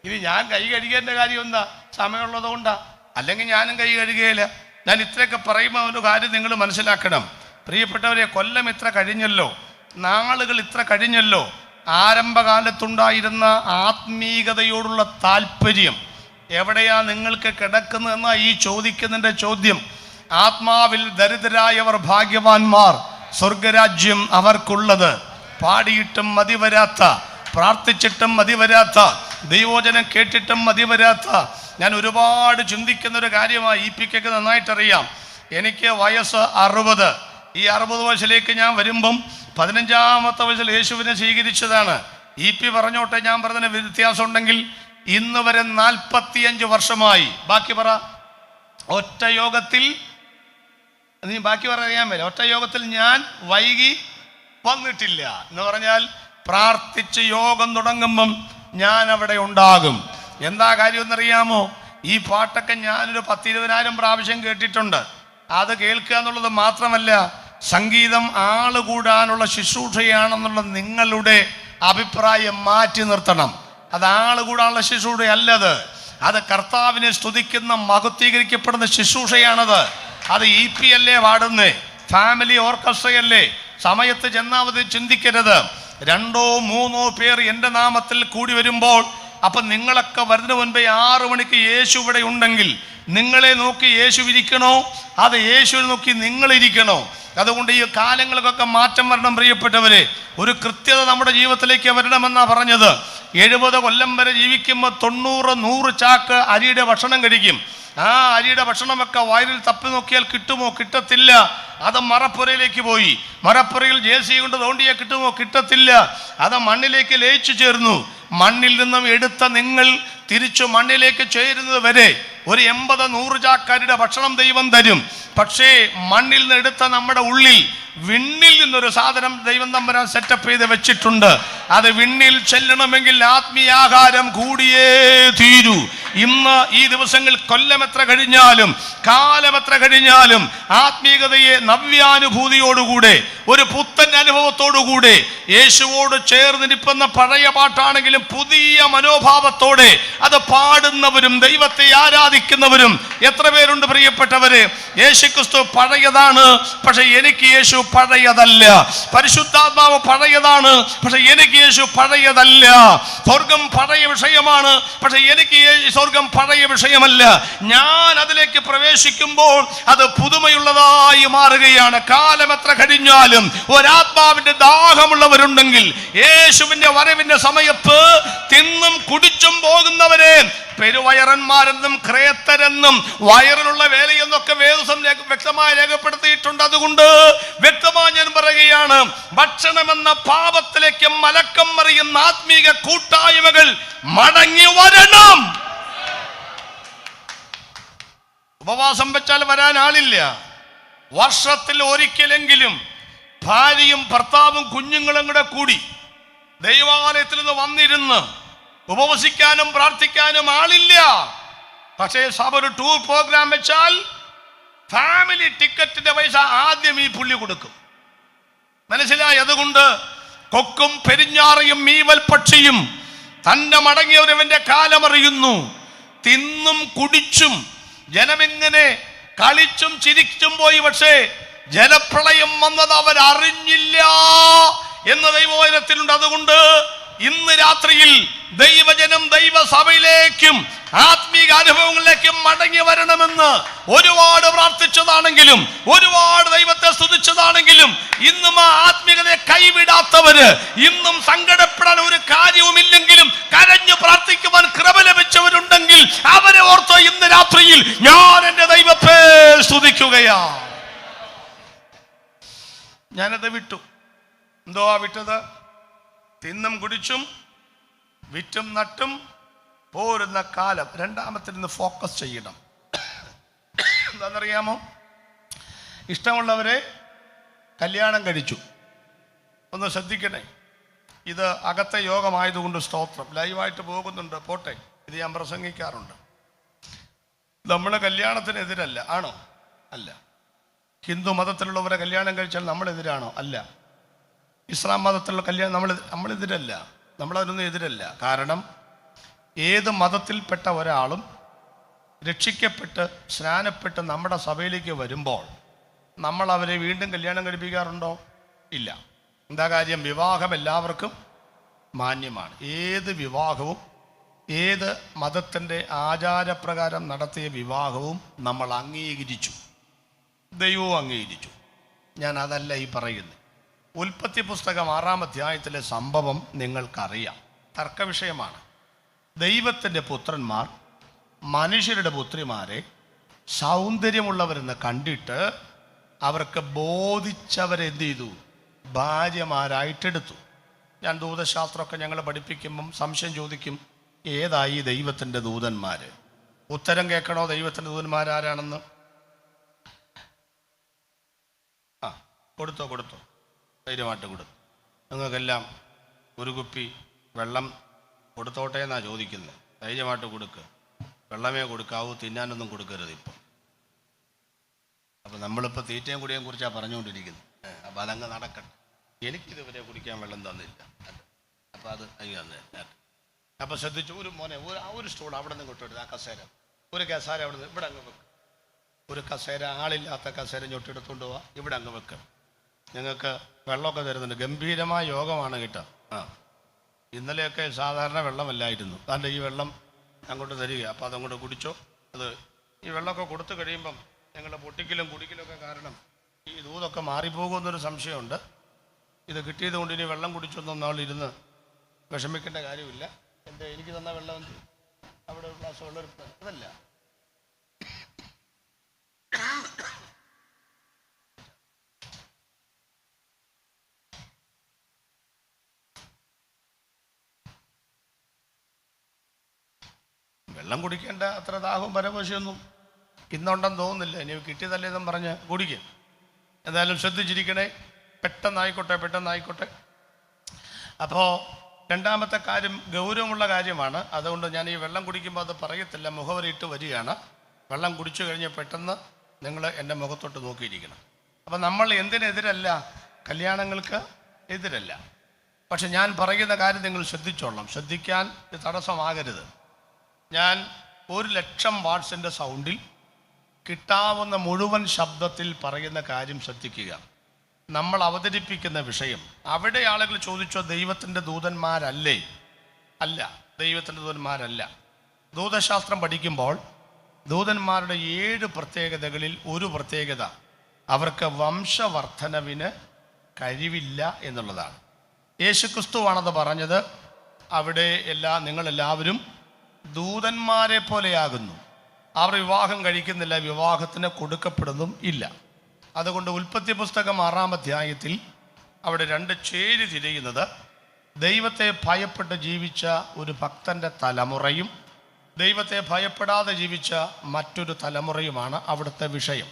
[SPEAKER 1] ഇനി ഞാൻ കൈ കഴുകേണ്ട കാര്യം എന്താ? സമയമുള്ളത് കൊണ്ടാ, അല്ലെങ്കിൽ ഞാനും കൈ കഴുകുകയില്ല. ഞാൻ ഇത്രയൊക്കെ പറയുമ്പോൾ ഒരു കാര്യം നിങ്ങൾ മനസ്സിലാക്കണം പ്രിയപ്പെട്ടവരെ. കൊല്ലം ഇത്ര കഴിഞ്ഞല്ലോ, നാളുകൾ ഇത്ര കഴിഞ്ഞല്ലോ. ആരംഭകാലത്തുണ്ടായിരുന്ന ആത്മീകതയോടുള്ള താല്പര്യം എവിടെയാ നിങ്ങൾക്ക് കിടക്കുന്നതെന്നാ ഈ ചോദിക്കുന്നതിൻ്റെ ചോദ്യം. ആത്മാവിൽ ദരിദ്രരായവർ ഭാഗ്യവാന്മാർ, സ്വർഗരാജ്യം അവർക്കുള്ളത്. പാടിയിട്ടും മതിവരാത്ത, പ്രാർത്ഥിച്ചിട്ടും മതിവരാത്ത, ദൈവവചനം കേട്ടിട്ടും മതിവരാത്ത, ഞാൻ ഒരുപാട് ചിന്തിക്കുന്നൊരു കാര്യമാണ്. EPക്കൊക്കെ നന്നായിട്ടറിയാം. എനിക്ക് വയസ്സ് 60. ഈ 60 വയസ്സിലേക്ക് ഞാൻ വരുമ്പം 15ാമത്തെ വയസ്സിൽ യേശുവിനെ സ്വീകരിച്ചതാണ്. EP പറഞ്ഞോട്ടെ, ഞാൻ പറഞ്ഞതിന് വ്യത്യാസം ഉണ്ടെങ്കിൽ ഇന്ന് വരെ 45 വർഷമായി. ബാക്കി പറ. ഒറ്റ യോഗത്തിൽ നീ ബാക്കി പറയാൻ മേലെ. ഒറ്റ യോഗത്തിൽ ഞാൻ വൈകി വന്നിട്ടില്ല എന്ന് പറഞ്ഞാൽ, പ്രാർത്ഥിച്ച് യോഗം തുടങ്ങുമ്പം ഞാൻ അവിടെ ഉണ്ടാകും. എന്താ കാര്യം എന്നറിയാമോ? ഈ പാട്ടൊക്കെ ഞാനൊരു 10-20,000 പ്രാവശ്യം കേട്ടിട്ടുണ്ട്. അത് കേൾക്കുക എന്നുള്ളത് മാത്രമല്ല, സംഗീതം ആള് കൂടാനുള്ള ശുശ്രൂഷയാണെന്നുള്ള നിങ്ങളുടെ അഭിപ്രായം മാറ്റി നിർത്തണം. അത് ആള് കൂടാനുള്ള ശുശ്രൂഷ അല്ലത്. അത് കർത്താവിനെ സ്തുതിക്കുന്ന മഹത്വീകരിക്കപ്പെടുന്ന ശുശ്രൂഷയാണത്. അത് EP അല്ലേ പാടുന്നേ, ഫാമിലി ഓർക്കസ്ട്രയല്ലേ. സമയത്ത് ചെന്നാമത് ചിന്തിക്കരുത്. 2-3 പേർ എൻ്റെ നാമത്തിൽ കൂടി വരുമ്പോൾ, അപ്പം നിങ്ങളൊക്കെ വരുന്ന മുൻപേ 6 മണിക്ക് യേശു ഇവിടെ ഉണ്ടെങ്കിൽ നിങ്ങളെ നോക്കി യേശു ഇരിക്കണോ? അത് യേശുവിനെ നോക്കി നിങ്ങളിരിക്കണോ? അതുകൊണ്ട് ഈ കാലങ്ങൾക്കൊക്കെ മാറ്റം വരണം പ്രിയപ്പെട്ടവരെ. ഒരു കൃത്യത നമ്മുടെ ജീവിതത്തിലേക്ക് വരണമെന്നാണ് പറഞ്ഞത്. 70 കൊല്ലം വരെ ജീവിക്കുമ്പോൾ 90-100 ചാക്ക് അരിയുടെ ഭക്ഷണം കഴിക്കും. ആ അരിയുടെ ഭക്ഷണമൊക്കെ വയറിൽ തപ്പി നോക്കിയാൽ കിട്ടുമോ? കിട്ടത്തില്ല. അത് മറപ്പുരയിലേക്ക് പോയി. മറപ്പുരയിൽ JC കൊണ്ട് തോണ്ടിയാൽ കിട്ടുമോ? കിട്ടത്തില്ല. അത് മണ്ണിലേക്ക് ലയിച്ചു ചേർന്നു. മണ്ണിൽ നിന്നും എടുത്ത നിങ്ങൾ തിരിച്ചു മണ്ണിലേക്ക് ചേരുന്നത് വരെ ഒരു 80-100 ചാക്കാരുടെ ഭക്ഷണം ദൈവം തരും. പക്ഷേ മണ്ണിൽ നിന്ന് എടുത്ത നമ്മുടെ ഉള്ളിൽ വിണ്ണിൽ നിന്നൊരു സാധനം ദൈവം തമ്പുരാൻ സെറ്റപ്പ് ചെയ്ത് വെച്ചിട്ടുണ്ട്. അത് വിണ്ണിൽ ചെല്ലണമെങ്കിൽ ആത്മീയാഹാരം കൂടിയേ തീരൂ. ഇന്ന് ഈ ദിവസങ്ങൾ കൊല്ലം എത്ര കഴിഞ്ഞാലും കാലം എത്ര കഴിഞ്ഞാലും ആത്മീയതയെ നവ്യാനുഭൂതിയോടുകൂടെ, ഒരു പുത്തൻ അനുഭവത്തോടുകൂടെ, യേശുവോട് ചേർന്നിരിക്കുന്ന പഴയ പാട്ടാണെങ്കിലും പുതിയ മനോഭാവത്തോടെ അത് പാടുന്നവരും ദൈവത്തെ ആരാധിക്കുന്നവരും എത്ര പേരുണ്ട് പ്രിയപ്പെട്ടവരെ? യേശുക്രിസ്തു പഴയതാണ്, പക്ഷെ എനിക്ക് യേശു പഴയതല്ല. പരിശുദ്ധാത്മാവ് പഴയതാണ്, പക്ഷെ എനിക്ക് യേശു പഴയതല്ല. സ്വർഗം പഴയ വിഷയമാണ്, പക്ഷെ എനിക്ക് സ്വർഗം പഴയ വിഷയമല്ല. ഞാൻ അതിലേക്ക് പ്രവേശിക്കുമ്പോൾ അത് പുതുമയുള്ളതായി മാറുകയാണ്. കാലം എത്ര കഴിഞ്ഞാലും ഒരാത്മാവിന്റെ ദാഹമുള്ളവരുണ്ടെങ്കിൽ യേശുവിന്റെ വരവിന്റെ സമയത്ത് തിന്നും കുടിച്ചും പോകുന്നവരെ പെരുവയറന്മാരെന്നും ക്രേത്തരെന്നും വയറിലുള്ള വേലയെന്നൊക്കെ വേദം വ്യക്തമായി രേഖപ്പെടുത്തിയിട്ടുണ്ട്. അതുകൊണ്ട് വ്യക്തമായി ഞാൻ പറയുകയാണ്, ഭക്ഷണമെന്ന പാപത്തിലേക്ക് മലക്കം മറിയുന്ന ആത്മീക കൂട്ടായ്മകൾ മടങ്ങി വരണം. ഉപവാസം വെച്ചാൽ വരാൻ ആളില്ല. വർഷത്തിൽ ഒരിക്കലെങ്കിലും ഭാര്യയും ഭർത്താവും കുഞ്ഞുങ്ങളും കൂടെ കൂടി ദൈവാലയത്തിൽ നിന്ന് വന്നിരുന്ന് ഉപവസിക്കാനും പ്രാർത്ഥിക്കാനും ആളില്ല. പക്ഷേ സഭ ഒരു ടൂർ പ്രോഗ്രാം വെച്ചാൽ ഫാമിലി ടിക്കറ്റിന്റെ പൈസ ആദ്യം ഈ പുള്ളി കൊടുക്കും. മനസ്സിലായി? അതുകൊണ്ട് കൊക്കും പെരിഞ്ഞാറയും മീവൽ പക്ഷിയും തന്റെ മടങ്ങിയവരവന്റെ കാലമറിയുന്നു. തിന്നും കുടിച്ചും ജനമെങ്ങനെ കളിച്ചും ചിരിച്ചും പോയി. പക്ഷേ ജലപ്രളയം വന്നത് അവരറിഞ്ഞില്ല എന്ന ദൈവവചനത്തിലുണ്ട്. അതുകൊണ്ട് ഇന്ന് രാത്രിയിൽ ദൈവജനം ദൈവസഭയിലേക്കും ആത്മീക അനുഭവങ്ങളിലേക്കും മടങ്ങി വരണമെന്ന് ഒരുപാട് പ്രാർത്ഥിച്ചതാണെങ്കിലും ഒരുപാട് ദൈവത്തെ സ്തുതിച്ചതാണെങ്കിലും ഇന്നും ആ ആത്മീകതയെ കൈവിടാത്തവര്, ഇന്നും സങ്കടപ്പെടാൻ ഒരു കാര്യവുമില്ലെങ്കിലും കരഞ്ഞു പ്രാർത്ഥിക്കുവാൻ കൃപ ലഭിച്ചവരുണ്ടെങ്കിൽ അവരെ ഓർത്ത് ഇന്ന് രാത്രിയിൽ ഞാൻ എന്റെ ദൈവത്തെ സ്തുതിക്കുകയാ. ഞാനത് വിട്ടു. എന്തോ വിട്ടത്? തിന്നും കുടിച്ചും വിറ്റും നട്ടും പോരുന്ന കാലം. രണ്ടാമത്തിൽ നിന്ന് ഫോക്കസ് ചെയ്യണം. എന്താണെന്നറിയാമോ? ഇഷ്ടമുള്ളവരെ കല്യാണം കഴിച്ചു. ഒന്ന് ശ്രദ്ധിക്കണേ. ഇത് അകത്തെ യോഗമായതുകൊണ്ട് സ്തോത്രം. ലൈവായിട്ട് പോകുന്നുണ്ട്, പോട്ടെ. ഇത് ഞാൻ പ്രസംഗിക്കാറുണ്ട്. നമ്മൾ കല്യാണത്തിനെതിരല്ല, ആണോ? അല്ല. ഹിന്ദു മതത്തിലുള്ളവരെ കല്യാണം കഴിച്ചാൽ നമ്മളെതിരാണോ? അല്ല. ഇസ്ലാം മതത്തിലുള്ള കല്യാണം നമ്മളെതിരല്ല, നമ്മളതിനൊന്നും എതിരല്ല. കാരണം ഏത് മതത്തിൽപ്പെട്ട ഒരാളും രക്ഷിക്കപ്പെട്ട് സ്നാനപ്പെട്ട് നമ്മുടെ സഭയിലേക്ക് വരുമ്പോൾ നമ്മൾ അവരെ വീണ്ടും കല്യാണം കഴിപ്പിക്കാറുണ്ടോ? ഇല്ല. എന്താ കാര്യം? വിവാഹം എല്ലാവർക്കും മാന്യമാണ്. ഏത് വിവാഹവും ഏത് മതത്തിൻ്റെ ആചാരപ്രകാരം നടത്തിയ വിവാഹവും നമ്മൾ അംഗീകരിച്ചു, ദൈവവും അംഗീകരിച്ചു. ഞാൻ അതല്ല ഈ പറയുന്നത്. ഉൽപ്പത്തി പുസ്തകം 6-ാം അധ്യായത്തിലെ സംഭവം നിങ്ങൾക്കറിയാം. തർക്കവിഷയമാണ്. ദൈവത്തിൻ്റെ പുത്രന്മാർ മനുഷ്യരുടെ പുത്രിമാരെ സൗന്ദര്യമുള്ളവരെന്ന് കണ്ടിട്ട് അവർക്ക് ബോധിച്ചവരെന്ത് ചെയ്തു? ഭാര്യമാരായിട്ടെടുത്തു. ഞാൻ ദൂതശാസ്ത്രമൊക്കെ ഞങ്ങൾ പഠിപ്പിക്കുമ്പം സംശയം ചോദിക്കും, ഏതായി ദൈവത്തിൻ്റെ ദൂതന്മാർ? ഉത്തരം കേൾക്കണോ ദൈവത്തിൻ്റെ ദൂതന്മാരാരാണെന്ന്? കൊടുത്തോ ധൈര്യമായിട്ട് കൊടുത്തു. നിങ്ങൾക്കെല്ലാം ഒരു കുപ്പി വെള്ളം കൊടുത്തോട്ടെ എന്നാണ് ചോദിക്കുന്നത്. ധൈര്യമായിട്ട് കൊടുക്കുക. വെള്ളമേ കൊടുക്കാവൂ, തിന്നാനൊന്നും കൊടുക്കരുത്. ഇപ്പം അപ്പം നമ്മളിപ്പോൾ തീറ്റയും കുടിയേയും കുറിച്ചാണ് പറഞ്ഞുകൊണ്ടിരിക്കുന്നത്. അപ്പം അതങ്ങ് നടക്കട്ടെ. എനിക്കിതുവരെ കുടിക്കാൻ വെള്ളം തന്നില്ല. അപ്പം അത് തന്നെ. അപ്പം ശ്രദ്ധിച്ചു. ഒരു മോനെ ഒരു സ്റ്റൂൾ അവിടെ നിന്ന് കൊട്ടെടുത്ത്, ആ കസേര, ഒരു കസേര അവിടെ നിന്ന് ഇവിടെ അങ്ങ് വെക്കുക. ഒരു കസേര, ആളില്ലാത്ത കസേര ഞൊട്ടെടുത്തുകൊണ്ട് പോവാ, ഇവിടെ അങ്ങ് വെക്കുക. ഞങ്ങൾക്ക് വെള്ളമൊക്കെ തരുന്നുണ്ട്. ഗംഭീരമായ യോഗമാണ് കേട്ടോ. ഇന്നലെയൊക്കെ സാധാരണ വെള്ളമല്ലായിരുന്നു. താൻ്റെ ഈ വെള്ളം അങ്ങോട്ട് തരിക. അപ്പോൾ അതങ്ങോട്ട് കുടിച്ചോ. അത് ഈ വെള്ളമൊക്കെ കൊടുത്തു കഴിയുമ്പം ഞങ്ങൾ പൊട്ടിക്കലും കുടിക്കലൊക്കെ കാരണം ഈ ദൂതൊക്കെ മാറിപ്പോകുമെന്നൊരു സംശയമുണ്ട്. ഇത് കിട്ടിയത് കൊണ്ട് ഇനി വെള്ളം കുടിച്ചൊന്നും നാളിരുന്ന് വിഷമിക്കേണ്ട കാര്യമില്ല. എനിക്ക് തന്ന വെള്ളം എന്ത്? അവിടെ ഒരു ഗ്ലാസ് വെള്ളം അതല്ല. വെള്ളം കുടിക്കേണ്ട അത്ര ദാഹവും പരമശയൊന്നും ഇന്നുണ്ടെന്ന് തോന്നുന്നില്ല. ഇനി കിട്ടിയതല്ലേന്നും പറഞ്ഞ് കുടിക്കുക. എന്തായാലും ശ്രദ്ധിച്ചിരിക്കണേ. പെട്ടെന്നായിക്കോട്ടെ. അപ്പോൾ രണ്ടാമത്തെ കാര്യം ഗൗരവമുള്ള കാര്യമാണ്. അതുകൊണ്ട് ഞാൻ ഈ വെള്ളം കുടിക്കുമ്പോൾ അത് പറയത്തില്ല, മുഖവരിയിട്ട് വരികയാണ്. വെള്ളം കുടിച്ചു കഴിഞ്ഞ് പെട്ടെന്ന് നിങ്ങൾ എൻ്റെ മുഖത്തോട്ട് നോക്കിയിരിക്കണം. അപ്പം നമ്മൾ എന്തിനെതിരല്ല? കല്യാണങ്ങൾക്ക് എതിരല്ല. പക്ഷെ ഞാൻ പറയുന്ന കാര്യം നിങ്ങൾ ശ്രദ്ധിച്ചോളാം. ശ്രദ്ധിക്കാൻ തടസ്സമാകരുത്. ഞാൻ 1,00,000 വാട്ട്സിൻ്റെ സൗണ്ടിൽ കിട്ടാവുന്ന മുഴുവൻ ശബ്ദത്തിൽ പറയുന്ന കാര്യം ശ്രദ്ധിക്കുക. നമ്മൾ അവതരിപ്പിക്കുന്ന വിഷയം, അവിടെ ആളുകൾ ചോദിച്ചോ ദൈവത്തിൻ്റെ ദൂതന്മാരല്ലേ? അല്ല, ദൈവത്തിൻ്റെ ദൂതന്മാരല്ല. ദൂതശാസ്ത്രം പഠിക്കുമ്പോൾ ദൂതന്മാരുടെ 7 പ്രത്യേകതകളിൽ ഒരു പ്രത്യേകത, അവർക്ക് വംശവർദ്ധനവിന് കഴിവില്ല എന്നുള്ളതാണ്. യേശുക്രിസ്തുവാണത് പറഞ്ഞത്. അവിടെ നിങ്ങളെല്ലാവരും ദൂതന്മാരെ പോലെയാകുന്നു. അവർ വിവാഹം കഴിക്കുന്നില്ല, വിവാഹത്തിന് കൊടുക്കപ്പെടുന്നതും ഇല്ല. അതുകൊണ്ട് ഉൽപ്പത്തി പുസ്തകം 6-ാം അധ്യായത്തിൽ അവിടെ 2 ചേരി തിരിയുന്നത്, ദൈവത്തെ ഭയപ്പെട്ട് ജീവിച്ച ഒരു ഭക്തൻ്റെ തലമുറയും ദൈവത്തെ ഭയപ്പെടാതെ ജീവിച്ച മറ്റൊരു തലമുറയുമാണ് അവിടുത്തെ വിഷയം.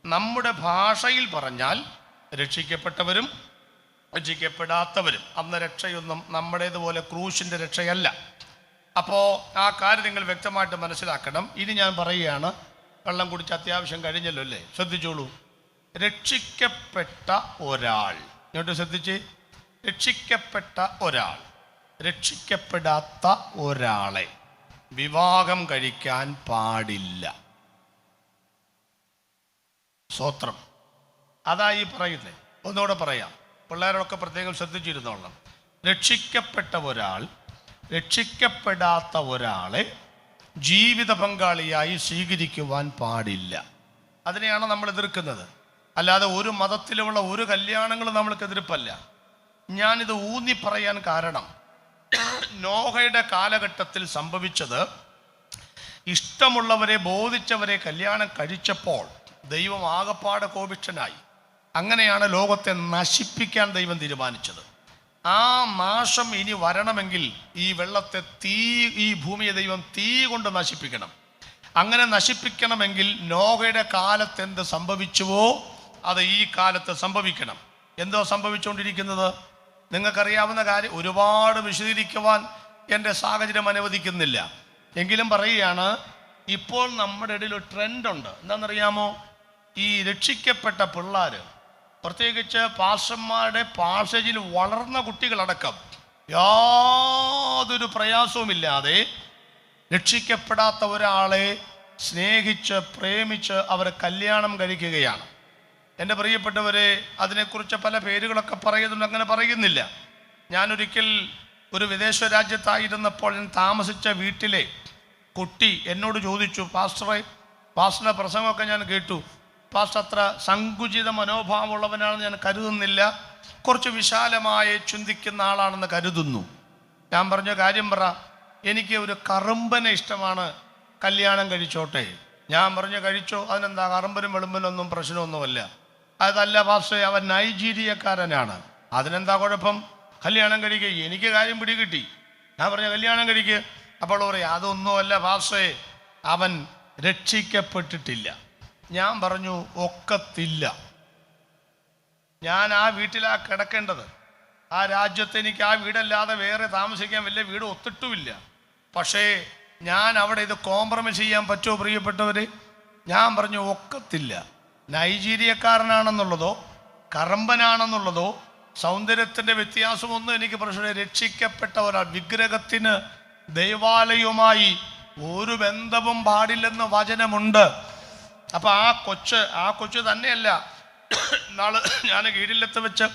[SPEAKER 1] നമ്മുടെ ഭാഷയിൽ പറഞ്ഞാൽ രക്ഷിക്കപ്പെട്ടവരും രക്ഷിക്കപ്പെടാത്തവരും. അന്ന് രക്ഷയൊന്നും നമ്മുടേതുപോലെ ക്രൂശിൻ്റെ രക്ഷയല്ല. അപ്പോൾ ആ കാര്യം നിങ്ങൾ വ്യക്തമായിട്ട് മനസ്സിലാക്കണം. ഇനി ഞാൻ പറയുകയാണ്, വെള്ളം കുടിച്ച് അത്യാവശ്യം കഴിഞ്ഞല്ലോ അല്ലേ? ശ്രദ്ധിച്ചോളൂ. രക്ഷിക്കപ്പെട്ട ഒരാൾ, ഇങ്ങോട്ട് ശ്രദ്ധിച്ച്, രക്ഷിക്കപ്പെട്ട ഒരാൾ രക്ഷിക്കപ്പെടാത്ത ഒരാളെ വിവാഹം കഴിക്കാൻ പാടില്ല. സ്തോത്രം. അതായി പറയുന്നത്. ഒന്നുകൂടെ പറയാം, പിള്ളേരോടൊക്കെ പ്രത്യേകം ശ്രദ്ധിച്ചിരുന്നോളണം. രക്ഷിക്കപ്പെട്ട ഒരാൾ രക്ഷിക്കപ്പെടാത്ത ഒരാളെ ജീവിത പങ്കാളിയായി സ്വീകരിക്കുവാൻ പാടില്ല. അതിനെയാണ് നമ്മൾ എതിർക്കുന്നത്. അല്ലാതെ ഒരു മതത്തിലുള്ള ഒരു കല്യാണങ്ങളും നമ്മൾക്ക് എതിർപ്പല്ല. ഞാനിത് ഊന്നി പറയാൻ കാരണം, നോഹയുടെ കാലഘട്ടത്തിൽ സംഭവിച്ചത്, ഇഷ്ടമുള്ളവരെ ബോധിച്ചവരെ കല്യാണം കഴിച്ചപ്പോൾ ദൈവം ആകപ്പാടെ കോപിഷ്ഠനായി. അങ്ങനെയാണ് ലോകത്തെ നശിപ്പിക്കാൻ ദൈവം തീരുമാനിച്ചത്. ആ നാശം ഇനി വരണമെങ്കിൽ ഈ വെള്ളത്തെ ഈ ഭൂമിയെ ദൈവം തീ കൊണ്ട് നശിപ്പിക്കണം. അങ്ങനെ നശിപ്പിക്കണമെങ്കിൽ നോഹയുടെ കാലത്ത് എന്ത് സംഭവിച്ചുവോ അത് ഈ കാലത്ത് സംഭവിക്കണം. എന്തോ സംഭവിച്ചുകൊണ്ടിരിക്കുന്നത് നിങ്ങൾക്കറിയാവുന്ന കാര്യം, ഒരുപാട് വിശദീകരിക്കുവാൻ എൻ്റെ സാഹചര്യം അനുവദിക്കുന്നില്ല. എങ്കിലും പറയുകയാണ്, ഇപ്പോൾ നമ്മുടെ ഇടയിൽ ഒരു ട്രെൻഡുണ്ട്. എന്താണെന്നറിയാമോ? ഈ രക്ഷിക്കപ്പെട്ട പിള്ളേർ, പ്രത്യേകിച്ച് പാസ്റ്റർമാരുടെ പാസേജിൽ വളർന്ന കുട്ടികളടക്കം യാതൊരു പ്രയാസവുമില്ലാതെ രക്ഷിക്കപ്പെടാത്ത ഒരാളെ സ്നേഹിച്ച് പ്രേമിച്ച് അവർ കല്യാണം കഴിക്കുകയാണ്. എൻ്റെ പ്രിയപ്പെട്ടവരെ, അതിനെക്കുറിച്ച് പല പേരുകളൊക്കെ പറയുന്നുണ്ട്, അങ്ങനെ പറയുന്നില്ല. ഞാനൊരിക്കൽ ഒരു വിദേശ രാജ്യത്തായിരുന്നപ്പോൾ ഞാൻ താമസിച്ച വീട്ടിലെ കുട്ടി എന്നോട് ചോദിച്ചു, പാസ്റ്ററുടെ പ്രസംഗമൊക്കെ ഞാൻ കേട്ടു, പാസ്റ്റർ അത്ര സങ്കുചിത മനോഭാവമുള്ളവനാണെന്ന് ഞാൻ കരുതുന്നില്ല, കുറച്ച് വിശാലമായി ചിന്തിക്കുന്ന ആളാണെന്ന് കരുതുന്നു. ഞാൻ പറഞ്ഞ കാര്യം പറ, എനിക്ക് ഒരു കറുമ്പനെ ഇഷ്ടമാണ്, കല്യാണം കഴിച്ചോട്ടെ. ഞാൻ പറഞ്ഞു, കഴിച്ചോ, അതിനെന്താ, കറുമ്പനും വെളുമ്പനൊന്നും പ്രശ്നമൊന്നുമല്ല. അതല്ല പാസ്റ്റർ, അവൻ നൈജീരിയക്കാരനാണ്, അതിനെന്താ കുഴപ്പം, കല്യാണം കഴിക്കുക. എനിക്ക് കാര്യം പിടികിട്ടി. ഞാൻ പറഞ്ഞു, കല്യാണം കഴിക്കുക. അപ്പോൾ പറയും, അതൊന്നുമല്ല പാസ്റ്ററെ, അവൻ രക്ഷിക്കപ്പെട്ടിട്ടില്ല. ഞാൻ പറഞ്ഞു, ഒക്കത്തില്ല. ഞാൻ ആ വീട്ടിലാ കിടക്കേണ്ടത്. ആ രാജ്യത്ത് എനിക്ക് ആ വീടല്ലാതെ വേറെ താമസിക്കാൻ വലിയ വീട് ഒത്തിട്ടുമില്ല. പക്ഷേ ഞാൻ അവിടെ ഇത് കോംപ്രമൈസ് ചെയ്യാൻ പറ്റുമോ പ്രിയപ്പെട്ടവർ? ഞാൻ പറഞ്ഞു, ഒക്കത്തില്ല. നൈജീരിയക്കാരനാണെന്നുള്ളതോ കറമ്പനാണെന്നുള്ളതോ സൗന്ദര്യത്തിൻ്റെ വ്യത്യാസമൊന്നും എനിക്ക് പ്രശ്നമില്ല. രക്ഷിക്കപ്പെട്ട ഒരാൾ, വിഗ്രഹത്തിന് ദൈവാലയവുമായി ഒരു ബന്ധവും പാടില്ലെന്ന് വചനമുണ്ട്. അപ്പം ആ കൊച്ച് തന്നെയല്ല, നാളെ ഞാൻ കീഴിലത്ത് വെച്ച്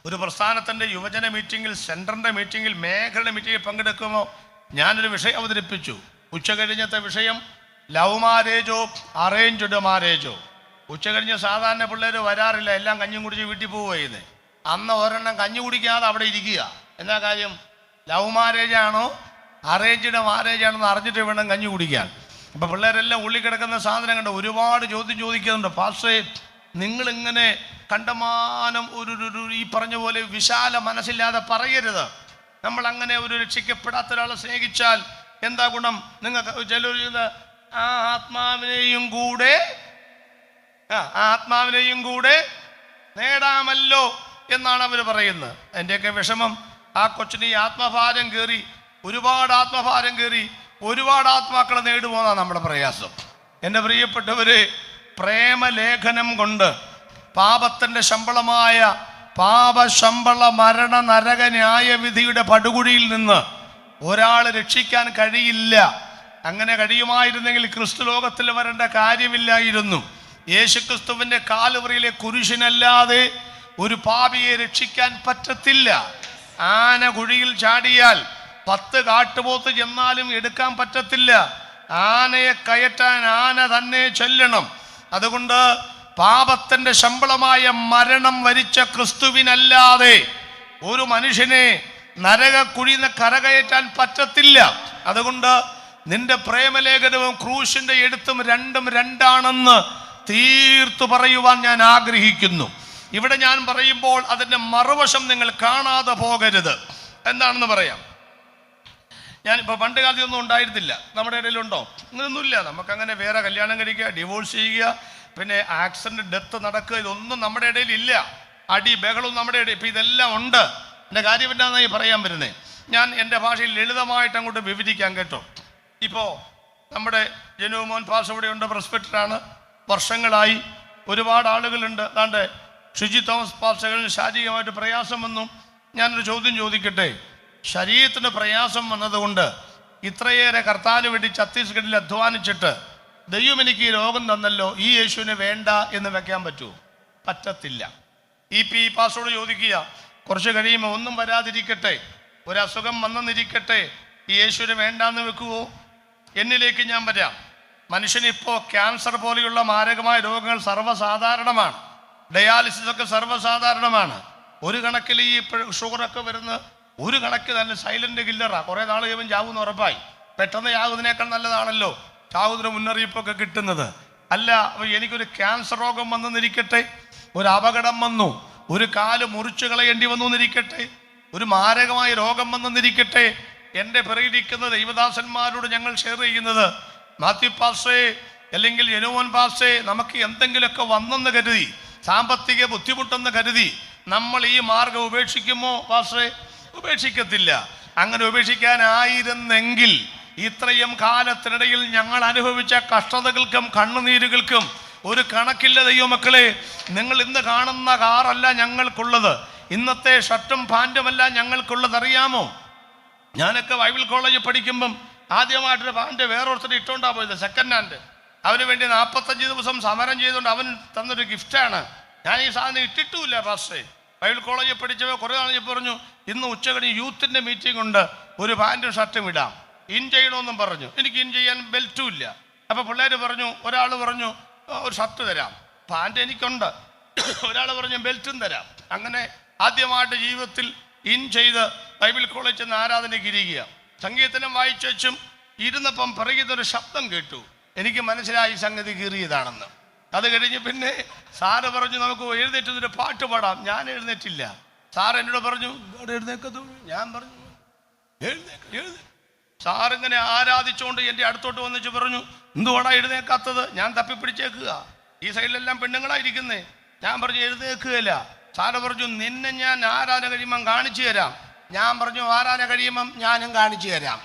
[SPEAKER 1] ഒരു പ്രസ്ഥാനത്തിൻ്റെ യുവജന മീറ്റിങ്ങിൽ, സെൻറ്ററിൻ്റെ മീറ്റിങ്ങിൽ, മേഖലയുടെ മീറ്റിങ്ങിൽ പങ്കെടുക്കുമ്പോൾ ഞാനൊരു വിഷയം അവതരിപ്പിച്ചു. ഉച്ച കഴിഞ്ഞത്തെ വിഷയം ലവ് മാരേജോ അറേഞ്ച്ഡ് മാരേജോ. ഉച്ച കഴിഞ്ഞ് സാധാരണ പിള്ളേർ വരാറില്ല, എല്ലാം കഞ്ഞും കുടിച്ച് വീട്ടിൽ പോവുകയെന്ന്. അന്ന് ഒരെണ്ണം കഞ്ഞി കുടിക്കാതെ അവിടെ ഇരിക്കുക. എന്നാ കാര്യം? ലവ് മാരേജാണോ അറേഞ്ച്ഡ് മാരേജാണെന്ന് അറിഞ്ഞിട്ട് വേണം കഞ്ഞി കുടിക്കാൻ. അപ്പം പിള്ളേരെല്ലാം ഉള്ളിൽ കിടക്കുന്ന സാധനം കണ്ട് ഒരുപാട് ചോദ്യം ചോദിക്കുന്നുണ്ട്. പാസ്റ്റേ, നിങ്ങളിങ്ങനെ കണ്ടമാനം ഒരു ഈ പറഞ്ഞ പോലെ വിശാല മനസ്സില്ലാതെ പറയരുത്. നമ്മൾ അങ്ങനെ ഒരു രക്ഷിക്കപ്പെടാത്ത ഒരാളെ സ്നേഹിച്ചാൽ എന്താ ഗുണം? നിങ്ങൾക്ക് ചിലർ ആ ആത്മാവിനെയും കൂടെ നേടാമല്ലോ എന്നാണ് അവർ പറയുന്നത്. എൻ്റെയൊക്കെ വിഷമം, ആ കൊച്ചിന് ഈ ആത്മഭാരം കയറി, ഒരുപാട് ആത്മഭാരം കയറി ഒരുപാട് ആത്മാക്കളെ നേടുമോന്നാണ് നമ്മുടെ പ്രയാസം. എൻ്റെ പ്രിയപ്പെട്ടവര്, പ്രേമലേഖനം കൊണ്ട് പാപത്തിൻ്റെ ശമ്പളമായ പാപശമ്പള മരണ നരക ന്യായവിധിയുടെ പടുകുഴിയിൽ നിന്ന് ഒരാൾ രക്ഷിക്കാൻ കഴിയില്ല. അങ്ങനെ കഴിയുമായിരുന്നെങ്കിൽ ക്രിസ്തു ലോകത്തിൽ വരേണ്ട കാര്യമില്ലായിരുന്നു. യേശുക്രിസ്തുവിൻ്റെ കാലുവറിയിലെ കുരിശിനല്ലാതെ ഒരു പാപിയെ രക്ഷിക്കാൻ പറ്റത്തില്ല. ആന കുഴിയിൽ ചാടിയാൽ 10 കാട്ടുപോത്ത് ചെന്നാലും എടുക്കാൻ പറ്റത്തില്ല. ആനയെ കയറ്റാൻ ആന തന്നെ ചെല്ലണം. അതുകൊണ്ട് പാപത്തിൻ്റെ ശമ്പളമായ മരണം വരിച്ച ക്രിസ്തുവിനല്ലാതെ ഒരു മനുഷ്യനെ നരകക്കുഴിന്ന് കരകയറ്റാൻ പറ്റത്തില്ല. അതുകൊണ്ട് നിന്റെ പ്രേമലേഖനവും ക്രൂശിന്റെ എഴുത്തും രണ്ടും രണ്ടാണെന്ന് തീർത്തു പറയുവാൻ ഞാൻ ആഗ്രഹിക്കുന്നു. ഇവിടെ ഞാൻ പറയുമ്പോൾ അതിൻ്റെ മറുവശം നിങ്ങൾ കാണാതെ പോകരുത്. എന്താണെന്ന് പറയാം. ഞാനിപ്പോൾ പണ്ട് കാലത്ത് ഒന്നും ഉണ്ടായിരുന്നില്ല. നമ്മുടെ ഇടയിലുണ്ടോ? ഇങ്ങനൊന്നുമില്ല. നമുക്കങ്ങനെ വേറെ കല്യാണം കഴിക്കുക, ഡിവോഴ്സ് ചെയ്യുക, പിന്നെ ആക്സിഡൻറ്റ്, ഡെത്ത് നടക്കുക, ഇതൊന്നും നമ്മുടെ ഇടയിൽ ഇല്ല. അടി ബഹളവും നമ്മുടെ ഇടയിൽ. ഇപ്പം ഇതെല്ലാം ഉണ്ട്. എൻ്റെ കാര്യം എന്താണെന്നായി പറയാൻ വരുന്നത്. ഞാൻ എൻ്റെ ഭാഷയിൽ ലളിതമായിട്ട് അങ്ങോട്ട് വിവരിക്കാൻ കേട്ടോ. ഇപ്പോൾ നമ്മുടെ ജനുമോൻ പാസ് ഇവിടെ ഉണ്ട്, പ്രസ്പെക്ടറാണ്, വർഷങ്ങളായി. ഒരുപാട് ആളുകളുണ്ട്. അതാണ്ട് ഷിജി തോമസ് പാസ്റ്റകളിൽ ശാരീരികമായിട്ട് പ്രയാസം വന്നു. ഞാനൊരു ചോദ്യം ചോദിക്കട്ടെ. ശരീരത്തിന് പ്രയാസം വന്നതുകൊണ്ട് ഇത്രയേറെ കർത്താവിന് വേണ്ടി ഛത്തീസ്ഗഡിൽ അധ്വാനിച്ചിട്ട് ദൈവം എനിക്ക് ഈ രോഗം തന്നല്ലോ, ഈ യേശുവിനെ വേണ്ട എന്ന് വെക്കാൻ പറ്റുമോ? പറ്റത്തില്ല. ഈ പാസ്റ്ററോട് ചോദിക്കുക, കുറച്ച് കഴിയുമ്പോൾ ഒന്നും വരാതിരിക്കട്ടെ, ഒരസുഖം വന്നെന്നിരിക്കട്ടെ, ഈ യേശുവിനെ വേണ്ടാന്ന് വെക്കുവോ? എന്നിലേക്ക് ഞാൻ വരാം. മനുഷ്യനിപ്പോൾ ക്യാൻസർ പോലെയുള്ള മാരകമായ രോഗങ്ങൾ സർവ്വസാധാരണമാണ്. ഡയാലിസിസ് ഒക്കെ സർവ്വസാധാരണമാണ്. ഒരു കണക്കിൽ ഈ ഷുഗറൊക്കെ വരുന്ന ഒരു കണക്ക് നല്ല സൈലന്റ് കില്ലറാണ്. കുറേ നാൾ കഴിയുമ്പോൾ ചാവുന്ന ഉറപ്പായി. പെട്ടെന്ന് ചാവുന്നതിനേക്കാൾ നല്ലതാണല്ലോ ചാവുന്നതിന് മുന്നറിയിപ്പൊക്കെ കിട്ടുന്നത്. അല്ല, എനിക്കൊരു ക്യാൻസർ രോഗം വന്നെന്നിരിക്കട്ടെ, ഒരു അപകടം വന്നു, ഒരു കാല് മുറിച്ചു കളയേണ്ടി വന്നു എന്നിരിക്കട്ടെ, ഒരു മാരകമായ രോഗം വന്നെന്നിരിക്കട്ടെ, എൻ്റെ പിറകിരിക്കുന്ന ദൈവദാസന്മാരോട് ഞങ്ങൾ ഷെയർ ചെയ്യുന്നത്, മാത്യു പാസ്റ്റേ അല്ലെങ്കിൽ ജനുമോൻ പാസ്റ്റേ, നമുക്ക് എന്തെങ്കിലുമൊക്കെ വന്നെന്ന് കരുതി, സാമ്പത്തിക ബുദ്ധിമുട്ടെന്ന് കരുതി നമ്മൾ ഈ മാർഗം ഉപേക്ഷിക്കുമോ പാസ്റ്റേ? ഉപേക്ഷിക്കത്തില്ല. അങ്ങനെ ഉപേക്ഷിക്കാനായിരുന്നെങ്കിൽ ഇത്രയും കാലത്തിനിടയിൽ ഞങ്ങൾ അനുഭവിച്ച കഷ്ടതകൾക്കും കണ്ണുനീരുകൾക്കും ഒരു കണക്കില്ല ദൈവമക്കളെ. നിങ്ങൾ ഇന്ന് കാണുന്ന കാറല്ല ഞങ്ങൾക്കുള്ളത്, ഇന്നത്തെ ഷർട്ടും പാൻറ്റുമല്ല ഞങ്ങൾക്കുള്ളത്. അറിയാമോ, ഞാനൊക്കെ ബൈബിൾ കോളേജിൽ പഠിക്കുമ്പം ആദ്യമായിട്ടൊരു പാൻറ്റ് വേറൊരുത്തർ ഇട്ടുകൊണ്ടാ പോയത്, സെക്കൻഡ് ഹാൻഡ്. അവന് വേണ്ടി 45 ദിവസം സമരം ചെയ്തുകൊണ്ട് അവൻ തന്നൊരു ഗിഫ്റ്റാണ്. ഞാൻ ഈ സാധനം ഇട്ടിട്ടുമില്ല പാസ്റ്റേ. ബൈബിൾ കോളേജിൽ പഠിച്ചവോ കുറേ നാൾ പറഞ്ഞു, ഇന്ന് ഉച്ചകഴിഞ്ഞ് യൂത്തിൻ്റെ മീറ്റിംഗ് ഉണ്ട്, ഒരു പാൻറ്റും ഷർട്ടും ഇടാം, ഇൻ ചെയ്യണമെന്നും പറഞ്ഞു. എനിക്ക് ഇൻ ചെയ്യാൻ ബെൽറ്റും ഇല്ല. അപ്പോൾ പിള്ളേർ പറഞ്ഞു, ഒരാൾ പറഞ്ഞു ഒരു ഷർട്ട് തരാം, പാൻറ്റ് എനിക്കുണ്ട്. ഒരാൾ പറഞ്ഞു ബെൽറ്റും തരാം. അങ്ങനെ ആദ്യമായിട്ട് ജീവിതത്തിൽ ഇൻ ചെയ്ത് ബൈബിൾ കോളേജിൽ നിന്ന് ആരാധനയ്ക്ക് ഇരിക്കുക. സംഗീതനം വായിച്ചു വെച്ചും ഇരുന്നപ്പം പറയുന്നൊരു ശബ്ദം കേട്ടു. എനിക്ക് മനസ്സിലായി സംഗതി കീറിയതാണെന്ന്. അത് കഴിഞ്ഞ് പിന്നെ സാറ് പറഞ്ഞു നമുക്ക് എഴുന്നേറ്റൊരു പാട്ട് പാടാം. ഞാൻ എഴുന്നേറ്റില്ല. സാർ എന്നോട് പറഞ്ഞു എഴുന്നേക്കത്തു. ഞാൻ പറഞ്ഞു എഴുന്നേക്ക്. സാറിങ്ങനെ ആരാധിച്ചുകൊണ്ട് എൻ്റെ അടുത്തോട്ട് വന്നിച്ച് പറഞ്ഞു, എന്തുവാടാ എഴുന്നേക്കാത്തത്? ഞാൻ തപ്പിപ്പിടിച്ചേക്കുക, ഈ സൈഡിലെല്ലാം പെണ്ണുങ്ങളായിരിക്കുന്നേ. ഞാൻ പറഞ്ഞു എഴുന്നേക്കുകയില്ല. സാറ് പറഞ്ഞു നിന്നെ ഞാൻ ആരാധന കഴിയുമ്പം കാണിച്ചു തരാം. ഞാൻ പറഞ്ഞു ആരാധന കഴിയുമ്പം ഞാനും കാണിച്ചു തരാം.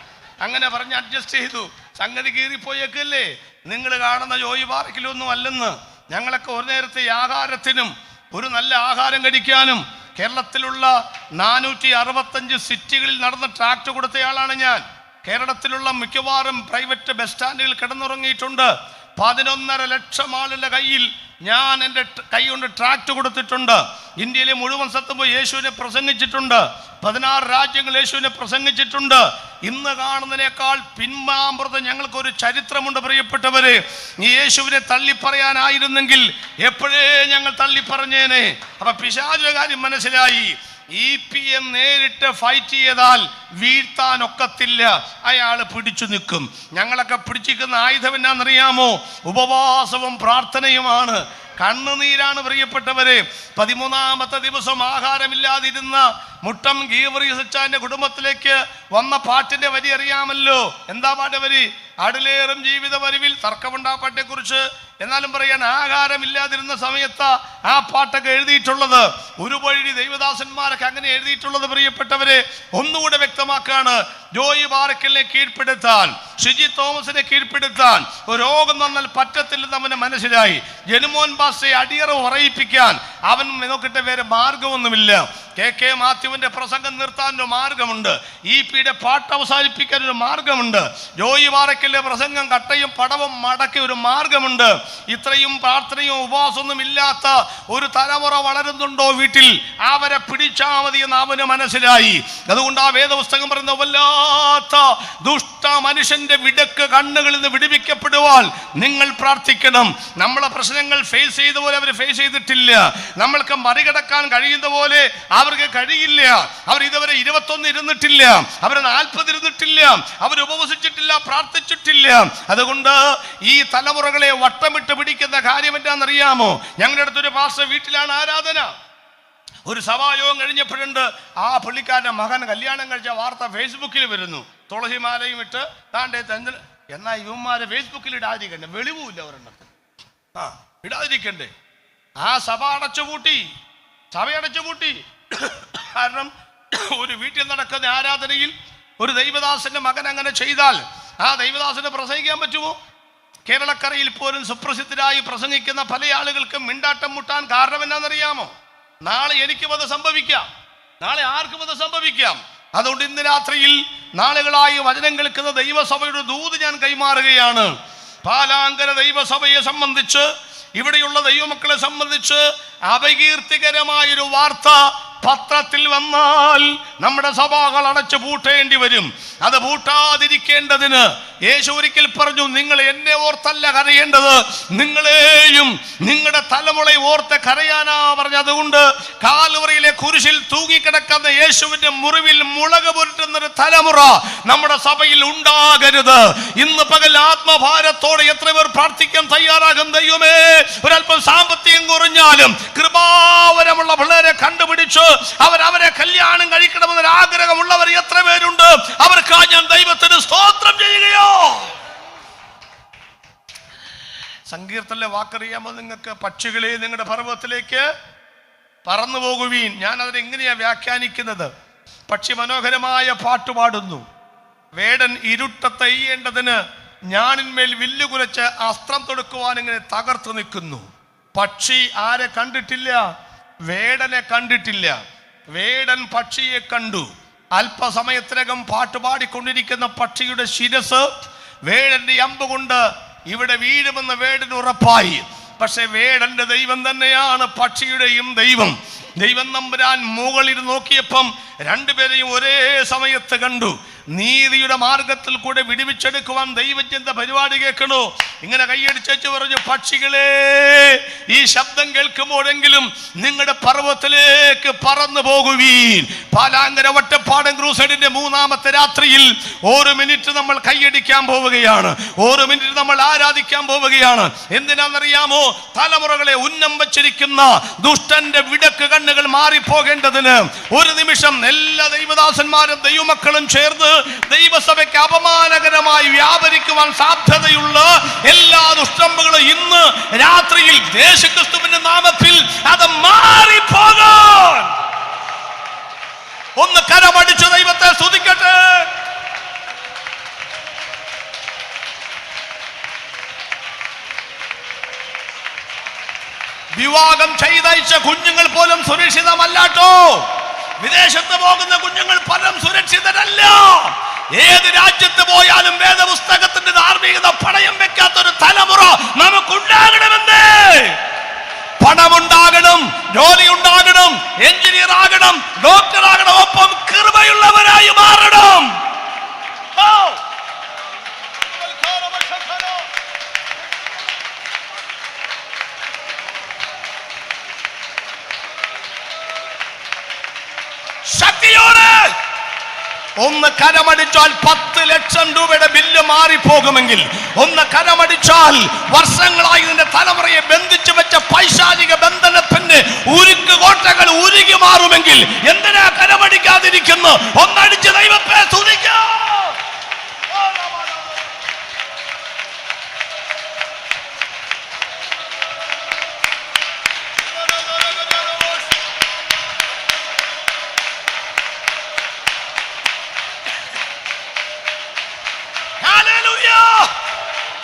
[SPEAKER 1] അങ്ങനെ പറഞ്ഞ് അഡ്ജസ്റ്റ് ചെയ്തു. സംഗതി കീറിപ്പോയേക്കല്ലേ. നിങ്ങൾ കാണുന്ന ജോയി പാർക്കിലൊന്നും അല്ലെന്ന്. ഞങ്ങളൊക്കെ ഒരു നേരത്തെ ആഹാരത്തിനും ഒരു നല്ല ആഹാരം കഴിക്കാനും കേരളത്തിലുള്ള 465 സിറ്റികളിൽ നടന്ന ട്രാക്ട് കൊടുത്തയാളാണ് ഞാൻ. കേരളത്തിലുള്ള മിക്കവാറും പ്രൈവറ്റ് ബസ് സ്റ്റാൻഡുകൾ കിടന്നുറങ്ങിയിട്ടുണ്ട്. 11.5 ലക്ഷം ആളുടെ കയ്യിൽ ഞാൻ എൻ്റെ കൈ കൊണ്ട് ട്രാക്ട് കൊടുത്തിട്ടുണ്ട്. ഇന്ത്യയിലെ മുഴുവൻ സ്ഥലത്തും പോയി യേശുവിനെ പ്രസംഗിച്ചിട്ടുണ്ട്. 16 രാജ്യങ്ങൾ യേശുവിനെ പ്രസംഗിച്ചിട്ടുണ്ട്. ഇന്ന് കാണുന്നതിനേക്കാൾ പിൻമാമ്പുറത്ത് ഞങ്ങൾക്കൊരു ചരിത്രമുണ്ട് പ്രിയപ്പെട്ടവരെ. ഈ യേശുവിനെ തള്ളിപ്പറയാനായിരുന്നെങ്കിൽ എപ്പോഴേ ഞങ്ങൾ തള്ളിപ്പറഞ്ഞേനെ. അപ്പൊ പിശാചുടെ കാര്യം മനസ്സിലായി. EPM നേരിട്ട് ഫൈറ്റ് ചെയ്താൽ വീഴ്ത്താനൊക്കത്തില്ല, അയാൾ പിടിച്ചു നിൽക്കും. ഞങ്ങളൊക്കെ പിടിച്ചിരിക്കുന്ന ആയുധം എന്നാണെന്നറിയാമോ? ഉപവാസവും പ്രാർത്ഥനയുമാണ്, കണ്ണുനീരാണ് പ്രിയപ്പെട്ടവരെ. 13ാമത്തെ ദിവസം ആഹാരമില്ലാതിരുന്ന മുട്ടം ഗീവറിയച്ചാന്റെ കുടുംബത്തിലേക്ക് വന്ന പാട്ടിന്റെ വരി അറിയാമല്ലോ. എന്താ പാട്ട് വരി? അടിലേറും ജീവിത വരിവിൽ തർക്കമുണ്ടാ പാട്ടെ കുറിച്ച്. എന്നാലും പറയാൻ ആഹാരമില്ലാതിരുന്ന സമയത്ത് ആ പാട്ടൊക്കെ എഴുതിയിട്ടുള്ളത്. ഒരു വഴി ദൈവദാസന്മാരൊക്കെ അങ്ങനെ എഴുതിയിട്ടുള്ളത് പ്രിയപ്പെട്ടവരെ. ഒന്നുകൂടെ വ്യക്തമാക്കാണ്. ജോയി പാറക്കലിനെ കീഴ്പ്പെടുത്താൻ, ഷിജി തോമസിനെ കീഴ്പ്പെടുത്താൻ രോഗം വന്നാൽ പറ്റത്തില്ലെന്ന് അവന് മനസ്സിലായി. ജനുമോൻ പാസ്റ്റയെ അടിയറവ് പറയിപ്പിക്കാൻ അവൻ നോക്കിയിട്ട് വേറെ മാർഗമൊന്നുമില്ല. KK മാത്യുവിന്റെ പ്രസംഗം നിർത്താൻ ഒരു മാർഗമുണ്ട്. EP-യുടെ പാട്ട് അവസാനിപ്പിക്കാൻ ഒരു മാർഗമുണ്ട്. ജോയി പാറക്കലിന്റെ പ്രസംഗം കട്ടയും പടവും മടക്കി ഒരു മാർഗമുണ്ട്. ഇത്രയും പ്രാർത്ഥനയും ഉപവാസമൊന്നും ഇല്ലാത്ത ഒരു തലമുറ വളരുന്നുണ്ടോ വീട്ടിൽ? അവരെ പിടിച്ചാൽ മതി എന്ന് അവന് മനസ്സിലായി. അതുകൊണ്ട് ആ വേദപുസ്തകം പറയുന്ന വല്ലാത്ത ദുഷ്ട മനുഷ്യന്റെ വിടക്ക് കണ്ണുകളിൽ നിന്ന് വിടുവിക്കപ്പെടുവാൻ നിങ്ങൾ പ്രാർത്ഥിക്കണം. നമ്മളെ പ്രശ്നങ്ങൾ ഫേസ് ചെയ്ത പോലെ അവർ ഫേസ് ചെയ്തിട്ടില്ല. നമ്മൾക്ക് മറികടക്കാൻ കഴിയുന്ന പോലെ അവർക്ക് കഴിയില്ല. അവർ ഇതുവരെ 21 ഇരുന്നിട്ടില്ല, അവർ 40 ഇരുന്നിട്ടില്ല, അവർ ഉപവസിച്ചിട്ടില്ല, പ്രാർത്ഥിച്ചിട്ടില്ല. അതുകൊണ്ട് ഈ തലമുറകളെ വട്ടമിട്ട് പിടിക്കുന്ന കാര്യം എന്താണെന്നറിയാമോ? ഞങ്ങളുടെ അടുത്തൊരു പാസ്റ്റർ വീട്ടിലാണ് ആരാധന. ഒരു സഭായോഗം കഴിഞ്ഞപ്പോഴുണ്ട് ആ പുള്ളിക്കാരൻ്റെ മകൻ കല്യാണം കഴിച്ച വാർത്ത ഫേസ്ബുക്കിൽ വരുന്നു. തുളസിമാലയും ഇട്ട് താണ്ടേ തഞ്ചൽ. എന്നാൽ ഇവന്മാരെ ഫേസ്ബുക്കിൽ ഇടാതിരിക്കണ്ടേ? വെളിവുമില്ല ഒരെണ്ണത്തിന്. ഇടാതിരിക്കണ്ടേ? ആ സഭ അടച്ചുപൂട്ടി. കാരണം ഒരു വീട്ടിൽ നടക്കുന്ന ആരാധനയിൽ ഒരു ദൈവദാസന്റെ മകൻ അങ്ങനെ ചെയ്താൽ ആ ദൈവദാസന് പ്രസംഗിക്കാൻ പറ്റുമോ? കേരളക്കരയിൽ പോലും സുപ്രസിദ്ധരായി പ്രസംഗിക്കുന്ന പല ആളുകൾക്കും മിണ്ടാട്ടം മുട്ടാൻ കാരണം എന്നാണെന്നറിയാമോ? നാളെ എനിക്കും അത് സംഭവിക്കാം, നാളെ ആർക്കും അത് സംഭവിക്കാം. അതുകൊണ്ട് ഇന്ന് രാത്രിയിൽ നാളുകളായി വചനം കേൾക്കുന്ന ദൈവസഭയുടെ ദൂത് ഞാൻ കൈമാറുകയാണ്. പാലാങ്കര ദൈവസഭയെ സംബന്ധിച്ച് ഇവിടെയുള്ള ദൈവമക്കളെ സംബന്ധിച്ച് അപകീർത്തികരമായൊരു വാർത്ത പത്രത്തിൽ വന്നാൽ നമ്മുടെ സഭകൾ അടച്ചു പൂട്ടേണ്ടി വരും. അത് പൂട്ടാതിരിക്കേണ്ടതിന് യേശു ഒരിക്കൽ പറഞ്ഞു, നിങ്ങൾ എന്നെ ഓർത്തല്ല കരയേണ്ടത്, നിങ്ങളെയും നിങ്ങളുടെ തലമുറയെ ഓർത്ത് കരയാനാ പറഞ്ഞു. അതുകൊണ്ട് കാൽവറിയിലെ കുരിശിൽ തൂങ്ങിക്കിടക്കുന്ന യേശുവിന്റെ മുറിവിൽ മുളക് പുരട്ടുന്നൊരു തലമുറ നമ്മുടെ സഭയിൽ ഉണ്ടാകരുത്. ഇന്ന് പകൽ ആത്മഭാരത്തോടെ എത്ര പേർ പ്രാർത്ഥിക്കാൻ തയ്യാറാകും? ദൈവമേ, ഒരല്പം സാമ്പത്തികം കുറഞ്ഞാലും കൃപാവരമുള്ള പിള്ളേരെ കണ്ടുപിടിച്ച് അവരെ കല്യാണം കഴിക്കണമെന്നൊരു ആഗ്രഹമുള്ളവർ എത്ര പേരുണ്ട്? അവർക്കായി ഞാൻ ദൈവത്തിന് സ്തോത്രം ചെയ്യുകയോ. സങ്കീർത്തനിലെ വാക്കറിയാമോ നിങ്ങൾക്ക്? പക്ഷികളെ നിങ്ങളുടെ പർവ്വതത്തിലേക്ക് പറന്നു പോകുവീൻ. ഞാൻ അതിനെങ്ങനെയാ വ്യാഖ്യാനിക്കുന്നത്? പക്ഷി മനോഹരമായ പാട്ടുപാടുന്നു. വേടൻ ഇരുട്ടത്തെയ്യേണ്ടതിന് ഞാനിന്മേൽ വില്ലുകുലച്ച് അസ്ത്രം തൊടുക്കുവാൻ ഇങ്ങനെ തകർത്തു നിൽക്കുന്നു. പക്ഷി ആരെ കണ്ടിട്ടില്ല? വേടനെ കണ്ടിട്ടില്ല. വേടൻ പക്ഷിയെ കണ്ടു. അല്പസമയത്തിനകം പാട്ടുപാടിക്കൊണ്ടിരിക്കുന്ന പക്ഷിയുടെ ശിരസ് വേടന്റെ അമ്പ് കൊണ്ട് ഇവിടെ വീഴുമെന്ന് വേടന് ഉറപ്പായി. പക്ഷെ വേടന്റെ ദൈവം തന്നെയാണ് പക്ഷിയുടെയും ദൈവം. ദൈവം നമ്പുരാൻ മുകളിൽ നോക്കിയപ്പം രണ്ടുപേരെയും ഒരേ സമയത്ത് കണ്ടു. നീതിയുടെ മാർഗത്തിൽ കൂടെ വിടുവിച്ചെടുക്കുവാൻ ദൈവജന്റെ പരിപാടി കേൾക്കണോ? ഇങ്ങനെ കൈയടിച്ചു പറഞ്ഞു, പക്ഷികളെ, ഈ ശബ്ദം കേൾക്കുമ്പോഴെങ്കിലും നിങ്ങളുടെ പർവ്വതത്തിലേക്ക് പറന്നു പോകുവീൻ. പാലാങ്കര വട്ടപ്പാടം ക്രൂസൈഡിന്റെ 3ാമത്തെ രാത്രിയിൽ ഒരു മിനിറ്റ് നമ്മൾ കൈയടിക്കാൻ പോവുകയാണ്. ഒരു മിനിറ്റ് നമ്മൾ ആരാധിക്കാൻ പോവുകയാണ്. എന്തിനാണെന്നറിയാമോ? തലമുറകളെ ഉന്നം വച്ചിരിക്കുന്ന ദുഷ്ടന്റെ വിടക്ക് കണ്ണുകൾ മാറിപ്പോകേണ്ടതിന് ഒരു നിമിഷം എല്ലാ ദൈവദാസന്മാരും ദൈവമക്കളും ചേർന്ന് ദൈവസഭയ്ക്ക് അപമാനകരമായി വ്യാപരിക്കുവാൻ സാധ്യതയുള്ള എല്ലാ ദുഷ്ടമ്പുകളും ഇന്ന് രാത്രിയിൽ യേശുക്രിസ്തുവിന്റെ നാമത്തിൽ അത് മാറിപ്പോകാൻ ഒന്ന് കരമടിച്ച് ദൈവത്തെ സ്തുതിക്കട്ടെ. വിവാഹം ചെയ്തയച്ച കുഞ്ഞുങ്ങൾ പോലും സുരക്ഷിതമല്ലാട്ടോ. വിദേശത്ത് പോകുന്ന കുഞ്ഞുങ്ങൾ പലരും സുരക്ഷിതരല്ല. ഏത് രാജ്യത്ത് പോയാലും വേദപുസ്തകത്തിന്റെ ധാർമ്മികത പണയം വെക്കാത്തൊരു തലമുറ നമുക്കുണ്ടാകണമെന്ന്. പണമുണ്ടാകണം, ജോലി ഉണ്ടാകണം, എഞ്ചിനീയർ ആകണം, ഡോക്ടർ ആകണം, ഒപ്പം കൃപയുള്ളവരായി മാറണം. ശക്തിയോടെ ഒന്ന് കരമടിച്ചാൽ 10 ലക്ഷം രൂപയുടെ ബില്ല് മാറിപ്പോകുമെങ്കിൽ, ഒന്ന് കരമടിച്ചാൽ വർഷങ്ങളായി ഇതിന്റെ തലമുറയെ ബന്ധിച്ചു വെച്ച പൈശാചിക ബന്ധനത്തിന്റെ ഉരുക്ക് കോട്ടകൾ ഉരുകി മാറുമെങ്കിൽ എന്തിനാ കരമടിക്കാതിരിക്കുന്നു? ഒന്നടിച്ച് ദൈവത്തെ സ്തുതിക്കാം.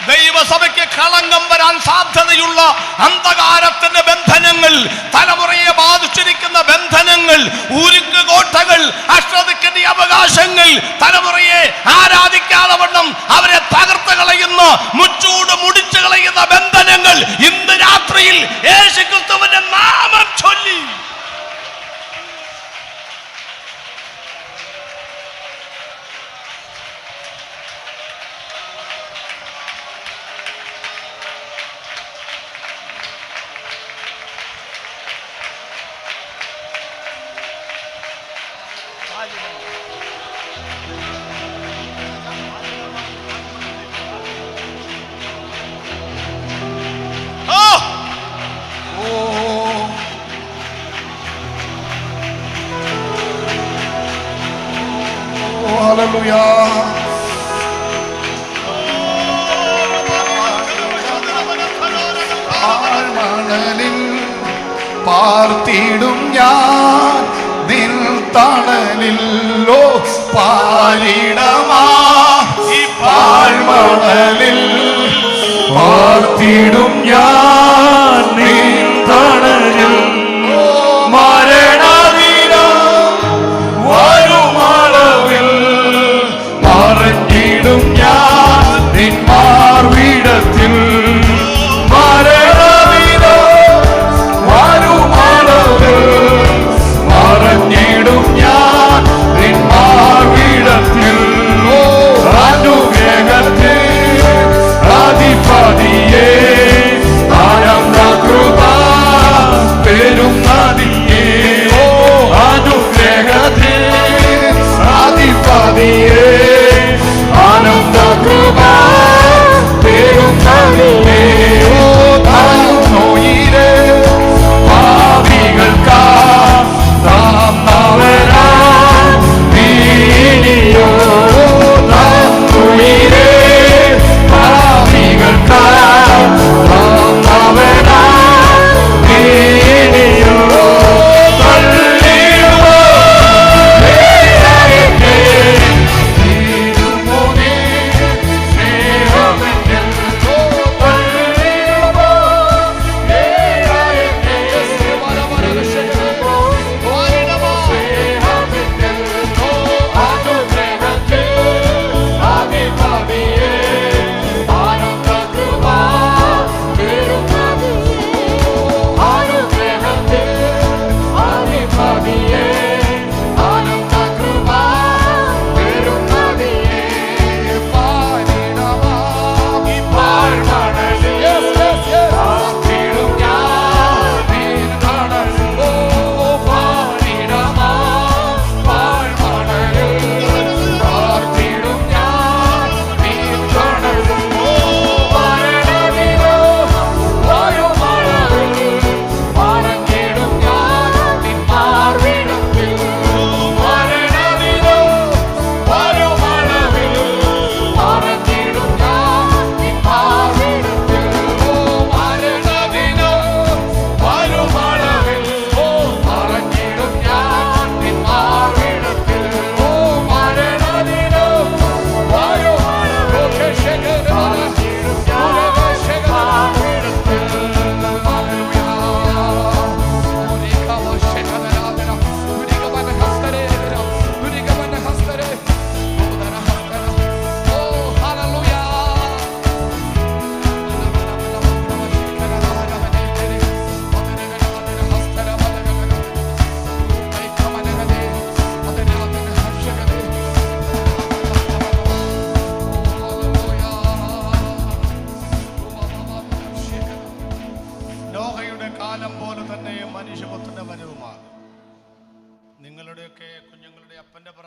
[SPEAKER 1] ദൈവസഭയ്ക്ക് കളങ്കം വരാൻ സാധ്യതയുള്ള അന്ധകാരത്തിന്റെ ബന്ധനങ്ങൾ, തലമുറയെ ബാധിച്ചിരിക്കുന്ന ബന്ധനങ്ങൾ, ഉരുക്ക് കോട്ടകൾ, അഷ്ടദിക്കിന്റെ അവകാശങ്ങൾ, തലമുറയെ ആരാധിക്കാതെ വണ്ണം അവരെ തകർത്ത് കളയുന്ന, മുച്ചൂട് മുടിച്ചു കളയുന്ന ബന്ധനങ്ങൾ ഇന്ന് രാത്രിയിൽ യേശുക്രിസ്തുവിന്റെ നാമം ചൊല്ലി
[SPEAKER 2] മണലിൽ പാർത്തിടും ഞാൻ നിൻ തണലില്ലോ പാരിടമാ. പാഴ്മണലിൽ പാർത്തിടും ഞാൻ നിൻ തണലിൽ മരണവീരം വരുമളവിൽ മറഞ്ഞിടും ഞാൻ നിൻ മാർവിടത്തിൽ മരണവീരം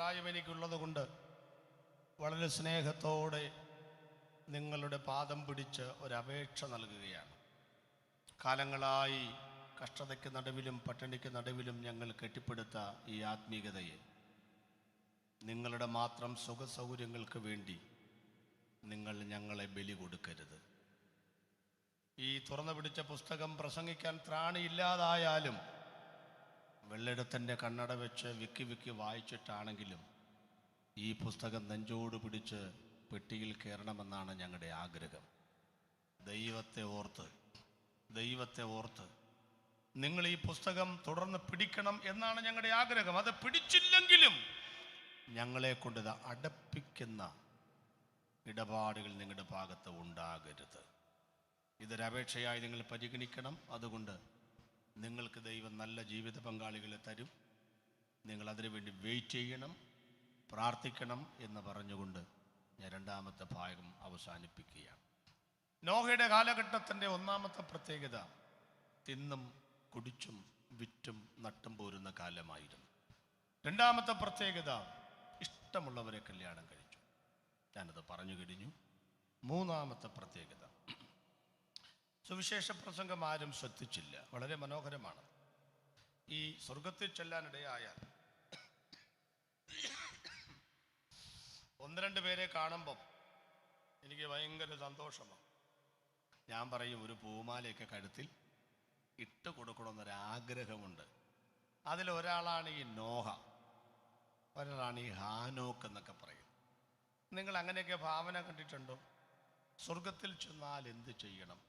[SPEAKER 1] പ്രായം എനിക്കുള്ളത് കൊണ്ട് വളരെ സ്നേഹത്തോടെ നിങ്ങളുടെ പാദം പിടിച്ച് ഒരപേക്ഷ നൽകുകയാണ്. കാലങ്ങളായി കഷ്ടതയ്ക്ക് നടുവിലും പട്ടിണിക്ക് നടുവിലും ഞങ്ങൾ കെട്ടിപ്പടുത്ത ഈ ആത്മീയതയെ നിങ്ങളുടെ മാത്രം സുഖസൗകര്യങ്ങൾക്ക് വേണ്ടി നിങ്ങൾ ഞങ്ങളെ ബലി കൊടുക്കരുത്. ഈ തുറന്നു പിടിച്ച പുസ്തകം പ്രസംഗിക്കാൻ ത്രാണിയില്ലാതായാലും വെള്ളെടുത്തൻ്റെ കണ്ണട വെച്ച് വിക്കി വായിച്ചിട്ടാണെങ്കിലും ഈ പുസ്തകം നെഞ്ചോട് പിടിച്ച് പെട്ടിയിൽ കയറണമെന്നാണ് ഞങ്ങളുടെ ആഗ്രഹം. ദൈവത്തെ ഓർത്ത് നിങ്ങൾ ഈ പുസ്തകം തുടർന്ന് പിടിക്കണം എന്നാണ് ഞങ്ങളുടെ ആഗ്രഹം. അത് പിടിച്ചില്ലെങ്കിലും ഞങ്ങളെ കൊണ്ട് ഇത് അടപ്പിക്കുന്ന ഇടപാടുകൾ നിങ്ങളുടെ ഭാഗത്ത് ഉണ്ടാകരുത്. ഇതൊരപേക്ഷയായി നിങ്ങൾ പരിഗണിക്കണം. അതുകൊണ്ട് നിങ്ങൾക്ക് ദൈവം നല്ല ജീവിത പങ്കാളികളെ തരും. നിങ്ങൾ അതിനുവേണ്ടി വെയിറ്റ് ചെയ്യണം, പ്രാർത്ഥിക്കണം എന്ന് പറഞ്ഞുകൊണ്ട് ഞാൻ രണ്ടാമത്തെ ഭാഗം അവസാനിപ്പിക്കുകയാണ്. നോഹയുടെ കാലഘട്ടത്തിൻ്റെ ഒന്നാമത്തെ പ്രത്യേകത തിന്നും കുടിച്ചും വിറ്റും നട്ടും പോരുന്ന കാലമായിരുന്നു. രണ്ടാമത്തെ പ്രത്യേകത ഇഷ്ടമുള്ളവരെ കല്യാണം കഴിച്ചു. ഞാനത് പറഞ്ഞു കഴിഞ്ഞു. മൂന്നാമത്തെ പ്രത്യേകത സുവിശേഷ പ്രസംഗം ആരും ശ്രദ്ധിച്ചില്ല. വളരെ മനോഹരമാണ്. ഈ സ്വർഗത്തിൽ ചെല്ലാനിടയായാൽ ഒന്ന് രണ്ട് പേരെ കാണുമ്പം എനിക്ക് ഭയങ്കര സന്തോഷമാണ്. ഞാൻ പറയും, ഒരു പൂമാലയൊക്കെ കഴുത്തിൽ ഇട്ട് കൊടുക്കണമെന്നൊരാഗ്രഹമുണ്ട്. അതിലൊരാളാണ് ഈ നോഹ, ഒരാളാണ് ഈ ഹാനോക്ക് എന്നൊക്കെ പറയും. നിങ്ങൾ അങ്ങനെയൊക്കെ ഭാവന കണ്ടിട്ടുണ്ടോ? സ്വർഗത്തിൽ ചെന്നാൽ എന്ത് ചെയ്യണം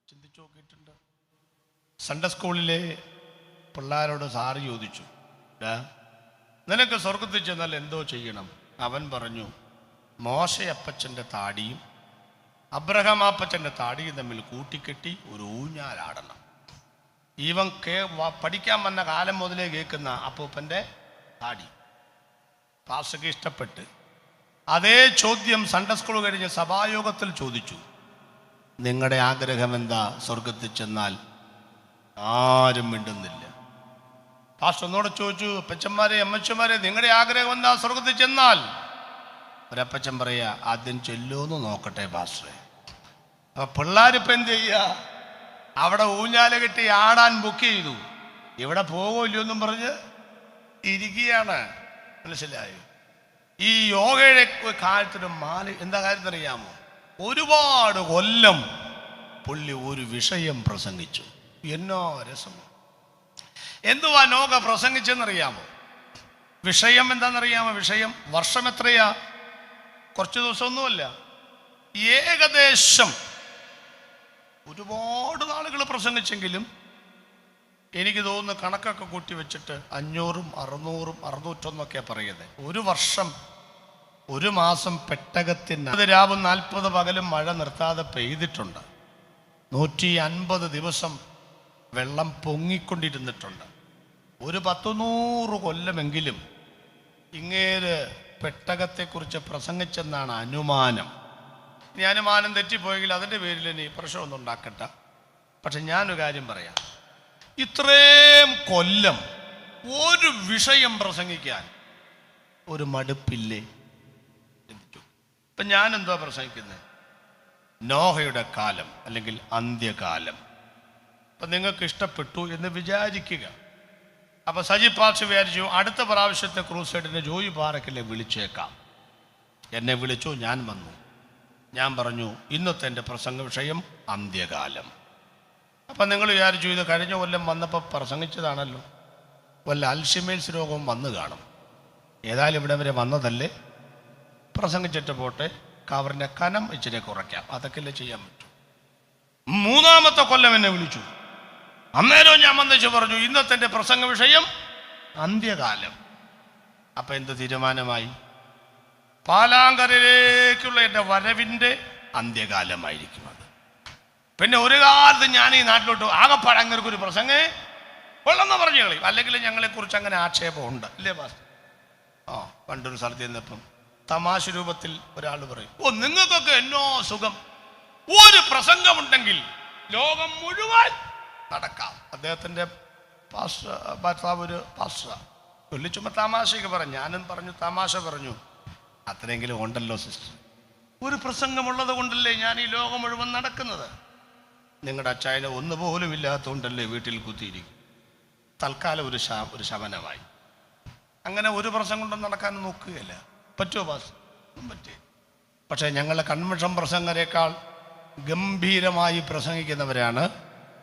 [SPEAKER 1] ചിന്തിച്ചു നോക്കിയിട്ടുണ്ട്? സൺഡേ സ്കൂളിലെ പിള്ളേരോട് സാറ് ചോദിച്ചു, നിനക്ക് സ്വർഗത്തിൽ ചെന്നാൽ എന്തോ ചെയ്യണം? അവൻ പറഞ്ഞു, മോശയപ്പച്ചൻ്റെ താടിയും അബ്രഹാം അപ്പച്ചൻ്റെ താടിയും തമ്മിൽ കൂട്ടിക്കെട്ടി ഒരു ഊഞ്ഞാലാടണം. ഇവൻ പഠിക്കാൻ വന്ന കാലം മുതലേ കേൾക്കുന്ന അപ്പൂപ്പൻ്റെ താടി പാസ്റ്റർക്ക് ഇഷ്ടപ്പെട്ട് അതേ ചോദ്യം സൺഡേ സ്കൂൾ കഴിഞ്ഞ് സഭായോഗത്തിൽ ചോദിച്ചു, നിങ്ങളുടെ ആഗ്രഹം എന്താ സ്വർഗത്തിൽ ചെന്നാൽ? ആരും മിണ്ടുന്നില്ല. പാസ്റ്റർ ഒന്നോടെ ചോദിച്ചു, അപ്പച്ചന്മാരെ അമ്മച്ചന്മാരെ നിങ്ങളുടെ ആഗ്രഹം എന്താ സ്വർഗത്തിൽ ചെന്നാൽ? ഒരപ്പച്ചൻ പറയാ, ആദ്യം ചെല്ലുമെന്ന് നോക്കട്ടെ പാസ്റ്ററെ. അപ്പൊ പിള്ളേരിപ്പം എന്ത് ചെയ്യുക? അവിടെ ഊഞ്ഞാല കെട്ടി ആടാൻ ബുക്ക് ചെയ്തു. ഇവിടെ പോകില്ലെന്നും പറഞ്ഞ് ഇരിക്കുകയാണ്. മനസ്സിലായോ? ഈ യോഗയുടെ കാര്യത്തിന് എന്താ കാര്യത്തിനറിയാമോ? ഒരുപാട് കൊല്ലം പുള്ളി ഒരു വിഷയം പ്രസംഗിച്ചു. എന്നോ രസം! എന്തുവാ നോക പ്രസംഗിച്ചെന്നറിയാമോ? വിഷയം എന്താണെന്നറിയാമോ? വിഷയം വർഷം എത്രയാ? കുറച്ച് ദിവസമൊന്നുമല്ല, ഏകദേശം ഒരുപാട് നാളുകൾ പ്രസംഗിച്ചെങ്കിലും എനിക്ക് തോന്നുന്നു കണക്കൊക്കെ കൂട്ടി വെച്ചിട്ട് 500, 600, 601 പറയുന്നത്. ഒരു വർഷം, ഒരു മാസം പെട്ടകത്തിന് 40 രാവും 40 പകലും മഴ നിർത്താതെ പെയ്തിട്ടുണ്ട്. 150 ദിവസം വെള്ളം പൊങ്ങിക്കൊണ്ടിരുന്നിട്ടുണ്ട്. ഒരു 100 കൊല്ലമെങ്കിലും ഇങ്ങേര് പെട്ടകത്തെക്കുറിച്ച് പ്രസംഗിച്ചെന്നാണ് അനുമാനം. ഇനി അനുമാനം തെറ്റിപ്പോയെങ്കിൽ അതിൻ്റെ പേരിൽ ഇനി പ്രശ്നമൊന്നും ഉണ്ടാക്കട്ട. പക്ഷെ ഞാനൊരു കാര്യം പറയാം, ഇത്രയും കൊല്ലം ഒരു വിഷയം പ്രസംഗിക്കാൻ ഒരു മടുപ്പില്ലേ? ഇപ്പം ഞാൻ എന്താ പ്രസംഗിക്കുന്നത്? നോഹയുടെ കാലം അല്ലെങ്കിൽ അന്ത്യകാലം. അപ്പം നിങ്ങൾക്ക് ഇഷ്ടപ്പെട്ടു എന്ന് വിചാരിക്കുക. അപ്പം സജി പാർച്ച് വിചാരിച്ചു, അടുത്ത പ്രാവശ്യത്തെ ക്രൂസൈഡിനെ ജോയി പാറക്കല്ലേ വിളിച്ചേക്കാം. എന്നെ വിളിച്ചു, ഞാൻ വന്നു. ഞാൻ പറഞ്ഞു, ഇന്നത്തെ എൻ്റെ പ്രസംഗ വിഷയം അന്ത്യകാലം. അപ്പം നിങ്ങൾ വിചാരിച്ചു, ഇത് കഴിഞ്ഞ കൊല്ലം വന്നപ്പോൾ പ്രസംഗിച്ചതാണല്ലോ, വല്ല അൽഷിമേഴ്സ് രോഗവും വന്നു കാണും. ഏതായാലും ഇവിടെ വരെ വന്നതല്ലേ, പ്രസംഗിച്ചിട്ട് പോട്ടെ, കവറിൻ്റെ കനം ഇച്ചിരി കുറയ്ക്കാം, അതൊക്കെയല്ലേ ചെയ്യാൻ പറ്റും. മൂന്നാമത്തെ കൊല്ലം എന്നെ വിളിച്ചു. അന്നേരവും ഞാൻ വന്നിച്ച് പറഞ്ഞു, ഇന്നത്തെ എൻ്റെ പ്രസംഗ വിഷയം അന്ത്യകാലം. അപ്പം എന്ത് തീരുമാനമായി? പാലാങ്കരയിലേക്കുള്ള എൻ്റെ വരവിൻ്റെ അന്ത്യകാലമായിരിക്കും അത്. പിന്നെ ഒരു കാലത്ത് ഞാൻ ഈ നാട്ടിലോട്ട് ആകെപ്പാടെ അങ്ങനൊരു പ്രസംഗേ കൊള്ളെന്ന് പറഞ്ഞു കളയും. അല്ലെങ്കിൽ ഞങ്ങളെക്കുറിച്ച് അങ്ങനെ ആക്ഷേപമുണ്ട്, ഇല്ലേ പാസ്റ്റർ? പണ്ടൊരു സ്ഥലത്ത് ചെന്നപ്പം തമാശ രൂപത്തിൽ ഒരാൾ പറയും, ഓ നിങ്ങൾക്കൊക്കെ എന്നോ സുഖം, ഒരു പ്രസംഗമുണ്ടെങ്കിൽ ലോകം മുഴുവൻ നടക്കാം. അദ്ദേഹത്തിൻ്റെ ഭർത്താവ് ഒരു പാസ്റ്റർ. പുള്ളി ചുമ്മാ തമാശയൊക്കെ പറഞ്ഞു, ഞാനും പറഞ്ഞു തമാശ പറഞ്ഞു. അത്രയെങ്കിലും ഉണ്ടല്ലോ സിസ്റ്റർ, ഒരു പ്രസംഗമുള്ളത് കൊണ്ടല്ലേ ഞാൻ ഈ ലോകം മുഴുവൻ നടക്കുന്നത്. നിങ്ങളുടെ അച്ചായന് ഒന്നുപോലും ഇല്ലാത്തതുകൊണ്ടല്ലേ വീട്ടിൽ കുത്തിയിരിക്കും. തൽക്കാലം ഒരു ശമനമായി. അങ്ങനെ ഒരു പ്രസംഗം കൊണ്ടും നടക്കാൻ നോക്കുകയല്ല. പറ്റുമോ പാസ്? പറ്റേ. പക്ഷേ ഞങ്ങളുടെ കൺവെൻഷൻ പ്രസംഗരേക്കാൾ ഗംഭീരമായി പ്രസംഗിക്കുന്നവരാണ്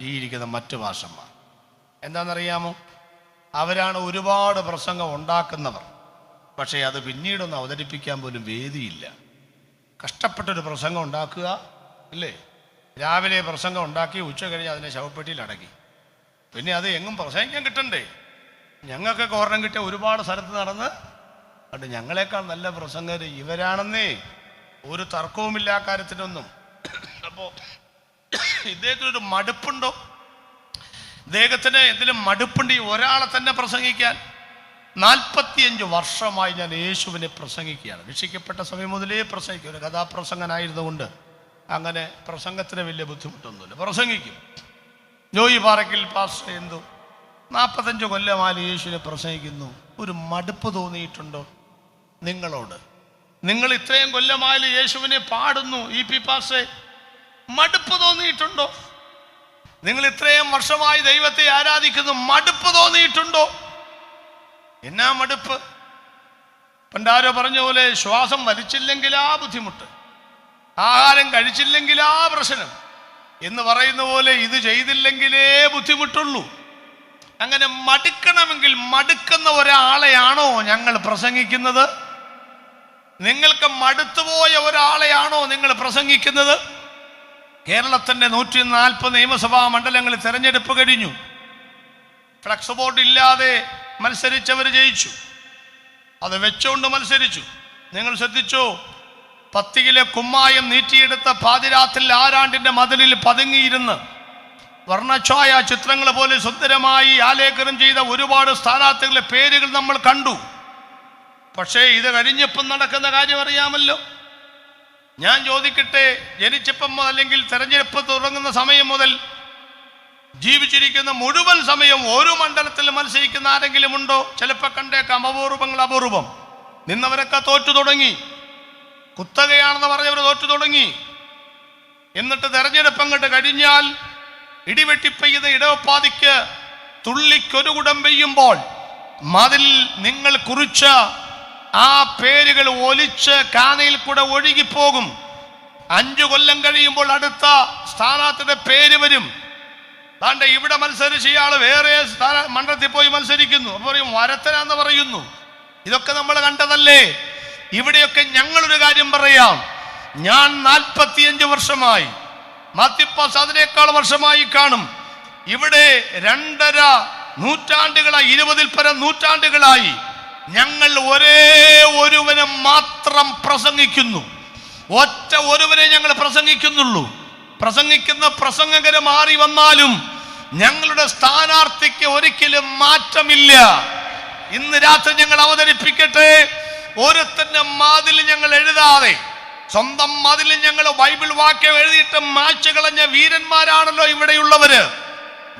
[SPEAKER 1] ഈ ഇരിക്കുന്ന മറ്റു ഭാഷന്മാർ. എന്താണെന്നറിയാമോ? അവരാണ് ഒരുപാട് പ്രസംഗം ഉണ്ടാക്കുന്നവർ. പക്ഷേ അത് പിന്നീടൊന്ന് അവതരിപ്പിക്കാൻ പോലും വേദിയില്ല. കഷ്ടപ്പെട്ടൊരു പ്രസംഗം ഉണ്ടാക്കുക ഇല്ലേ? രാവിലെ പ്രസംഗം ഉണ്ടാക്കി ഉച്ച കഴിഞ്ഞ് അതിനെ ശവപ്പെട്ടിയിൽ അടക്കി. പിന്നെ അത് എങ്ങും പ്രസംഗിക്കാൻ കിട്ടണ്ടേ? ഞങ്ങൾക്കൊക്കെ ഓർമ്മ കിട്ടിയ ഒരുപാട് സ്ഥലത്ത് നടന്ന് അത് ഞങ്ങളെക്കാൾ നല്ല പ്രസംഗർ ഇവരാണെന്നേ. ഒരു തർക്കവുമില്ല ആ കാര്യത്തിനൊന്നും. അപ്പോൾ ഇദ്ദേഹത്തിനൊരു മടുപ്പുണ്ടോ? ഇദ്ദേഹത്തിന് എന്തെങ്കിലും മടുപ്പുണ്ട് ഈ ഒരാളെ തന്നെ പ്രസംഗിക്കാൻ? 45 വർഷമായി ഞാൻ യേശുവിനെ പ്രസംഗിക്കുകയാണ്. രക്ഷിക്കപ്പെട്ട സമയം മുതലേ പ്രസംഗിക്കും. ഒരു കഥാപ്രസംഗനായിരുന്നുകൊണ്ട് അങ്ങനെ പ്രസംഗത്തിന് വലിയ ബുദ്ധിമുട്ടൊന്നുമില്ല, പ്രസംഗിക്കും. ജോയി പാറയ്ക്കൽ പാസ്റ്റർ എന്തോ 45 കൊല്ലമായി യേശുവിനെ പ്രസംഗിക്കുന്നു. ഒരു മടുപ്പ് തോന്നിയിട്ടുണ്ടോ നിങ്ങളോട്? നിങ്ങൾ ഇത്രയും കൊല്ലമായി യേശുവിനെ പാടുന്നു, ഈ പി പാസ്റ്ററെ, മടുപ്പ് തോന്നിയിട്ടുണ്ടോ? നിങ്ങൾ ഇത്രയും വർഷമായി ദൈവത്തെ ആരാധിക്കുന്നു, മടുപ്പ് തോന്നിയിട്ടുണ്ടോ? എന്നാ മടുപ്പ്? പണ്ടാരോ പറഞ്ഞ പോലെ ശ്വാസം വലിച്ചില്ലെങ്കിലാ ബുദ്ധിമുട്ട്, ആഹാരം കഴിച്ചില്ലെങ്കിലാ പ്രശ്നം എന്ന് പറയുന്ന പോലെ ഇത് ചെയ്തില്ലെങ്കിലേ ബുദ്ധിമുട്ടുള്ളൂ. അങ്ങനെ മടുക്കണമെങ്കിൽ മടുക്കുന്ന ഒരാളെയാണോ ഞങ്ങൾ പ്രസംഗിക്കുന്നത്? നിങ്ങൾക്ക് മടുത്തുപോയ ഒരാളെയാണോ നിങ്ങൾ പ്രസംഗിക്കുന്നത്? കേരളത്തിൻ്റെ 140 നിയമസഭാ മണ്ഡലങ്ങളിൽ തെരഞ്ഞെടുപ്പ് കഴിഞ്ഞു. ഫ്ലക്സ് ബോർഡ് ഇല്ലാതെ മത്സരിച്ചവർ ജയിച്ചു. അത് വെച്ചുകൊണ്ട് മത്സരിച്ചു. നിങ്ങൾ ശ്രദ്ധിച്ചോ? പത്തിയിലെ കുമ്മായം നീറ്റിയെടുത്ത പാതിരാത്തിൽ ആരാണ്ടിൻ്റെ മതിലിൽ പതുങ്ങിയിരുന്ന് വർണ്ണഛായ ചിത്രങ്ങൾ പോലെ സുന്ദരമായി ആലേഖനം ചെയ്ത ഒരുപാട് സ്ഥാനാർത്ഥികളുടെ പേരുകൾ നമ്മൾ കണ്ടു. പക്ഷേ ഇത് കഴിഞ്ഞപ്പം നടക്കുന്ന കാര്യം അറിയാമല്ലോ. ഞാൻ ചോദിക്കട്ടെ, ജനിച്ചപ്പം അല്ലെങ്കിൽ തെരഞ്ഞെടുപ്പ് തുടങ്ങുന്ന സമയം മുതൽ ജീവിച്ചിരിക്കുന്ന മുഴുവൻ സമയം ഒരു മണ്ഡലത്തിൽ മത്സരിക്കുന്ന ആരെങ്കിലും ഉണ്ടോ? ചിലപ്പോൾ കണ്ടേക്കാം, അപൂർവം. നിന്നവരൊക്കെ തോറ്റു തുടങ്ങി. കുത്തകയാണെന്ന് പറഞ്ഞവർ തോറ്റു തുടങ്ങി. എന്നിട്ട് തെരഞ്ഞെടുപ്പ് അങ്ങോട്ട് കഴിഞ്ഞാൽ ഇടിവെട്ടിപ്പെയ്യുന്ന ഇടവപ്പാതിക്ക് തുള്ളിക്കൊരു കുടം പെയ്യുമ്പോൾ മതിൽ നിങ്ങൾ കുറിച്ച ആ പേരുകൾ ഒലിച്ച് കാനയിൽ കൂടെ ഒഴുകിപ്പോകും. 5 കൊല്ലം കഴിയുമ്പോൾ അടുത്ത സ്ഥാനാർത്ഥിയുടെ പേര് വരും. താണ്ടെ ഇവിടെ മത്സരിച്ച ഇയാൾ വേറെ മണ്ഡലത്തിൽ പോയി മത്സരിക്കുന്നു. അപ്പോൾ പറയും വരത്തനാന്ന് പറയുന്നു. ഇതൊക്കെ നമ്മൾ കണ്ടതല്ലേ. ഇവിടെയൊക്കെ ഞങ്ങളൊരു കാര്യം പറയാം. ഞാൻ 45 വർഷമായി, മാത്യുപ്പാസ് അതിനേക്കാൾ വർഷമായി കാണും. ഇവിടെ 2.5 നൂറ്റാണ്ടുകളായി, 20-ൽ പരം നൂറ്റാണ്ടുകളായി ഞങ്ങൾ ഒരേ ഒരുവനെ മാത്രം പ്രസംഗിക്കുന്നു. ഒറ്റ ഒരുവനെ ഞങ്ങൾ പ്രസംഗിക്കുന്നുള്ളൂ. പ്രസംഗിക്കുന്ന പ്രസംഗകര് മാറി വന്നാലും ഞങ്ങളുടെ സ്ഥാനാർത്ഥിക്ക് ഒരിക്കലും മാറ്റമില്ല. ഇന്ന് രാത്രി ഞങ്ങൾ അവതരിപ്പിക്കട്ടെ. ഒരുത്തന്റെ മതിൽ ഞങ്ങൾ എഴുതാതെ, സ്വന്തം മതിൽ ഞങ്ങൾ ബൈബിൾ വാക്യം എഴുതിയിട്ട് മായ്ച്ചു കളഞ്ഞ വീരന്മാരാണല്ലോ ഇവിടെയുള്ളവര്.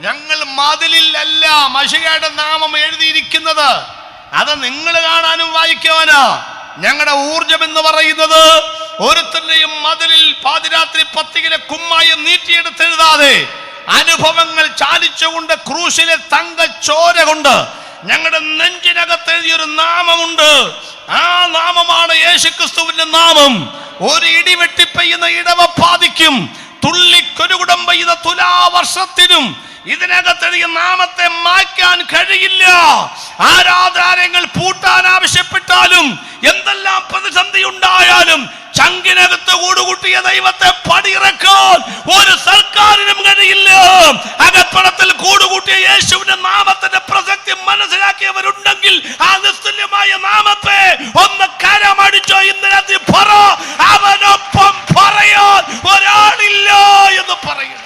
[SPEAKER 1] ഞങ്ങൾ മതിലിലല്ല മശിഹയുടെ നാമം എഴുതിയിരിക്കുന്നത്. അത് നിങ്ങൾ കാണാനും വായിക്കുവാനാ. ഞങ്ങളുടെ ഊർജം എന്ന് പറയുന്നത് ഒരുത്തന്റെയും മതിലിൽ പാതിരാത്രി പത്തികിലെ കുമ്മായം നീട്ടിയെടുത്തെഴുതാതെ അനുഭവങ്ങൾ ചാലിച്ചുകൊണ്ട് ക്രൂശിലെ തങ്കച്ചോര കൊണ്ട് ഞങ്ങളുടെ നെഞ്ചിനകത്ത് എഴുതിയൊരു നാമമുണ്ട്. ആ നാമമാണ് യേശുക്രിസ്തുവിന്റെ നാമം. ഒരു ഇടിവെട്ടിപ്പെയ്യുന്ന ഇടവപ്പാതിക്കും തുള്ളിക്കൊരുകുടം പെയ്യുന്ന തുലാവർഷത്തിനും ഇതിനകത്തെഴുതിയ നാമത്തെ മായ്ക്കാൻ കഴിയില്ല. ആരാധനാലയങ്ങൾ പൂട്ടാൻ ആവശ്യപ്പെട്ടാലും എന്തെല്ലാം പ്രതിസന്ധി ഉണ്ടായാലും ചങ്കിനകത്ത് കൂടുകൂട്ടിയ ദൈവത്തെ പടിയിറക്കാൻ ഒരു സർക്കാരിനും കഴിയില്ല. അകപ്പണത്തിൽ കൂടുകൂട്ടിയ യേശുവിന്റെ നാമത്തിന്റെ പ്രസക്തി മനസ്സിലാക്കിയവരുണ്ടെങ്കിൽ ആ നിസ്തുല്യമായ നാമത്തെ ഒന്ന് കരമടിച്ചോ ഇന്ന് രാത്രി പറ. അവനൊപ്പം പറയാൻ ഒരാളില്ല എന്ന് പറയുക.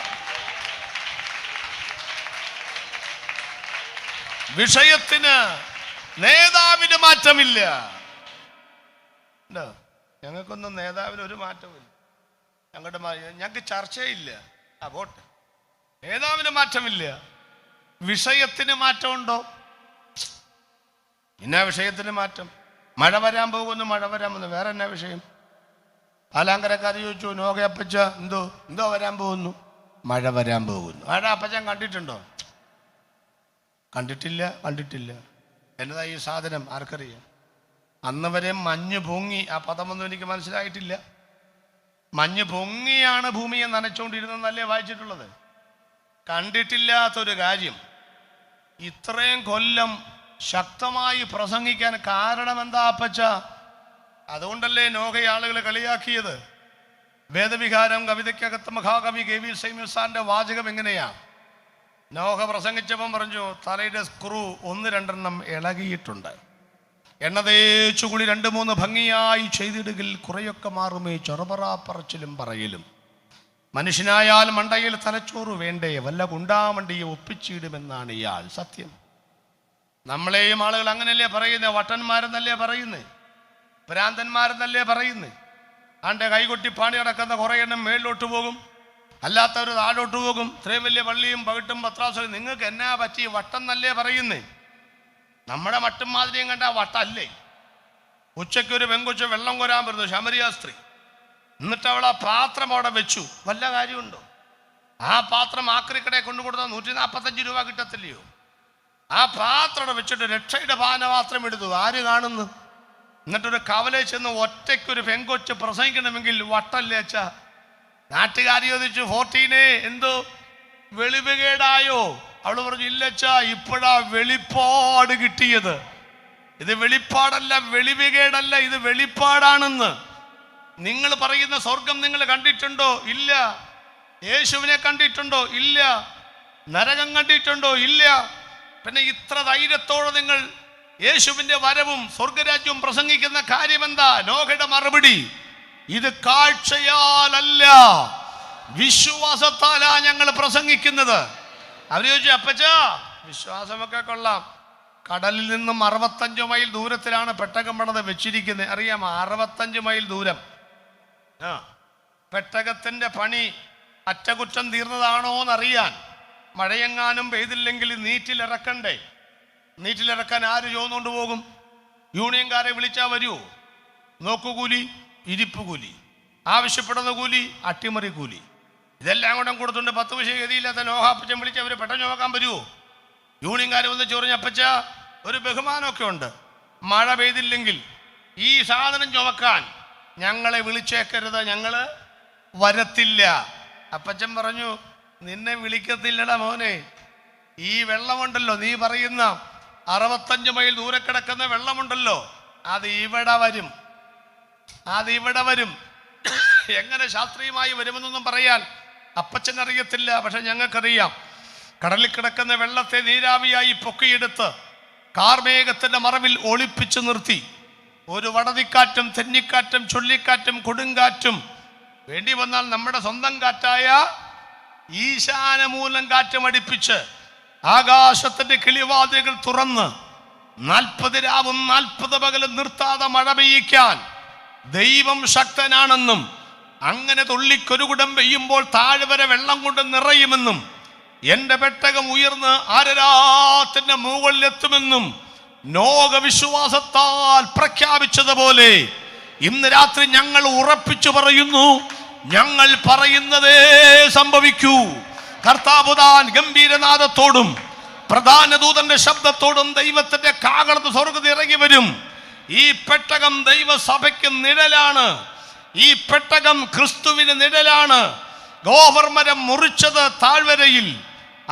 [SPEAKER 1] വിഷയത്തിന് നേതാവിന് മാറ്റമില്ല. ഞങ്ങൾക്കൊന്നും നേതാവിന് ഒരു മാറ്റമില്ല. ഞങ്ങൾക്ക് ചർച്ചയില്ല. വോട്ട് നേതാവിന് മാറ്റമില്ല. വിഷയത്തിന് മാറ്റമുണ്ടോ? ഇന്ന വിഷയത്തിന് മാറ്റം. മഴ വരാൻ പോകുന്നു, മഴ വരാൻ പോകുന്നു. വേറെ എന്നാ വിഷയം? പാലാങ്കരക്കാർ ചോദിച്ചു, നോഹ അപ്പച്ച എന്തോ വരാൻ പോകുന്നു? മഴ വരാൻ പോകുന്നു. മഴ അപ്പച്ചൻ കണ്ടിട്ടുണ്ടോ? കണ്ടിട്ടില്ല. എന്നതാ ഈ സാധനം? ആർക്കറിയാം? അന്ന് വരെ മഞ്ഞ് പൊങ്ങി, ആ പദമൊന്നും എനിക്ക് മനസ്സിലായിട്ടില്ല. മഞ്ഞ് പൊങ്ങിയാണ് ഭൂമിയെ നനച്ചുകൊണ്ടിരുന്നതല്ലേ വായിച്ചിട്ടുള്ളത്. കണ്ടിട്ടില്ലാത്തൊരു കാര്യം ഇത്രയും കൊല്ലം ശക്തമായി പ്രസംഗിക്കാൻ കാരണം എന്താ അപ്പച്ച? അതുകൊണ്ടല്ലേ നോഹയെ ആളുകൾ കളിയാക്കിയത്. വേദവികാരം കവിതയ്ക്കകത്ത് മഹാകവി KV സൈമ്യൂൽ സാറിന്റെ വാചകം എങ്ങനെയാ? നോഹ പ്രസംഗിച്ചപ്പം പറഞ്ഞു, തലയുടെ സ്ക്രൂ 1-2 ഇളകിയിട്ടുണ്ട്. എണ്ണ തേച്ചു കുളി 2-3 ഭംഗിയായി ചെയ്തിടുകിൽ കുറെയൊക്കെ മാറുമേ ചൊറപറാ പറച്ചിലും പറയലും. മനുഷ്യനായാൽ മണ്ടയിൽ തലച്ചോറ് വേണ്ടേ, വല്ല ഗുണ്ടാമണ്ടിയെ ഒപ്പിച്ചിടുമെന്നാണ് ഇയാൾ. സത്യം. നമ്മളെയും ആളുകൾ അങ്ങനല്ലേ പറയുന്നത്. വട്ടന്മാരെന്നല്ലേ പറയുന്നത്, ഭ്രാന്തന്മാരെന്നല്ലേ പറയുന്നത്. ആണ്ടെ കൈകൊട്ടി പാണി നടക്കുന്ന കുറേ എണ്ണം മേളിലോട്ട് പോകും, അല്ലാത്തവർ താഴോട്ട് പോകും. ഇത്രയും വലിയ പള്ളിയും പകിട്ടും പത്രാസും നിങ്ങൾക്ക് എന്നാ പറ്റി? വട്ടം എന്നല്ലേ പറയുന്നേ. നമ്മുടെ മട്ടും മാതിരിയും കണ്ട വട്ടല്ലേ. ഉച്ചയ്ക്ക് ഒരു പെങ്കൊച്ച് വെള്ളം കോരാൻ വരുന്നു, ശമരിയ സ്ത്രീ. എന്നിട്ട് അവൾ ആ പാത്രം അവിടെ വെച്ചു. വല്ല കാര്യമുണ്ടോ? ആ പാത്രം ആക്രിക്കടയെ കൊണ്ടുകൊടുത്താൽ 145 രൂപ കിട്ടത്തില്ലയോ? ആ പാത്രം അവിടെ വെച്ചിട്ട് രക്ഷയുടെ പാനപാത്രം എടുത്തു. ആര് കാണുന്നു? എന്നിട്ടൊരു കവലെ ചെന്ന് ഒറ്റയ്ക്കൊരു പെങ്കൊച്ച് പ്രസംഗിക്കണമെങ്കിൽ വട്ടല്ലേ അച്ഛാ? നാട്ടുകാരി ചോദിച്ചു, 14 എന്തോ വെളിവുകേടായോ? അവള് പറഞ്ഞു, ഇല്ലച്ചാ, ഇപ്പോഴാ വെളിപ്പാട് കിട്ടിയത്. ഇത് വെളിപ്പാടല്ല, വെളിവുകേടല്ല, ഇത് വെളിപ്പാടാണെന്ന്. നിങ്ങൾ പറയുന്ന സ്വർഗം നിങ്ങൾ കണ്ടിട്ടുണ്ടോ? ഇല്ല. യേശുവിനെ കണ്ടിട്ടുണ്ടോ? ഇല്ല. നരകം കണ്ടിട്ടുണ്ടോ? ഇല്ല. പിന്നെ ഇത്ര ധൈര്യത്തോടെ നിങ്ങൾ യേശുവിന്റെ വരവും സ്വർഗരാജ്യവും പ്രസംഗിക്കുന്ന കാര്യം എന്താ? നോഹയുടെ മറുപടി, ഇത് കാഴ്ചയാലല്ല വിശ്വാസത്താലാ ഞങ്ങൾ പ്രസംഗിക്കുന്നത്. അവര് ചോദിച്ചു, അപ്പച്ചാ വിശ്വാസമൊക്കെ കൊള്ളാം, കടലിൽ നിന്നും 65 മൈൽ ദൂരത്തിലാണ് പെട്ടകം പണിത് വെച്ചിരിക്കുന്നത്. അറിയാമോ? 65 മൈൽ ദൂരം. പെട്ടകത്തിന്റെ പണി അറ്റകുറ്റം തീർന്നതാണോ എന്നറിയാൻ മഴയെങ്ങാനും പെയ്തില്ലെങ്കിൽ നീറ്റിലിറക്കണ്ടേ? നീറ്റിലിറക്കാൻ ആര് ചോദിച്ചുകൊണ്ട് പോകും? യൂണിയൻകാരെ വിളിച്ചാൽ വരുമോ? നോക്കുകൂലി, ഇരിപ്പ് കൂലി, ആവശ്യപ്പെടുന്ന കൂലി, അട്ടിമറി കൂലി, ഇതെല്ലാം കൂടെ കൊടുത്തുണ്ട് 10 പൈസ ഗതിയില്ലാത്ത നോഹാപ്പച്ചൻ വിളിച്ച് അവർ പെട്ടെന്ന് നോക്കാൻ വരുമോ? യൂണിയൻകാർ വന്ന് ചൊറിഞ്ഞ, അപ്പച്ച ഒരു ബഹുമാനമൊക്കെ ഉണ്ട്, മഴ പെയ്തില്ലെങ്കിൽ ഈ സാധനം ചുമക്കാൻ ഞങ്ങളെ വിളിച്ചേക്കരുത്, ഞങ്ങള് വരത്തില്ല. അപ്പച്ചൻ പറഞ്ഞു, നിന്നെ വിളിക്കത്തില്ലടാ മോനെ. ഈ വെള്ളമുണ്ടല്ലോ, നീ പറയുന്ന 65 മൈൽ ദൂരെ കിടക്കുന്ന വെള്ളമുണ്ടല്ലോ, അത് ഇവിടെ വരും. എങ്ങനെ ശാസ്ത്രീയമായി വരുമെന്നൊന്നും പറയാൻ അപ്പച്ചൻ അറിയത്തില്ല, പക്ഷെ ഞങ്ങൾക്കറിയാം. കടലിൽ കിടക്കുന്ന വെള്ളത്തെ നീരാവിയായി പൊക്കിയെടുത്ത് കാർമേഘത്തിന്റെ മറവിൽ ഒളിപ്പിച്ചു നിർത്തി ഒരു വടതിക്കാറ്റും തെന്നിക്കാറ്റും ചുഴലിക്കാറ്റും കൊടുങ്കാറ്റും വേണ്ടി വന്നാൽ നമ്മുടെ സ്വന്തം കാറ്റായ ഈശാനമൂലം കാറ്റും അടിപ്പിച്ച് ആകാശത്തിന്റെ കിളിവാതിലുകൾ തുറന്ന് 40 രാവും 40 പകലും നിർത്താതെ മഴ പെയ്യിക്കാൻ ദൈവം ശക്തനാണെന്നും അങ്ങനെ തുള്ളിക്കൊരുകുടം പെയ്യുമ്പോൾ താഴ്വര വെള്ളം കൊണ്ട് നിറയുമെന്നും എന്റെ പെട്ടകം ഉയർന്ന് ആരരാത്തിന്റെ മുകളിലെത്തുമെന്നും നോഹ വിശ്വാസത്താൽ പ്രഖ്യാപിച്ചതുപോലെ ഇന്ന് രാത്രി ഞങ്ങൾ ഉറപ്പിച്ചു പറയുന്നു, ഞങ്ങൾ പറയുന്നതേ സംഭവിക്കൂ. കർത്താവുതാൻ ഗംഭീരനാദത്തോടും പ്രധാന ദൂതന്റെ ശബ്ദത്തോടും ദൈവത്തിന്റെ കാഹളത്ത് സ്വർഗ്ഗത്തിൽ ഇറങ്ങി വരും. ഈ പെട്ടകം ദൈവസഭയ്ക്ക് നിഴലാണ്. ഈ പെട്ടകം ക്രിസ്തുവിന് നിഴലാണ്. ഗോവർമരം മുറിച്ചത് താഴ്വരയിൽ,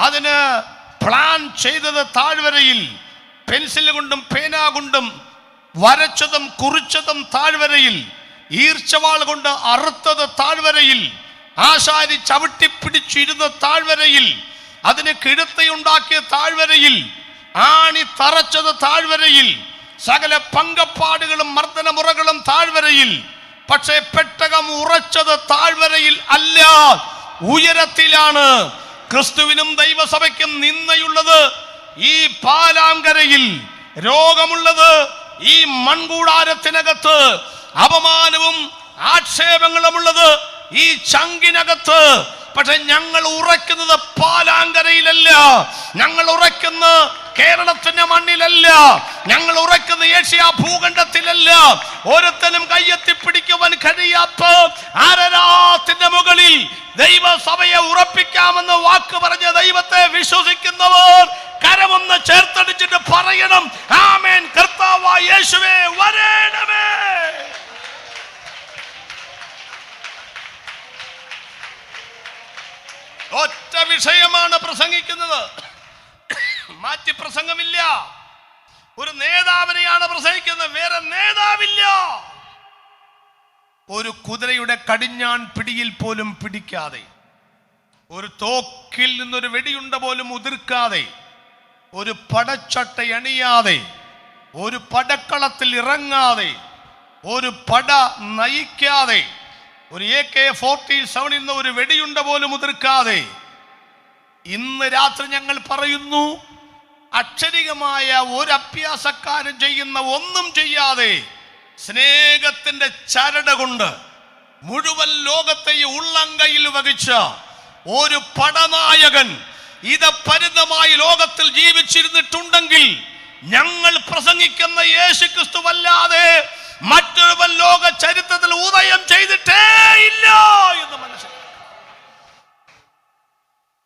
[SPEAKER 1] അതിന് പ്ലാൻ ചെയ്തത് താഴ്വരയിൽ, പെൻസിൽ കൊണ്ടും പേന കൊണ്ടും വരച്ചതും കുറിച്ചതും താഴ്വരയിൽ, ഈർച്ചവാൾ കൊണ്ട് അറുത്തത് താഴ്വരയിൽ, ആശാരി ചവിട്ടിപ്പിടിച്ചിരുന്ന താഴ്വരയിൽ, അതിന് കിടത്തയുണ്ടാക്കിയ താഴ്വരയിൽ, ആണി തറച്ചത് താഴ്വരയിൽ, സകല പങ്കപ്പാടുകളും മർദ്ദനമുറകളും താഴ്വരയിൽ. പക്ഷേ പെട്ടകം ഉറച്ചത് താഴ്വരയിൽ അല്ല, ഉയരത്തിലാണ്. ക്രിസ്തുവിനും ദൈവസഭയ്ക്കും നിന്നയുള്ളത് ഈ പാലാങ്കരയിൽ, രോഗമുള്ളത് ഈ മൺകൂടാരത്തിനകത്ത്, അപമാനവും ആക്ഷേപങ്ങളുമുള്ളത് ഈ ചങ്കിനകത്ത്. പക്ഷെ ഞങ്ങൾ ഉറയ്ക്കുന്നത് പാലാങ്കരയിലല്ല, ഞങ്ങൾ ഉറയ്ക്കുന്ന കേരളത്തിന്റെ മണ്ണിലല്ല, ഞങ്ങൾ ഉറക്കുന്ന ഏഷ്യ ഭൂഖണ്ഡത്തിലല്ല. ഒരുത്തനും കയ്യെത്തിപ്പിടിക്കുവാൻ കഴിയാത്ത ആരാധനയുടെ മുകളിൽ ദൈവസഭയെ ഉറപ്പിക്കാമെന്ന് വാക്ക് പറഞ്ഞ ദൈവത്തെ വിശ്വസിക്കുന്നവർ കരമൊന്ന് ചേർത്തടിച്ചിട്ട് പറയണം, ആമേൻ. കർത്താവായ യേശുവേ വരണമേ. ഒറ്റ വിഷയമാണ് പ്രസംഗിക്കുന്നത്, മാറ്റി പ്രസംഗമില്ല. ഒരു നേതാവിനെയാണ് പ്രസംഗിക്കുന്നത്, വേറെ നേതാവില്ല. ഒരു കുതിരയുടെ കടിഞ്ഞാൺ പിടിയിൽ പോലും പിടിക്കാതെ, ഒരു തോക്കിൽ നിന്നൊരു വെടിയുണ്ട പോലും ഉതിർക്കാതെ, ഒരു പടച്ചട്ട അണിയാതെ, ഒരു പടക്കളത്തിൽ ഇറങ്ങാതെ, ഒരു പട നയിക്കാതെ, ഒരു AK-47 നിന്ന് ഒരു വെടിയുണ്ട പോലും ഉതിർക്കാതെ, ഇന്ന് രാത്രി ഞങ്ങൾ പറയുന്നു, അക്ഷരികമായ ഒരു അഭ്യാസക്കാരൻ ചെയ്യുന്ന ഒന്നും ചെയ്യാതെ സ്നേഹത്തിന്റെ ചരട് കൊണ്ട് മുഴുവൻ ലോകത്തെ ഉള്ളംകൈയിൽ വഹിച്ച ഒരു പടനായകൻ ഇതപരിതമായി ലോകത്തിൽ ജീവിച്ചിരുന്നിട്ടുണ്ടെങ്കിൽ ഞങ്ങൾ പ്രസംഗിക്കുന്ന യേശുക്രിസ്തുവല്ലാതെ മറ്റൊരുവൻ ലോക ചരിത്രത്തിൽ ഉദയം ചെയ്തിട്ടേ ഇല്ല എന്ന് മനസ്സിലാക്കി.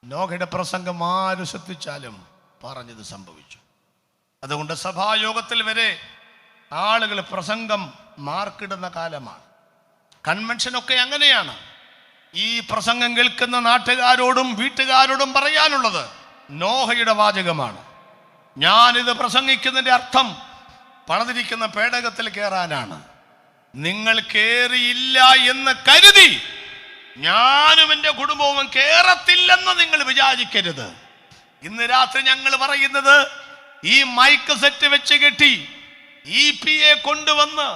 [SPEAKER 1] നോഹയുടെ പ്രസംഗം ആര് ശ്രദ്ധിച്ചാലും പറഞ്ഞത് സംഭവിച്ചു. അതുകൊണ്ട് സഭായോഗത്തിൽ വരെ ആളുകൾ പ്രസംഗം മാർക്കിടുന്ന കാലമാണ്. കൺവെൻഷനൊക്കെ അങ്ങനെയാണ്. ഈ പ്രസംഗം കേൾക്കുന്ന നാട്ടുകാരോടും വീട്ടുകാരോടും പറയാനുള്ളത് നോഹയുടെ വാചകമാണ്. ഞാനിത് പ്രസംഗിക്കുന്നതിൻ്റെ അർത്ഥം പണിതിരിക്കുന്ന പേടകത്തിൽ കയറാനാണ്. നിങ്ങൾ കയറിയില്ല എന്ന് കരുതി ഞാനും എൻ്റെ കുടുംബവും കയറത്തില്ലെന്ന് നിങ്ങൾ വിചാരിക്കരുത്. ഇന്ന് രാത്രി ഞങ്ങൾ പറയുന്നത്, ഈ മൈക്ക് സെറ്റ് വെച്ച് കെട്ടി EPA കൊണ്ടുവന്ന്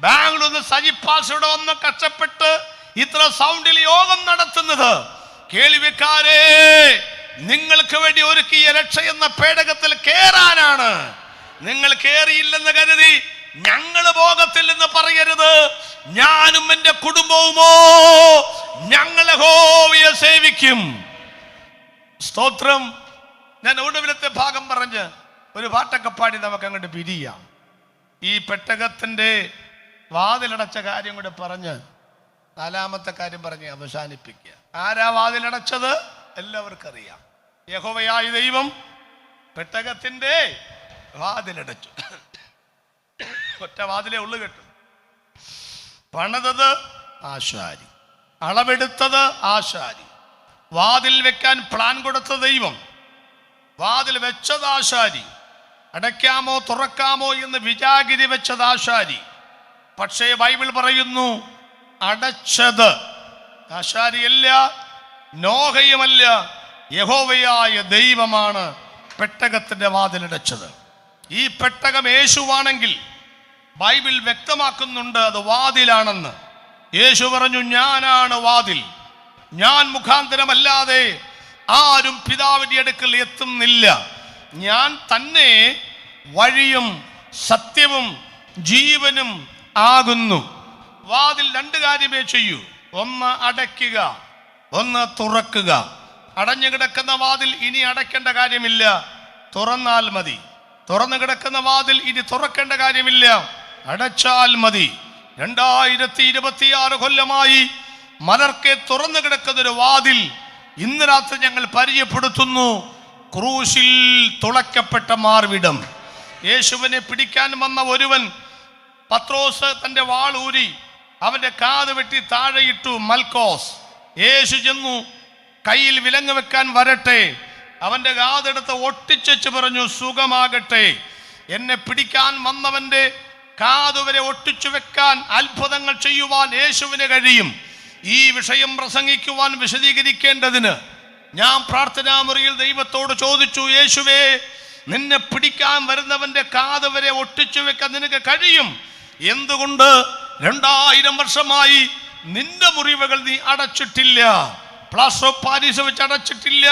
[SPEAKER 1] ബാംഗ്ലൂരിൽ സജിപ്പാസിലൂടെ വന്ന് കഷ്ടപ്പെട്ട് ഇത്ര സൗണ്ടിൽ യോഗം നടത്തുന്നത് കേൾവിക്കാരെ നിങ്ങൾക്ക് വേണ്ടി ഒരുക്കിയ രക്ഷ എന്ന പേടകത്തിൽ കയറാനാണ്. നിങ്ങൾ കയറിയില്ലെന്ന് കരുതി ഞങ്ങൾ പോകത്തില്ലെന്ന് പറയരുത്. ഞാനും എൻ്റെ കുടുംബവുമോ ഞങ്ങൾ യഹോവയെ സേവിക്കും. സ്തോത്രം. ഞാൻ ഒടുവിലത്തെ ഭാഗം പറഞ്ഞ് ഒരു പാട്ടൊക്കെ പാടി നമുക്ക് അങ്ങോട്ട് പിരിയാം. ഈ പെട്ടകത്തിന്റെ വാതിലടച്ച കാര്യം കൂടെ പറഞ്ഞ് നാലാമത്തെ കാര്യം പറഞ്ഞ് അവസാനിപ്പിക്കുക. ആരാ വാതിലടച്ചത്? എല്ലാവർക്കും അറിയാം. യഹോവയായ ദൈവം പെട്ടകത്തിന്റെ വാതിലടച്ചു. ഒറ്റ വാതിലേ ഉള്ളു കേട്ടു. പണിതത് ആശാരി, അളവെടുത്തത് ആശാരി, വാതിൽ വെക്കാൻ പ്ലാൻ കൊടുത്ത ദൈവം, വാതിൽ വെച്ചത് ആശാരി, അടയ്ക്കാമോ തുറക്കാമോ എന്ന് വിചാകിരി വെച്ചത് ആശാരി. പക്ഷേ ബൈബിൾ പറയുന്നു അടച്ചത് ആശാരിയല്ല, നോഹയുമല്ല, യഹോവയായ ദൈവമാണ് പെട്ടകത്തിന്റെ വാതിലടച്ചത്. ഈ പെട്ടകം യേശുവാണെങ്കിൽ ബൈബിൾ വ്യക്തമാക്കുന്നുണ്ട് അത് വാതിലാണെന്ന്. യേശു പറഞ്ഞു, ഞാനാണ് വാതിൽ, ഞാൻ മുഖാന്തരമല്ലാതെ ആരും പിതാവിന്റെ അടുക്കൽ എത്തുന്നില്ല, ഞാൻ തന്നെ വഴിയും സത്യവും ജീവനും ആകുന്നു. വാതിൽ രണ്ട് കാര്യമേ ചെയ്യൂ, ഒന്ന് അടയ്ക്കുക, ഒന്ന് തുറക്കുക. അടഞ്ഞു കിടക്കുന്ന വാതിൽ ഇനി അടയ്ക്കേണ്ട കാര്യമില്ല, തുറന്നാൽ മതി. തുറന്നു കിടക്കുന്ന വാതിൽ ഇനി തുറക്കേണ്ട കാര്യമില്ല, അടച്ചാൽ മതി. 2026 കൊല്ലമായി മലർക്കെ തുറന്നു കിടക്കുന്നൊരു വാതിൽ ഇന്ന് രാത്രി ഞങ്ങൾ പരിചയപ്പെടുത്തുന്നു. ക്രൂശിൽ തുളയ്ക്കപ്പെട്ട മാർവിടം. യേശുവിനെ പിടിക്കാൻ വന്ന ഒരുവൻ, പത്രോസ് തൻ്റെ വാളൂരി അവൻ്റെ കാത് വെട്ടി താഴെയിട്ടു. മൽക്കോസ്. യേശു ചെന്നു, കയ്യിൽ വിലങ്ങ് വെക്കാൻ വരട്ടെ. അവൻ്റെ കാതെടുത്ത് ഒട്ടിച്ചു പറഞ്ഞു, സുഖമാകട്ടെ. എന്നെ പിടിക്കാൻ വന്നവൻ്റെ കാതുവരെ ഒട്ടിച്ചു വെക്കാൻ, അത്ഭുതങ്ങൾ ചെയ്യുവാൻ യേശുവിന് കഴിയും. ഈ വിഷയം പ്രസംഗിക്കുവാൻ വിശദീകരിക്കേണ്ടതിന് ഞാൻ പ്രാർത്ഥനാ മുറിയിൽ ദൈവത്തോട് ചോദിച്ചു, യേശുവേ, നിന്നെ പിടിക്കാൻ വരുന്നവന്റെ കാത് വരെ ഒട്ടിച്ചു വെക്കാൻ നിനക്ക് കഴിയും. എന്തുകൊണ്ട് 2000 വർഷമായി നിന്റെ മുറിവുകൾ നീ അടച്ചിട്ടില്ല? പ്ലാസ്റ്റർ ഓഫ് പാരീസ് വെച്ച് അടച്ചിട്ടില്ല.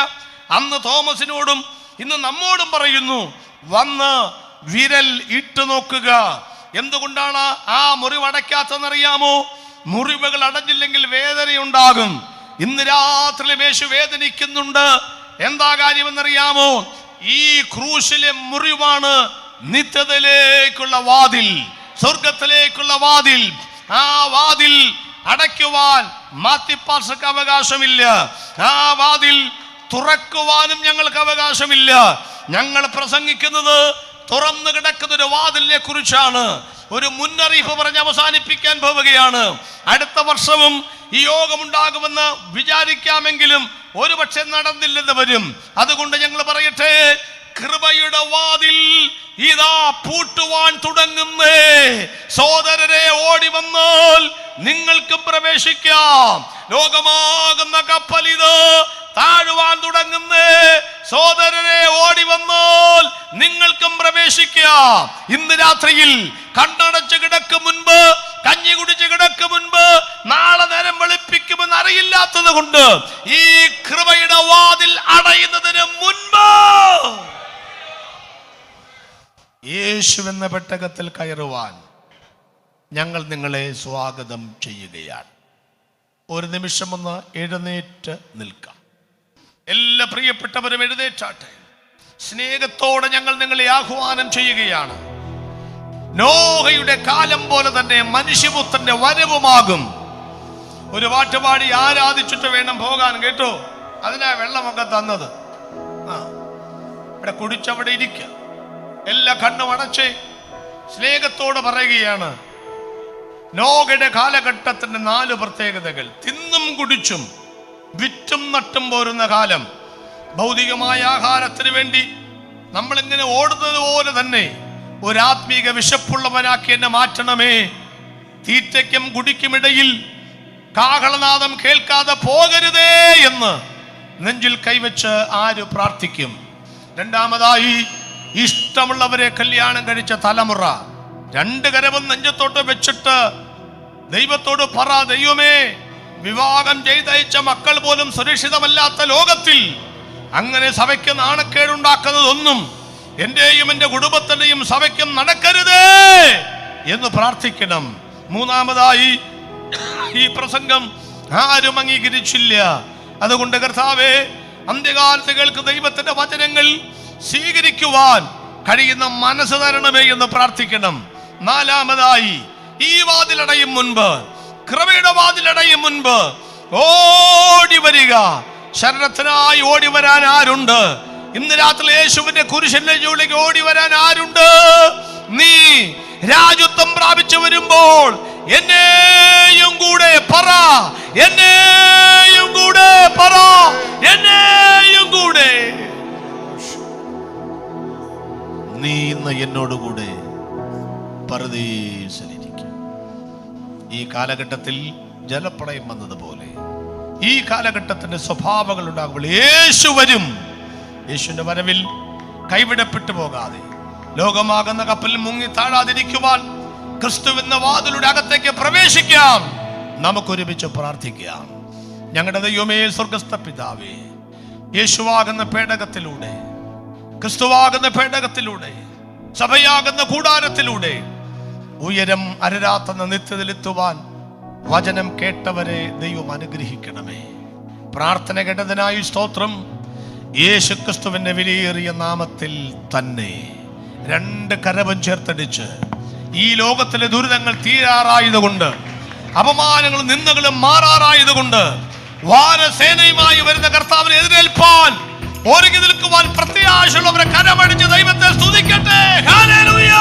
[SPEAKER 1] അന്ന് തോമസിനോടും ഇന്ന് നമ്മോടും പറയുന്നു, വന്ന് വിരൽ ഇട്ടു നോക്കുക. എന്തുകൊണ്ടാണ് ആ മുറിവ് അടയ്ക്കാത്തതെന്നറിയാമോ? മുറിവുകൾ അടഞ്ഞില്ലെങ്കിൽ വേദനയുണ്ടാകും. ഇന്ന് രാത്രി യേശു വേദനിക്കുന്നുണ്ട്. എന്താ കാര്യമെന്നറിയാമോ? ഈ ക്രൂശിലെ മുറിവാണ് നിത്യതയിലേക്കുള്ള വാതിൽ, സ്വർഗത്തിലേക്കുള്ള വാതിൽ. ആ വാതിൽ അടയ്ക്കുവാൻ മാത്തിപ്പാർസക്ക് അവകാശമില്ല. ആ വാതിൽ തുറക്കുവാനും ഞങ്ങൾക്ക് അവകാശമില്ല. ഞങ്ങൾ പ്രസംഗിക്കുന്നത് തുറന്നു കിടക്കുന്ന ഒരു വാതിലിനെ കുറിച്ചാണ്. ഒരു മുന്നറിയിപ്പ് പറഞ്ഞ് അവസാനിപ്പിക്കാൻ പോവുകയാണ്. അടുത്ത വർഷവും ഈ യോഗമുണ്ടാകുമെന്ന് വിചാരിക്കാമെങ്കിലും ഒരുപക്ഷെ നടന്നില്ലെന്ന് വരും. അതുകൊണ്ട് ഞങ്ങൾ പറയട്ടെ, കൃപയുടെ വാതിൽ ഇതാ പൂട്ടുവാൻ തുടങ്ങുന്നേ. സഹോദരരെ, ഓടി വന്നാൽ നിങ്ങൾക്കും പ്രവേശിക്കാം. ലോകമാകുന്ന കപ്പൽ ഇത് താഴുവാൻ തുടങ്ങുന്നേ. സഹോദരരെ, ഓടി വന്നാൽ നിങ്ങൾക്കും പ്രവേശിക്കാം. ഇന്ന് രാത്രിയിൽ കണ്ണടച്ച് കിടക്കും മുൻപ്, കഞ്ഞി കുടിച്ച് കിടക്കും മുൻപ്, നാളെ നേരം വെളുപ്പിക്കുമെന്ന് അറിയില്ലാത്തത് കൊണ്ട് ഈ കൃപയുടെ വാതിൽ അടയുന്നതിന് മുൻപ് യേശു എന്ന പെട്ടകത്തിൽ കയറുവാൻ ഞങ്ങൾ നിങ്ങളെ സ്വാഗതം ചെയ്യുകയാണ്. ഒരു നിമിഷം ഒന്ന് എഴുന്നേറ്റ് നിൽക്കാം. എല്ലാ പ്രിയപ്പെട്ടവരും എഴുന്നേറ്റാട്ടെ. സ്നേഹത്തോടെ ഞങ്ങൾ നിങ്ങളെ ആഹ്വാനം ചെയ്യുകയാണ്. നോഹയുടെ കാലം പോലെ തന്നെ മനുഷ്യപുത്രന്റെ വരവുമാകും. ഒരു പാട്ടുപാടി ആരാധിച്ചിട്ട് വേണം പോകാൻ, കേട്ടോ. അതിനാ വെള്ളമൊക്കെ തന്നത്. ഇവിടെ കുടിച്ചവിടെ ഇരിക്കുക. എല്ലാ കണ്ണും അടച്ച് സ്നേഹത്തോട് പറയുകയാണ്, നോഹയുടെ കാലഘട്ടത്തിന്റെ 4 പ്രത്യേകതകൾ. തിന്നും കുടിച്ചും വിറ്റും നട്ടും പോരുന്ന കാലം. ഭൗതികമായ ആഹാരത്തിന് വേണ്ടി നമ്മളിങ്ങനെ ഓടുന്നത് പോലെ തന്നെ ഒരു ആത്മീക വിശപ്പുള്ളവനാക്കി എന്നെ മാറ്റണമേ. തീറ്റയ്ക്കും കുടിക്കുമിടയിൽ കാഹളനാദം കേൾക്കാതെ പോകരുതേ എന്ന് നെഞ്ചിൽ കൈവച്ച് ആര് പ്രാർത്ഥിക്കും? രണ്ടാമതായി, ഇഷ്ടമുള്ളവരെ കല്യാണം കഴിച്ച തലമുറ. 2 കരവും നെഞ്ചത്തോട്ട് വെച്ചിട്ട് ദൈവത്തോട് പറ, ദൈവമേ, വിവാഹം ചെയ്തയച്ച മക്കൾ പോലും സുരക്ഷിതമല്ലാത്ത ലോകത്തിൽ അങ്ങനെ സഭയ്ക്ക് നാണക്കേടുണ്ടാക്കുന്നതൊന്നും എന്റെയും എന്റെ കുടുംബത്തിന്റെയും സഭയ്ക്കും നടക്കരുതേ എന്ന് പ്രാർത്ഥിക്കണം. മൂന്നാമതായി, ഈ പ്രസംഗം ആരും അംഗീകരിച്ചില്ല. അതുകൊണ്ട് കർത്താവേ, അന്ത്യകാലത്ത് കേൾക്കുന്ന ദൈവത്തിന്റെ വചനങ്ങൾ സ്വീകരിക്കുവാൻ കഴിയുന്ന മനസ്സ് തരണമേ എന്ന് പ്രാർത്ഥിക്കണം. നാലാമതായി, ഈ വാതിലടയും മുൻപ്, കൃപയുടെ വാതിലടയും മുൻപ് ഓടി വരിക. ശരണത്തിനായി ഓടി വരാൻ ആരുണ്ട്? ഇന്ന് രാത്രി യേശുവിന്റെ കുരിശിന്റെ ചൂടിലേക്ക് ഓടി വരാൻ ആരുണ്ട്? നീ രാജത്വം പ്രാപിച്ചു വരുമ്പോൾ എന്നെയും കൂടെ പറ, എന്നെയും കൂടെ പറ, എന്നെയും കൂടെ. നീ ഇന്ന് എന്നോടുകൂടെ പരദേശിലിരിക്കും. ഈ കാലഘട്ടത്തിൽ ജലപ്രളയം വന്നതുപോലെ ഈ കാലഘട്ടത്തിന്റെ സ്വഭാവങ്ങൾ ഉണ്ടാകുമ്പോൾ യേശു വരും. യേശുവിന്റെ വരവിൽ കൈവിടപ്പെട്ടു പോകാതെ, ലോകമാകുന്ന കപ്പലിൽ മുങ്ങി താഴാതിരിക്കുവാൻ ക്രിസ്തുവെന്ന വാതിലൂടെ അകത്തേക്ക് പ്രവേശിക്കാം. നമുക്കൊരുമിച്ച് പ്രാർത്ഥിക്കാം. ഞങ്ങളുടെ ദൈവമേ, സ്വർഗസ്ഥ പിതാവേ, യേശുവാകുന്ന പേടകത്തിലൂടെ, ക്രിസ്തുവാകുന്ന പേടകത്തിലൂടെ, സഭയാകുന്ന കൂടാരത്തിലൂടെ ഉയരം അരരാത്തുന്ന നിത്യത്തിലെത്തുവാൻ വചനം കേട്ടവരെ ദൈവം അനുഗ്രഹിക്കണമേ. പ്രാർത്ഥന കേട്ടതിനായി സ്തോത്രം. യേശു ക്രിസ്തുവിന്റെ വിലയേറിയ നാമത്തിൽ തന്നെ 2 കരവും ചേർത്തടിച്ച് ഈ ലോകത്തിലെ ദുരിതങ്ങൾ തീരാറായതുകൊണ്ട്, അപമാനങ്ങളും നിന്ദകളും മാറാറായതുകൊണ്ട്, വാനസേനയുമായി വരുന്ന കർത്താവിനെ എതിരേൽപ്പാൻ ഒരുങ്ങി നിൽക്കുവാൻ പ്രത്യാശയുള്ളവരെ കരമടിച്ച് ദൈവത്തെ സ്തുതിക്കട്ടെ. ഹല്ലേലൂയ.